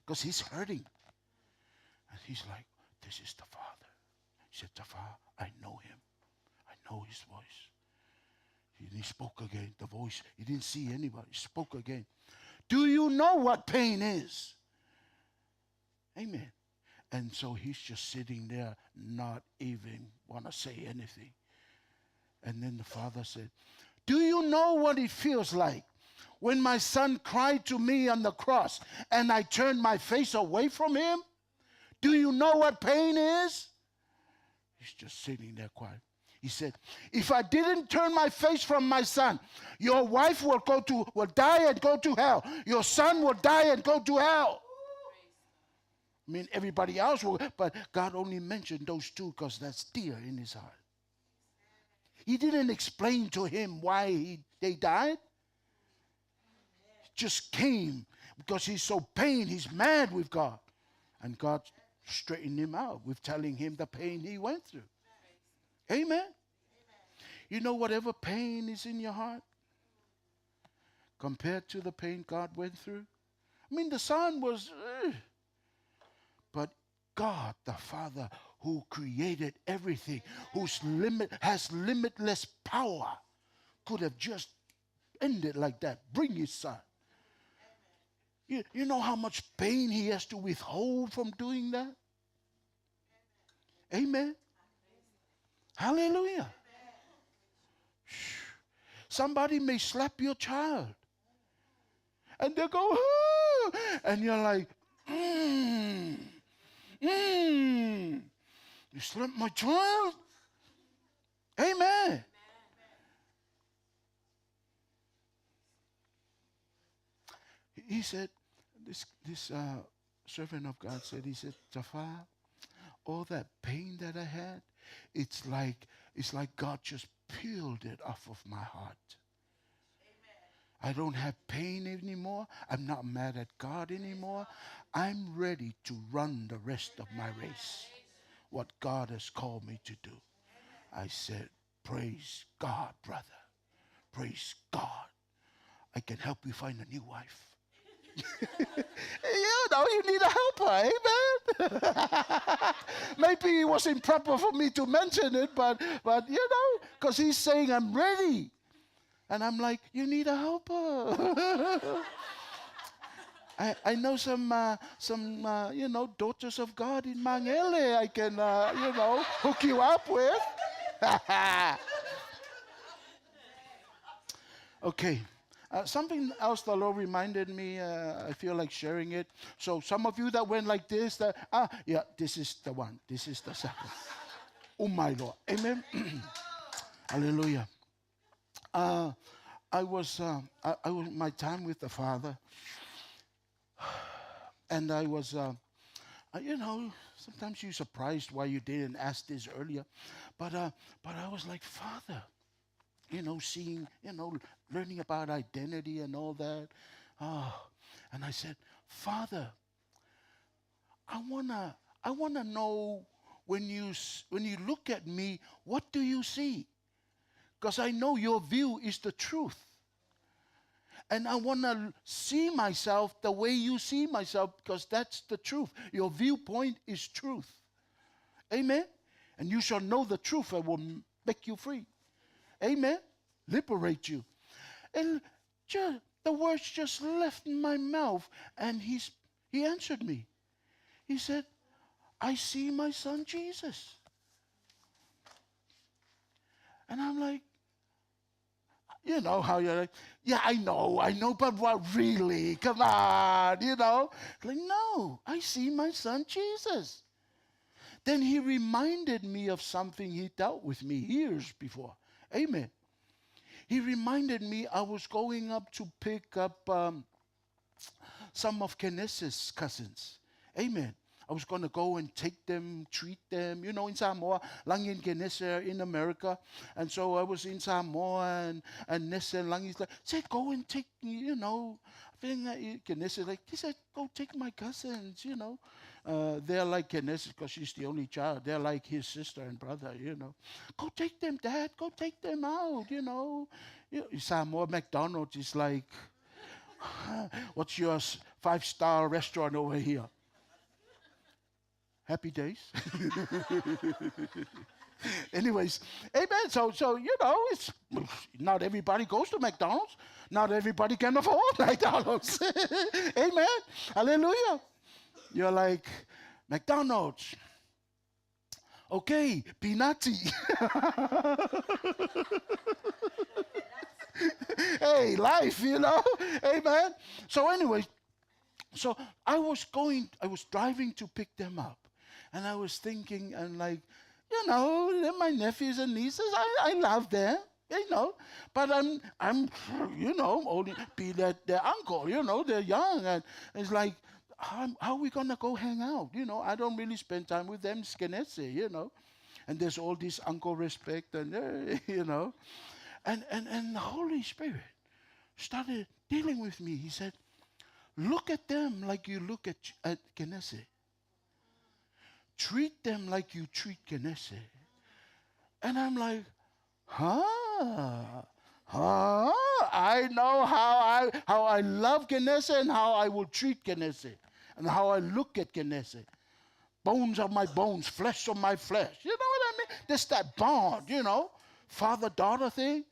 Because he's hurting. And he's like, this is the father. He said, Tafar, I know him. I know his voice. He spoke again, the voice. He didn't see anybody. He spoke again. Do you know what pain is? Amen. And so he's just sitting there, not even want to say anything. And then the father said, do you know what it feels like when my son cried to me on the cross and I turned my face away from him? Do you know what pain is? He's just sitting there quiet. He said, if I didn't turn my face from my son, your wife will die and go to hell. Your son will die and go to hell. I mean, everybody else will, but God only mentioned those two because that's dear in his heart. He didn't explain to him why they died. It just came because he's so pained, he's mad with God. And God straightened him out with telling him the pain he went through. Amen. You know, whatever pain is in your heart, compared to the pain God went through. I mean, the son was, but God, the Father, who created everything, has limitless power, could have just ended like that. Bring his son. You know how much pain he has to withhold from doing that? Amen. Hallelujah. Somebody may slap your child. And they go, ah! And you're like, you slapped my child? Amen. He said, this servant of God said, he said, Jafar, all that pain that I had, it's like God just peeled it off of my heart. I don't have pain anymore. I'm not mad at God anymore. I'm ready to run the rest of my race. What God has called me to do. I said, praise God, brother. Praise God. I can help you find a new wife. You know, you need a helper, amen? Maybe it wasn't proper for me to mention it, but you know, because he's saying, I'm ready. And I'm like, you need a helper. I know some you know, daughters of God in Mangele I can, you know, hook you up with. Okay. Something else the Lord reminded me, I feel like sharing it. So some of you that went like this, yeah, this is the one. This is the second. Oh my Lord. Amen. Hallelujah. I was my time with the Father. And I was, you know, sometimes you're surprised why you didn't ask this earlier. But I was like, Father, you know, seeing, you know, learning about identity and all that. And I said, Father, I wanna know when you look at me, what do you see? Because I know your view is the truth. And I want to see myself the way you see myself, because that's the truth. Your viewpoint is truth. Amen? And you shall know the truth and will make you free. Amen? Liberate you. And the words just left my mouth, and he answered me. He said, I see my son Jesus. And I'm like, You know how you're like, yeah, I know, but what really? Come on, you know. Like, no, I see my son Jesus. Then he reminded me of something he dealt with me years before. Amen. He reminded me I was going up to pick up some of Kenneth's cousins. Amen. I was going to go and take them, treat them, you know, in Samoa, lang in Kenneth in America. And so I was in Samoa, and Nessa and Lang is like, said, go and take, you know, I think Kenneth is like, he said, go take my cousins, you know. They're like Kenneth because she's the only child. They're like his sister and brother, you know. Go take them, Dad. Go take them out, you know. Samoa McDonald's is like, what's your 5-star restaurant over here? Happy days. Anyways, amen. So you know, it's not everybody goes to McDonald's. Not everybody can afford McDonald's. Amen. Hallelujah. You're like, McDonald's. Okay, Pinati. Hey, life, you know. Amen. So anyways, so I was driving to pick them up. And I was thinking, and like, you know, they're my nephews and nieces. I love them, you know. But I'm, you know, only be their uncle, you know, they're young. And it's like, how are we going to go hang out? You know, I don't really spend time with them, Skenetse, you know. And there's all this uncle respect and, you know. And the Holy Spirit started dealing with me. He said, look at them like you look at Kenneth. Treat them like you treat Kenneth. And I'm like, I know how I love Kenneth and how I will treat Kenneth and how I look at Kenneth. Bones of my bones, flesh of my flesh. You know what I mean? There's that bond, you know, father-daughter thing.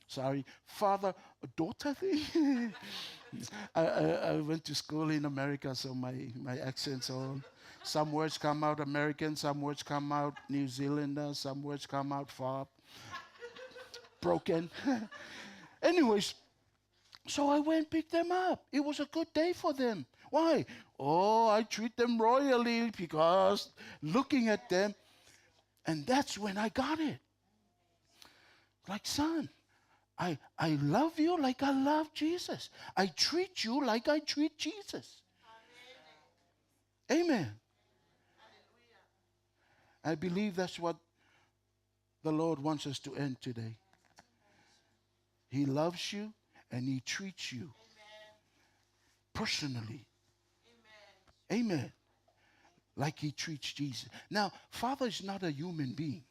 Sorry, father-daughter thing. I went to school in America, so my accent's on. Some words come out American, some words come out New Zealander, some words come out far broken. Anyways, so I went and picked them up. It was a good day for them. Why? Oh, I treat them royally because looking at them, and that's when I got it. Like, son, I love you like I love Jesus. I treat you like I treat Jesus. Amen. I believe that's what the Lord wants us to end today. He loves you and he treats you personally. Amen. Like he treats Jesus. Now, Father is not a human being.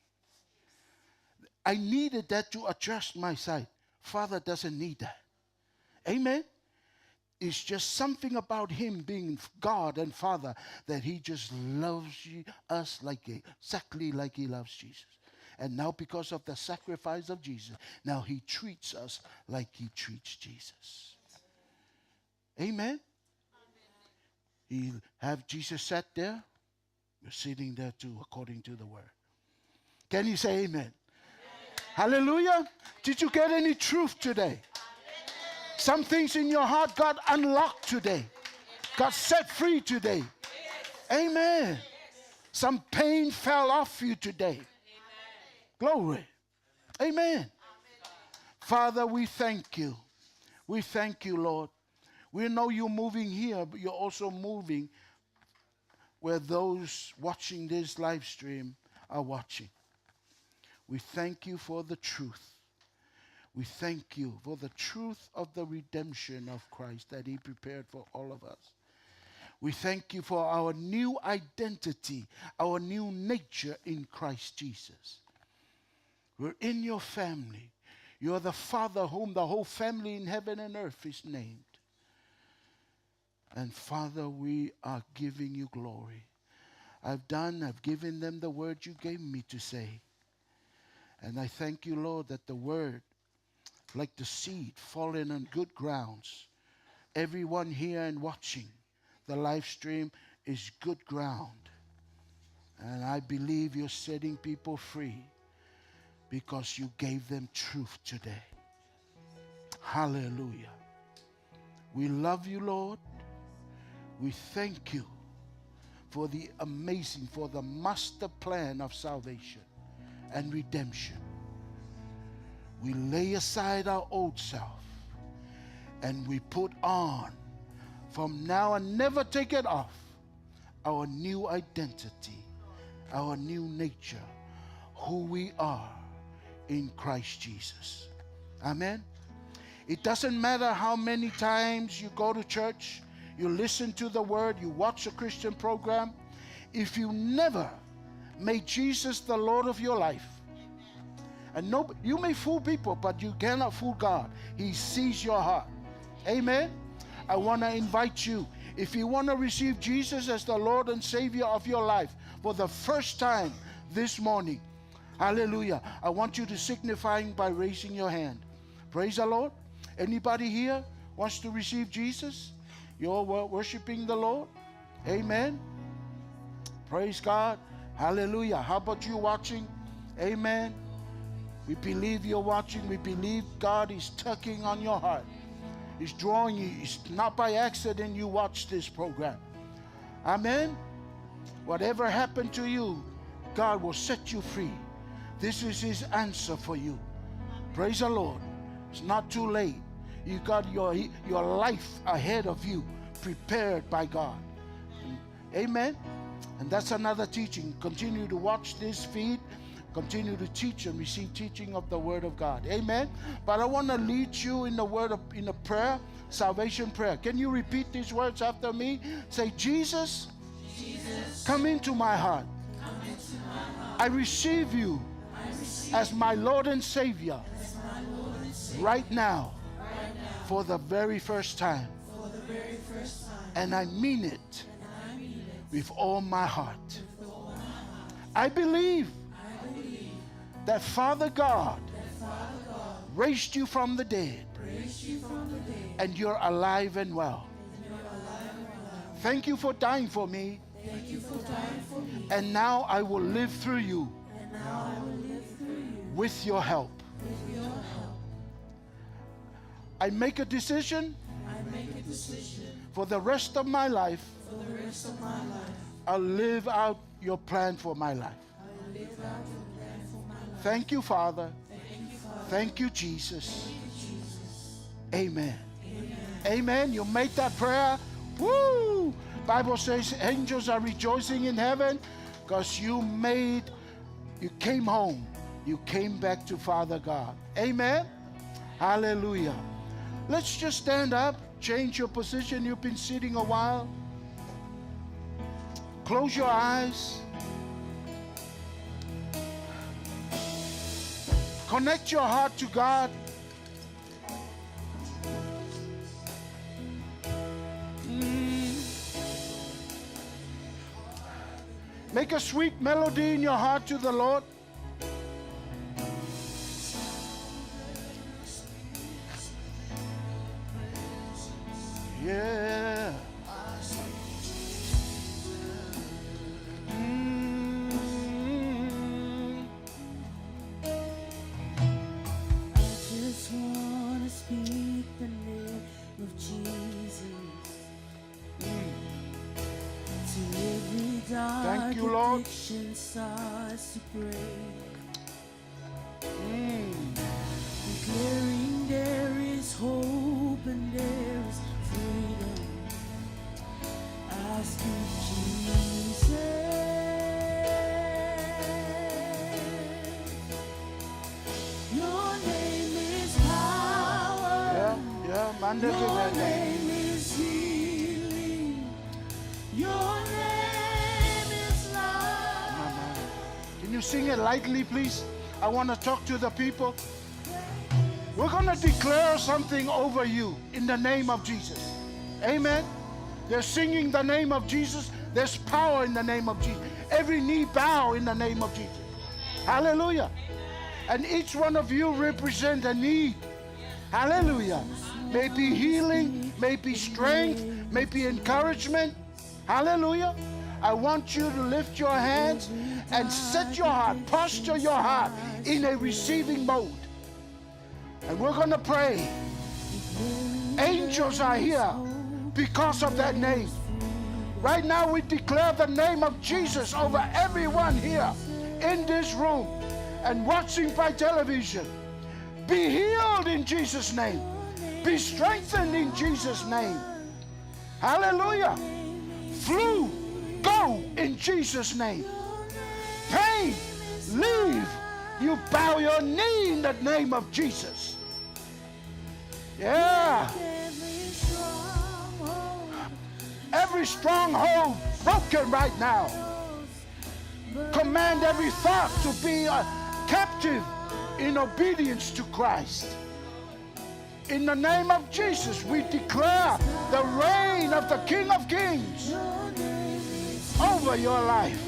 I needed that to adjust my sight. Father doesn't need that. Amen. It's just something about him being God and Father that he just loves us exactly like he loves Jesus. And now because of the sacrifice of Jesus, now he treats us like he treats Jesus. Amen. He have Jesus sat there. You're sitting there too, according to the word. Can you say amen? Hallelujah. Did you get any truth today? Some things in your heart got unlocked today. Got set free today. Amen. Some pain fell off you today. Glory. Amen. Father, we thank you. We thank you, Lord. We know you're moving here, but you're also moving where those watching this live stream are watching. We thank you for the truth. We thank you for the truth of the redemption of Christ that he prepared for all of us. We thank you for our new identity, our new nature in Christ Jesus. We're in your family. You're the Father whom the whole family in heaven and earth is named. And Father, we are giving you glory. I've given them the word you gave me to say. And I thank you, Lord, that the word, like the seed falling on good grounds, everyone here and watching the live stream is good ground. And I believe you're setting people free because you gave them truth today. Hallelujah. We love you, Lord. We thank you for the amazing, for the master plan of salvation and redemption. We lay aside our old self and we put on, from now and never take it off, our new identity, our new nature, who we are in Christ Jesus. Amen. It doesn't matter how many times you go to church, you listen to the word, you watch a Christian program. If you never made Jesus the Lord of your life, and no, you may fool people, but you cannot fool God. He sees your heart. Amen. I want to invite you, if you want to receive Jesus as the Lord and Savior of your life for the first time this morning, hallelujah, I want you to signify by raising your hand. Praise the Lord. Anybody here wants to receive Jesus? You're worshiping the Lord. Amen. Praise God. Hallelujah. How about you watching? Amen. We believe you're watching. We believe God is tugging on your heart. He's drawing you. It's not by accident you watch this program. Amen. Whatever happened to you, God will set you free. This is His answer for you. Praise the Lord. It's not too late. You got your life ahead of you, prepared by God. Amen. And that's another teaching. Continue to watch this feed. Continue to teach and receive teaching of the Word of God. Amen. But I want to lead you in in a prayer, salvation prayer. Can you repeat these words after me? Say, Jesus, come into my heart. I receive you as my Lord and Savior right now for the very first time. And I mean it with all my heart. I believe that Father God raised you from the dead, and you're alive and well. Thank you for dying for me. And now I will live through you with your help. I make a decision for the rest of my life. I'll live out your plan for my life. Thank you, Father. Thank you, Jesus. Amen. Amen. You made that prayer. Woo! Bible says angels are rejoicing in heaven because you came home. You came back to Father God. Amen. Hallelujah. Let's just stand up. Change your position. You've been sitting a while. Close your eyes. Connect your heart to God. Make a sweet melody in your heart to the Lord. Yeah. Thank you, Lord. Starts to break. Declaring there is hope and there is freedom. I speak Jesus. Your name is power. Your name is healing. Your name is love. Can you sing it lightly, please? I want to talk to the people. We're going to declare something over you in the name of Jesus. Amen. They're singing the name of Jesus. There's power in the name of Jesus. Every knee bow in the name of Jesus. Hallelujah. And each one of you represent a need. Hallelujah. Maybe healing, maybe strength, maybe encouragement. Hallelujah. I want you to lift your hands and set your heart, posture your heart in a receiving mode. And we're going to pray. Angels are here because of that name. Right now we declare the name of Jesus over everyone here in this room and watching by television. Be healed in Jesus' name. Be strengthened in Jesus' name. Hallelujah. Flu, go in Jesus' name. Pain, leave. You bow your knee in the name of Jesus. Yeah. Every stronghold broken right now. Command every thought to be captive in obedience to Christ. In the name of Jesus, we declare the reign of the King of Kings over your life.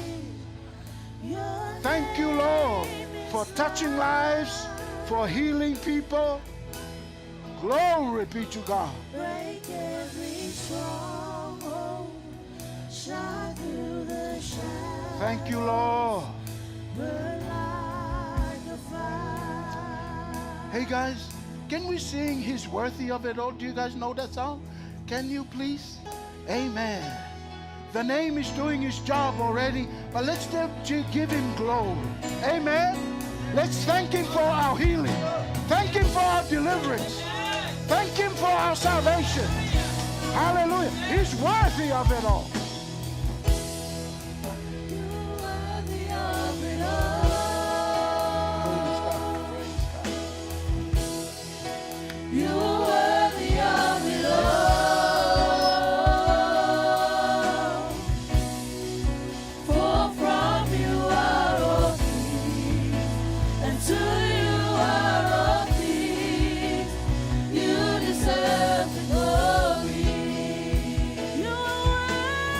Thank you, Lord, for touching lives, for healing people. Glory be to God. Break every stronghold, shine through the shadows, Thank you, Lord. burn like a fire. Hey guys, can we sing He's Worthy of It All? Do you guys know that song? Can you please? Amen. The name is doing his job already, but let's still give him glory. Amen. Let's thank him for our healing. Thank him for our deliverance. Thank him for our salvation. Hallelujah. He's worthy of it all. You're worthy of it all. You're worthy of it all. For from you are all things, and to you are all things. You deserve the glory. You're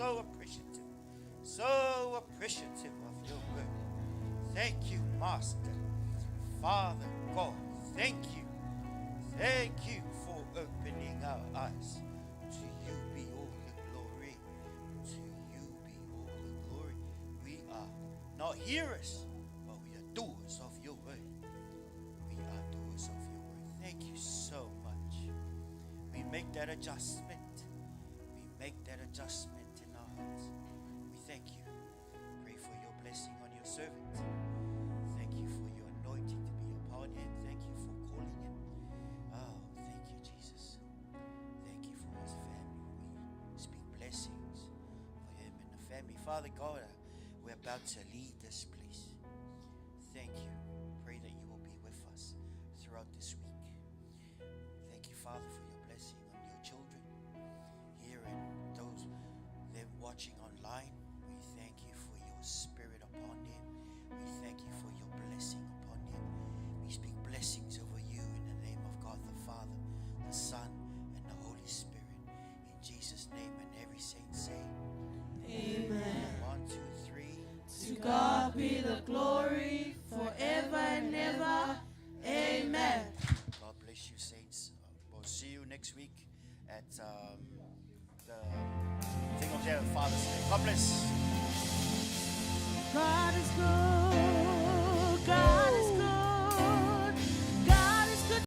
so appreciative. So appreciative of your word. Thank you, Master. Father God, thank you. Thank you for opening our eyes. To you be all the glory. To you be all the glory. We are not hearers, but we are doers of your word. We are doers of your word. Thank you so much. We make that adjustment. We make that adjustment in our hearts. We thank you. Pray for your blessing on your servant. Thank you for your anointing to be upon him. Thank you for calling him. Oh, thank you, Jesus. Thank you for his family. We speak blessings for him and the family. Father God, we're about to leave this place. Thank you. Pray that you will be with us throughout this week. Thank you, Father, for your blessing on your children here and those them watching online. We thank you for your spirit upon them. We thank you for your blessing upon them. We speak blessings over you in the name of God the Father, the Son, and the Holy Spirit. In Jesus' name, and every saint say, Amen. 1, 2, 3. To God be the glory forever and ever. Amen. God bless you, saints. We'll see you next week at the thing of Father's Day. God bless. God is good.